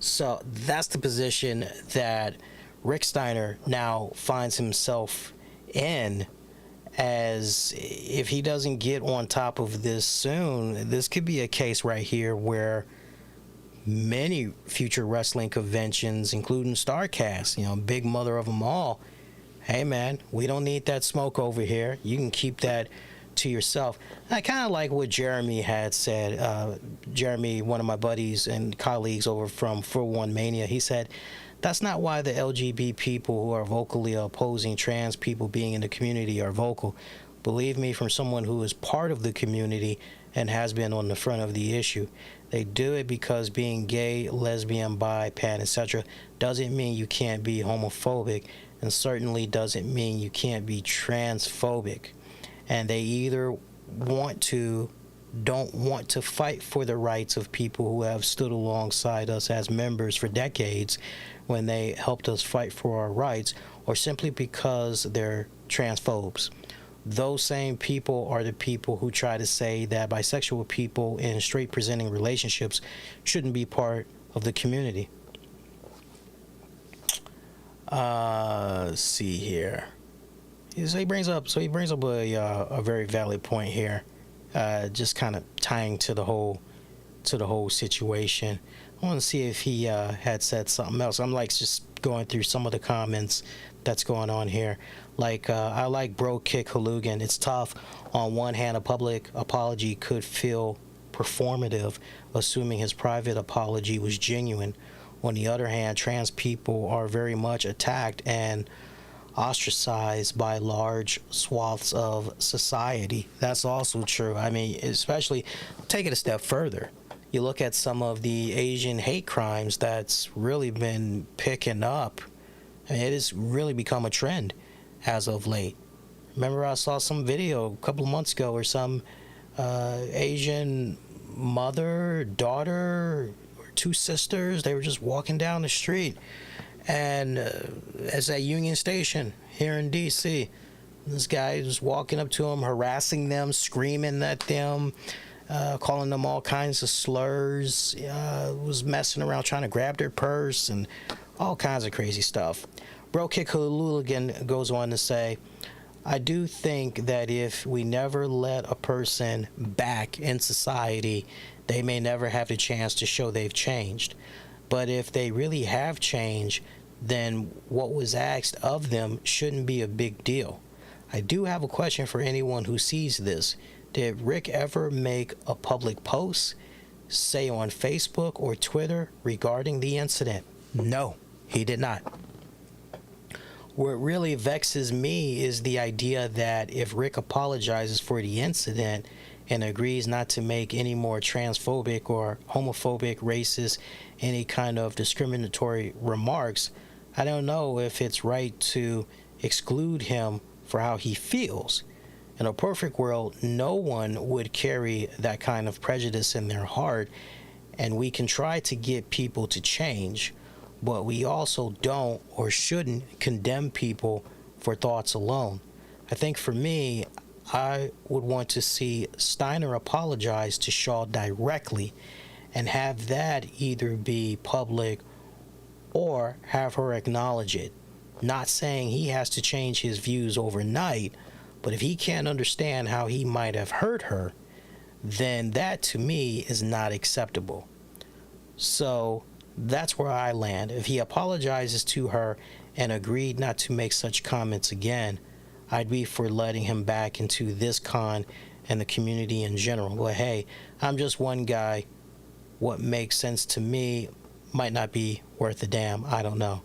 So that's the position that Rick Steiner now finds himself in, as if he doesn't get on top of this soon, this could be a case right here where many future wrestling conventions, including StarCast, you know, big mother of them all, hey man, we don't need that smoke over here. You can keep that to yourself. I kind of like what Jeremy had said. Jeremy, one of my buddies and colleagues over from For One Mania, he said, that's not why the LGBT people who are vocally opposing trans people being in the community are vocal. Believe me, from someone who is part of the community and has been on the front of the issue. They do it because being gay, lesbian, bi, pan, etc. doesn't mean you can't be homophobic, and certainly doesn't mean you can't be transphobic. And they either don't want to fight for the rights of people who have stood alongside us as members for decades when they helped us fight for our rights, or simply because they're transphobes. Those same people are the people who try to say that bisexual people in straight presenting relationships shouldn't be part of the community. Let's see here. So he brings up a very valid point here, just kind of tying to the whole situation. I want to see if he had said something else. I'm like just going through some of the comments that's going on here. Like, I like Bro Kick Halugan. It's tough. On one hand, a public apology could feel performative, assuming his private apology was genuine. On the other hand, trans people are very much attacked and ostracized by large swaths of society. That's also true. I mean, especially, take it a step further. You look at some of the Asian hate crimes that's really been picking up. I mean, it has really become a trend as of late. Remember, I saw some video a couple of months ago where some Asian mother, daughter, or two sisters, they were just walking down the street. And it's at Union Station here in D.C. This guy was walking up to them, harassing them, screaming at them, calling them all kinds of slurs, was messing around trying to grab their purse and all kinds of crazy stuff. Bro Kick Hooligan goes on to say, I do think that if we never let a person back in society, they may never have the chance to show they've changed. But if they really have changed, then what was asked of them shouldn't be a big deal. I do have a question for anyone who sees this. Did Rick ever make a public post, say on Facebook or Twitter, regarding the incident? No, he did not. What really vexes me is the idea that if Rick apologizes for the incident and agrees not to make any more transphobic or homophobic, racist, any kind of discriminatory remarks, I don't know if it's right to exclude him for how he feels. In a perfect world, no one would carry that kind of prejudice in their heart, and we can try to get people to change, but we also don't or shouldn't condemn people for thoughts alone. I think for me, I would want to see Steiner apologize to Shaw directly and have that either be public or have her acknowledge it. Not saying he has to change his views overnight, but if he can't understand how he might have hurt her, then that to me is not acceptable. So that's where I land. If he apologizes to her and agreed not to make such comments again, I'd be for letting him back into this con and the community in general. But hey, I'm just one guy. What makes sense to me might not be worth a damn. I don't know.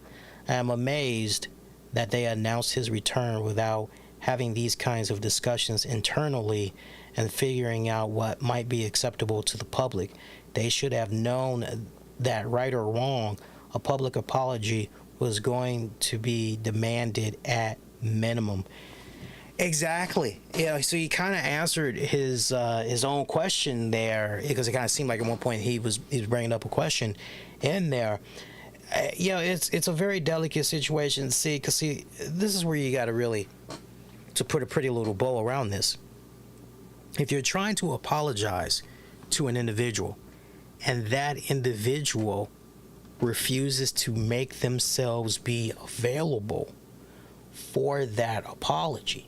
I'm amazed that they announced his return without having these kinds of discussions internally and figuring out what might be acceptable to the public. They should have known that, right or wrong, a public apology was going to be demanded at minimum. Exactly. Yeah. So he kind of answered his own question there, because it kind of seemed like at one point he was bringing up a question in there. It's a very delicate situation. Because this is where you got to really to put a pretty little bow around this. If you're trying to apologize to an individual, and that individual refuses to make themselves be available for that apology.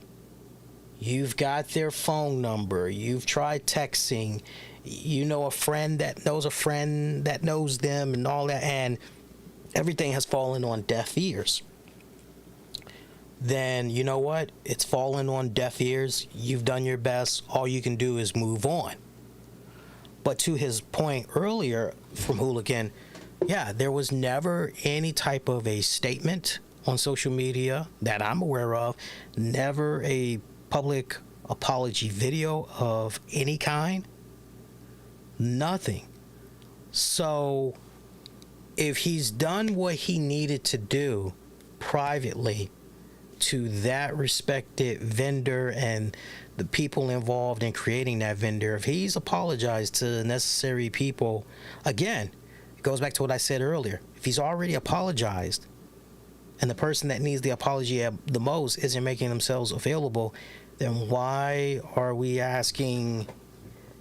You've got their phone number, you've tried texting, you know a friend that knows them and all that, and everything has fallen on deaf ears. Then you know what? It's fallen on deaf ears. You've done your best. All you can do is move on. But to his point earlier from Hooligan, yeah, there was never any type of a statement on social media that I'm aware of, never a public apology video of any kind, nothing. So if he's done what he needed to do privately to that respected vendor and the people involved in creating that vendor, if he's apologized to the necessary people, again, it goes back to what I said earlier. If he's already apologized and the person that needs the apology the most isn't making themselves available, then why are we asking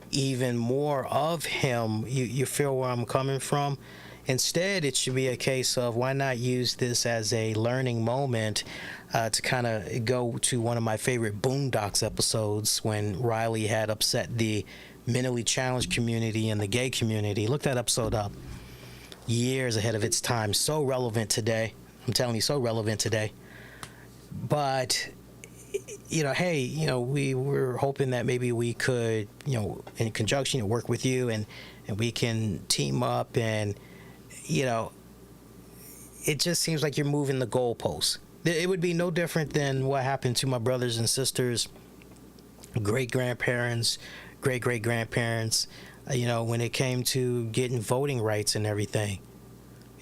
even more of him? You feel where I'm coming from? Instead, it should be a case of why not use this as a learning moment to kind of go to one of my favorite Boondocks episodes when Riley had upset the mentally challenged community and the gay community. Look that episode up. years ahead of its time. So relevant today. I'm telling you, so relevant today. But, hey, we were hoping that maybe we could, in conjunction, work with you and we can team up and, it just seems like you're moving the goalposts. It would be no different than what happened to my brothers and sisters, great-grandparents, great-great-grandparents, when it came to getting voting rights and everything.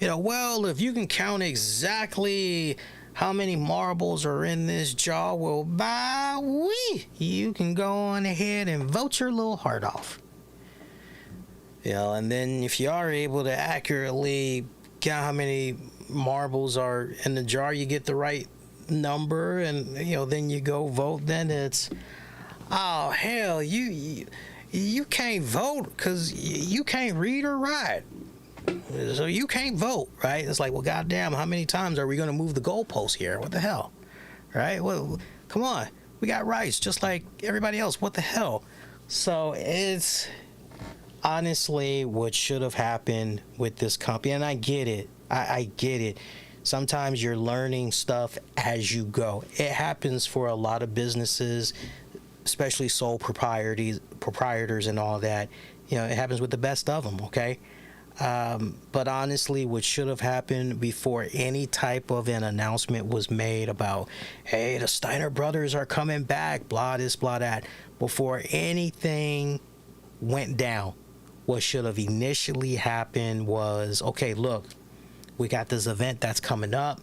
Well, if you can count exactly how many marbles are in this jar, well, you can go on ahead and vote your little heart off. And then if you are able to accurately count how many marbles are in the jar, you get the right number, and then you go vote. Then it's, oh hell, you can't vote because you can't read or write, so you can't vote, right? It's like, well, goddamn, how many times are we going to move the goalposts here? What the hell, right? Well, come on, we got rights just like everybody else. What the hell? So it's honestly what should have happened with this company, and I get it. I get it. Sometimes you're learning stuff as you go. It happens for a lot of businesses, especially sole proprietors and all that. It happens with the best of them, okay? But honestly, what should have happened before any type of an announcement was made about, hey, the Steiner brothers are coming back, blah this, blah that, before anything went down, what should have initially happened was, okay, look, we got this event that's coming up.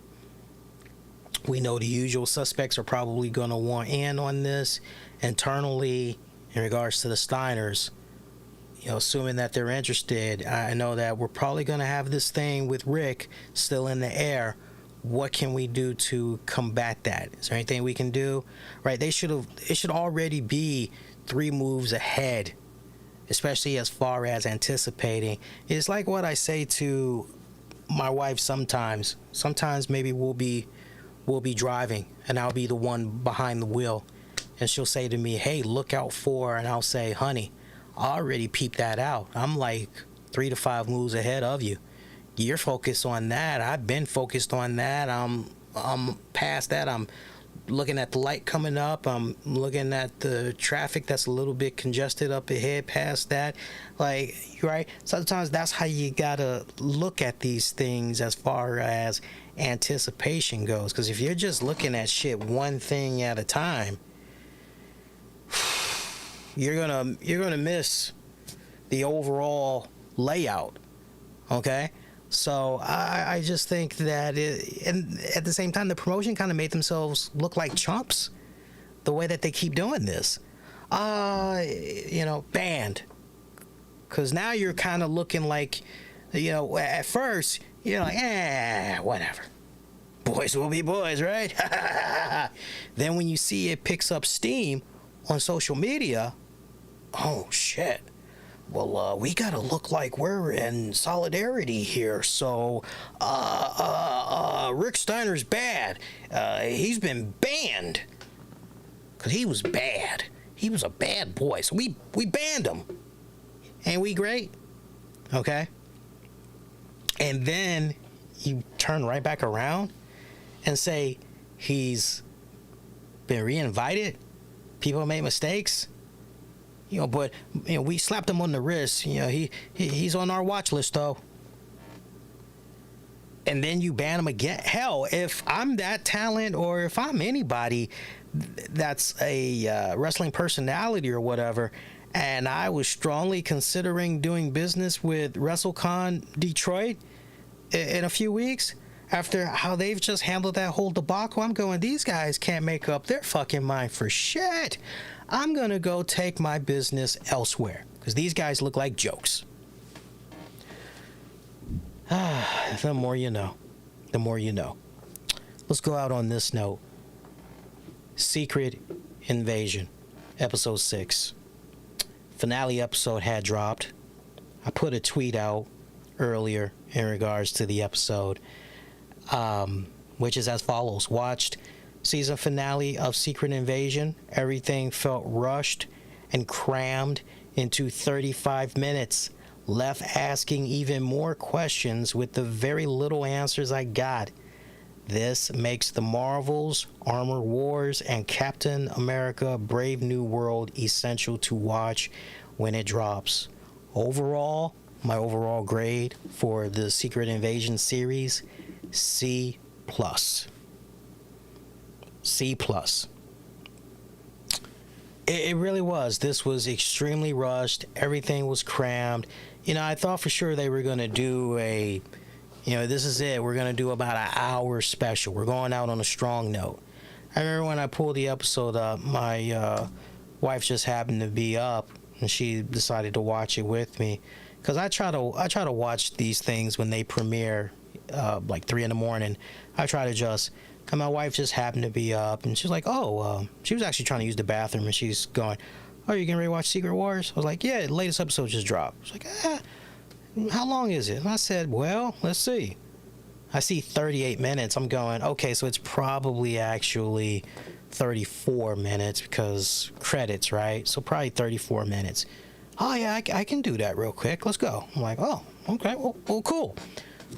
We know the usual suspects are probably going to want in on this internally in regards to the Steiners. Assuming that they're interested, I know that we're probably going to have this thing with Rick still in the air. What can we do to combat that? Is there anything we can do? Right? It should already be 3 moves ahead, especially as far as anticipating. It's like what I say to my wife sometimes. Sometimes maybe we'll be driving and I'll be the one behind the wheel, and she'll say to me, hey, look out for, and I'll say, honey, I already peeped that out. I'm like 3 to 5 moves ahead of you. You're focused on that. I've been focused on that. I'm past that. I'm looking at the light coming up. I'm looking at the traffic that's a little bit congested up ahead past that. Like, right? Sometimes that's how you gotta look at these things as far as anticipation goes. Because if you're just looking at shit one thing at a time, you're gonna miss the overall layout. Okay? So I just think that and at the same time, the promotion kind of made themselves look like chumps the way that they keep doing this. Banned. Because now you're kind of looking like, at first, you're like, whatever. Boys will be boys, right? Then when you see it picks up steam on social media, oh, shit. Well, we gotta look like we're in solidarity here. So, Rick Steiner's bad. He's been banned. Because he was bad. He was a bad boy. So we banned him. Ain't we great? Okay. And then you turn right back around and say he's been re-invited. People made mistakes. But we slapped him on the wrist. He's on our watch list though. And then you ban him again. Hell, if I'm that talent, or if I'm anybody that's a wrestling personality or whatever, and I was strongly considering doing business with WrestleCon Detroit in a few weeks, after how they've just handled that whole debacle, I'm going, these guys can't make up their fucking mind for shit. I'm going to go take my business elsewhere because these guys look like jokes. The more you know. The more you know. Let's go out on this note. Secret Invasion, episode 6. Finale episode had dropped. I put a tweet out earlier in regards to the episode, which is as follows. Watched season finale of Secret Invasion. Everything felt rushed and crammed into 35 minutes. left asking even more questions with the very little answers I got. This makes the Marvels, Armor Wars, and Captain America Brave New World essential to watch when it drops. Overall, my overall grade for the Secret Invasion series, C+. C+. It really was. This was extremely rushed. Everything was crammed. I thought for sure they were going to do this is it. We're going to do about an hour special. We're going out on a strong note. I remember when I pulled the episode up, my wife just happened to be up, and she decided to watch it with me. Because I try to watch these things when they premiere, like 3 in the morning. I try to just... And my wife just happened to be up, and she's like, she was actually trying to use the bathroom, and she's going, "Oh, you getting ready to watch Secret Wars?" I was like, "Yeah, the latest episode just dropped." She's like, "How long is it?" And I said, "Well, let's see." I see 38 minutes. I'm going, okay, so it's probably actually 34 minutes because credits, right? So probably 34 minutes. "Oh, yeah, I can do that real quick. Let's go." I'm like, "Oh, okay, well, cool."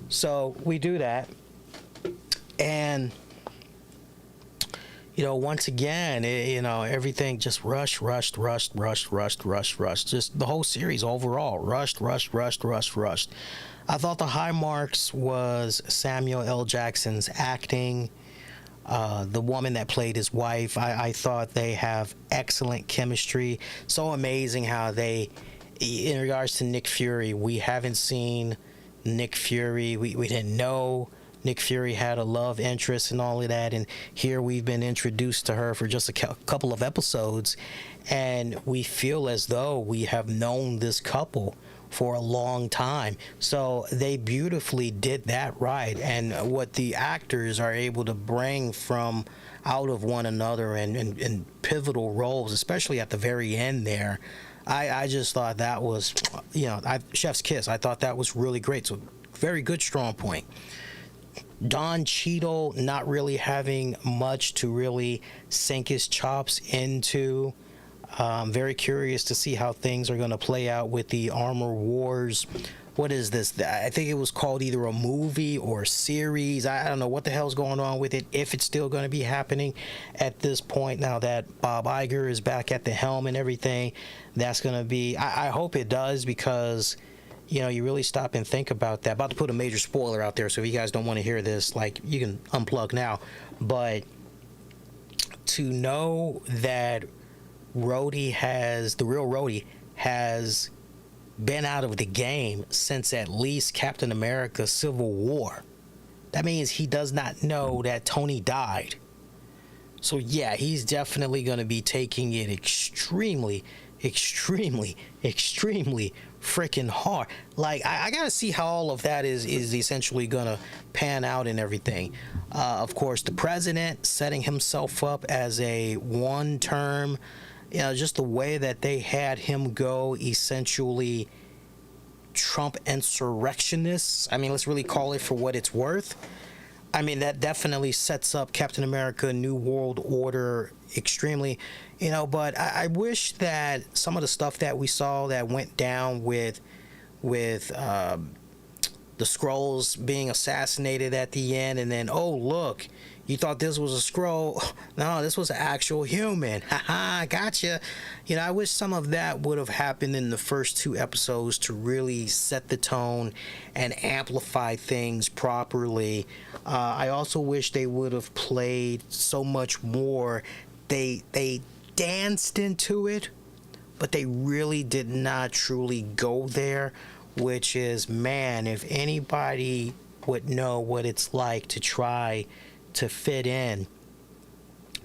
So we do that, and... once again, everything just rushed. Just the whole series overall, rushed. I thought the high marks was Samuel L. Jackson's acting. The woman that played his wife, I thought they have excellent chemistry. So amazing how they, in regards to Nick Fury, we haven't seen Nick Fury. We didn't know Nick Fury had a love interest and all of that, and here we've been introduced to her for just a couple of episodes, and we feel as though we have known this couple for a long time. So they beautifully did that right, and what the actors are able to bring from out of one another and pivotal roles, especially at the very end there, I just thought that was, chef's kiss. I thought that was really great. So very good strong point. Don Cheadle not really having much to really sink his chops into. I'm very curious to see how things are going to play out with the Armor Wars. What is this? I think it was called either a movie or a series. I don't know what the hell's going on with it, if it's still going to be happening at this point now that Bob Iger is back at the helm and everything. That's going to be... I hope it does, because... you really stop and think about that. About to put a major spoiler out there, so if you guys don't want to hear this, you can unplug now. But to know that the real Rhodey has been out of the game since at least Captain America Civil War, that means he does not know that Tony died. So yeah, he's definitely going to be taking it extremely freaking hard. I gotta see how all of that is essentially gonna pan out and everything. Of course, the president setting himself up as a one-term, just the way that they had him go, essentially Trump insurrectionists. I mean, let's really call it for what it's worth. I mean, that definitely sets up Captain America New World Order extremely, but I wish that some of the stuff that we saw that went down with the Skrulls being assassinated at the end, and then, oh, look, you thought this was a Skrull. No, this was an actual human. Haha, gotcha. I wish some of that would have happened in the first 2 episodes to really set the tone and amplify things properly. I also wish they would have played so much more. They danced into it, but they really did not truly go there, which is, man, if anybody would know what it's like to try to fit in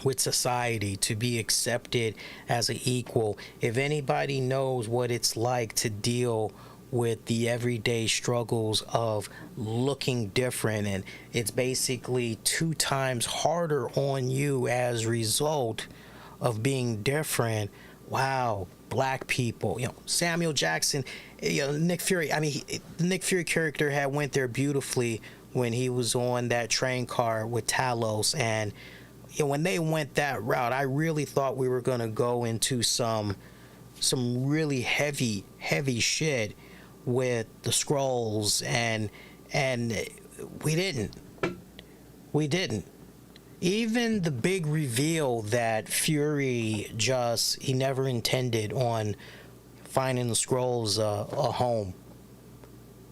with society, to be accepted as an equal, if anybody knows what it's like to deal with the everyday struggles of looking different, and it's basically 2 times harder on you as a result of being different. Wow, black people, Samuel Jackson, Nick Fury. I mean, the Nick Fury character had went there beautifully when he was on that train car with Talos, and when they went that route, I really thought we were going to go into some really heavy shit with the scrolls, and we didn't. Even the big reveal that Fury he never intended on finding the scrolls a home.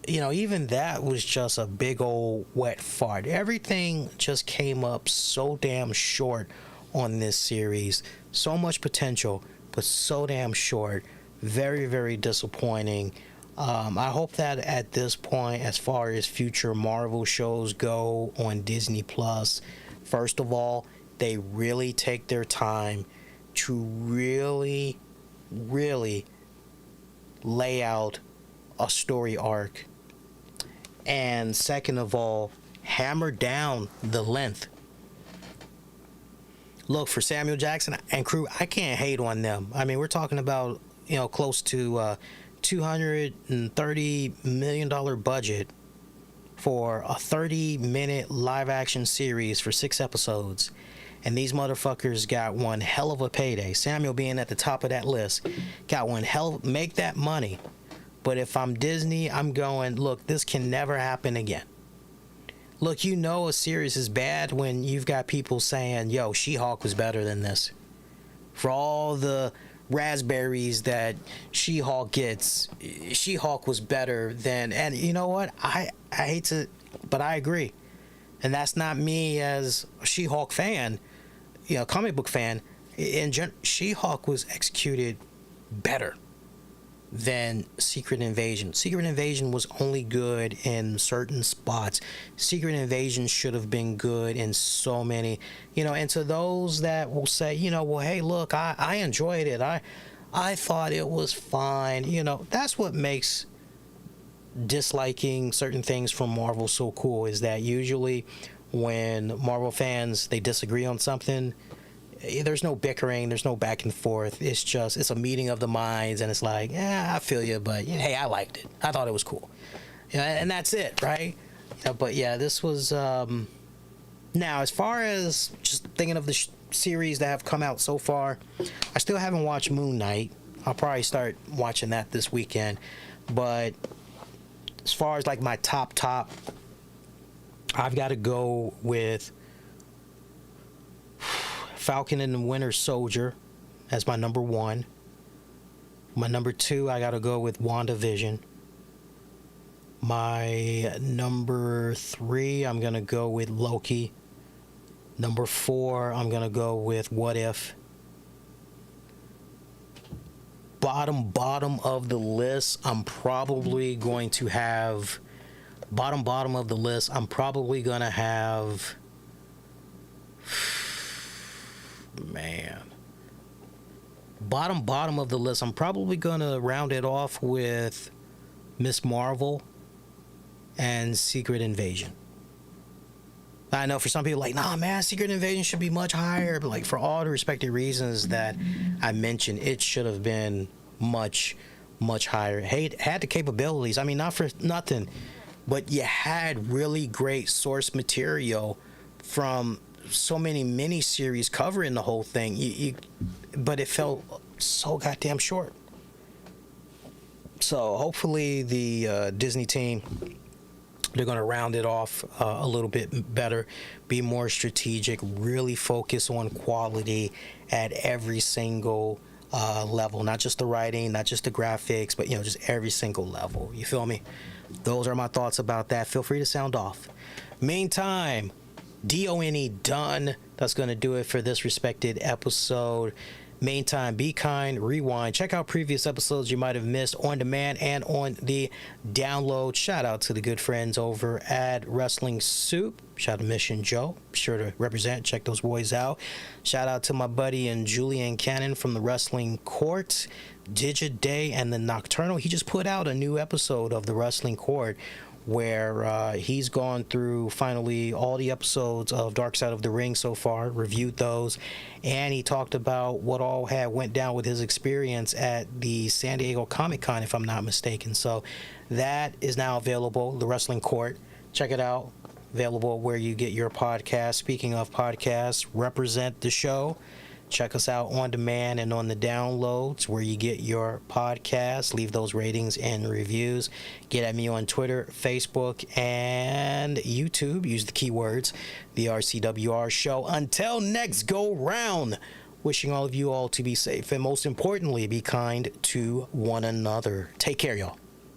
Even that was just a big old wet fart. Everything just came up so damn short on this series. So much potential, but so damn short. Very, very disappointing. I hope that at this point, as far as future Marvel shows go on Disney Plus, first of all, they really take their time to really, really lay out a story arc. And second of all, hammer down the length. Look, for Samuel Jackson and crew, I can't hate on them. I mean, we're talking about, close to $230 million budget for a 30-minute live-action series for 6 episodes. And these motherfuckers got one hell of a payday. Samuel being at the top of that list, got one make that money. But if I'm Disney, I'm going, look, this can never happen again. Look, a series is bad when you've got people saying, yo, She-Hulk was better than this. For all the raspberries that She-Hulk gets, She-Hulk was better than, and you know what? I hate to, but I agree. And that's not me as a She-Hulk fan, comic book fan. She-Hulk was executed better than Secret Invasion. Secret Invasion was only good in certain spots. Secret Invasion should have been good in so many, and to those that will say, well, hey, look, I enjoyed it. I thought it was fine. That's what makes disliking certain things from Marvel so cool, is that usually when Marvel fans, they disagree on something, there's no bickering, there's no back and forth. It's a meeting of the minds, and it's like, I feel you, but hey, I liked it. I thought it was cool. And that's it, right? But yeah, this was now, as far as just thinking of the series that have come out so far, I still haven't watched Moon Knight. I'll probably start watching that this weekend. But as far as like my top, I've got to go with Falcon and the Winter Soldier as my number 1. My number 2, I gotta go with WandaVision. My number 3, I'm gonna go with Loki. Number 4, I'm gonna go with What If. Bottom of the list, I'm probably going to have bottom of the list, I'm probably gonna have, man, bottom of the list, I'm probably gonna round it off with Miss Marvel and Secret Invasion. I know for some people, like, nah, man, Secret Invasion should be much higher, but like for all the respective reasons that I mentioned, it should have been much higher. Hey, it had the capabilities. I mean, not for nothing, but you had really great source material from so many miniseries covering the whole thing. But it felt so goddamn short. So hopefully the Disney team, they're going to round it off a little bit better, be more strategic, really focus on quality at every single level, not just the writing, not just the graphics, but just every single level. You feel me? Those are my thoughts about that. Feel free to sound off. Meantime, DONE done. That's going to do it for this respected episode. Meantime, be kind, rewind, check out previous episodes you might have missed on demand and on the download. Shout out to the good friends over at Wrestling Soup. Shout out to Mission Joe. Be sure to represent, check those boys out. Shout out to my buddy and Julian Cannon from the Wrestling Court, Digiday, and the Nocturnal. He just put out a new episode of the Wrestling Court where he's gone through finally all the episodes of Dark Side of the Ring so far, reviewed those, and he talked about what all had went down with his experience at the San Diego Comic-Con, if I'm not mistaken. So that is now available, the Wrestling Court. Check it out. Available where you get your podcast. Speaking of podcasts, represent the show. Check us out on demand and on the downloads where you get your podcasts. Leave those ratings and reviews. Get at me on Twitter, Facebook, and YouTube. Use the keywords, the RCWR Show. Until next go round, wishing all of you all to be safe and most importantly, be kind to one another. Take care, y'all.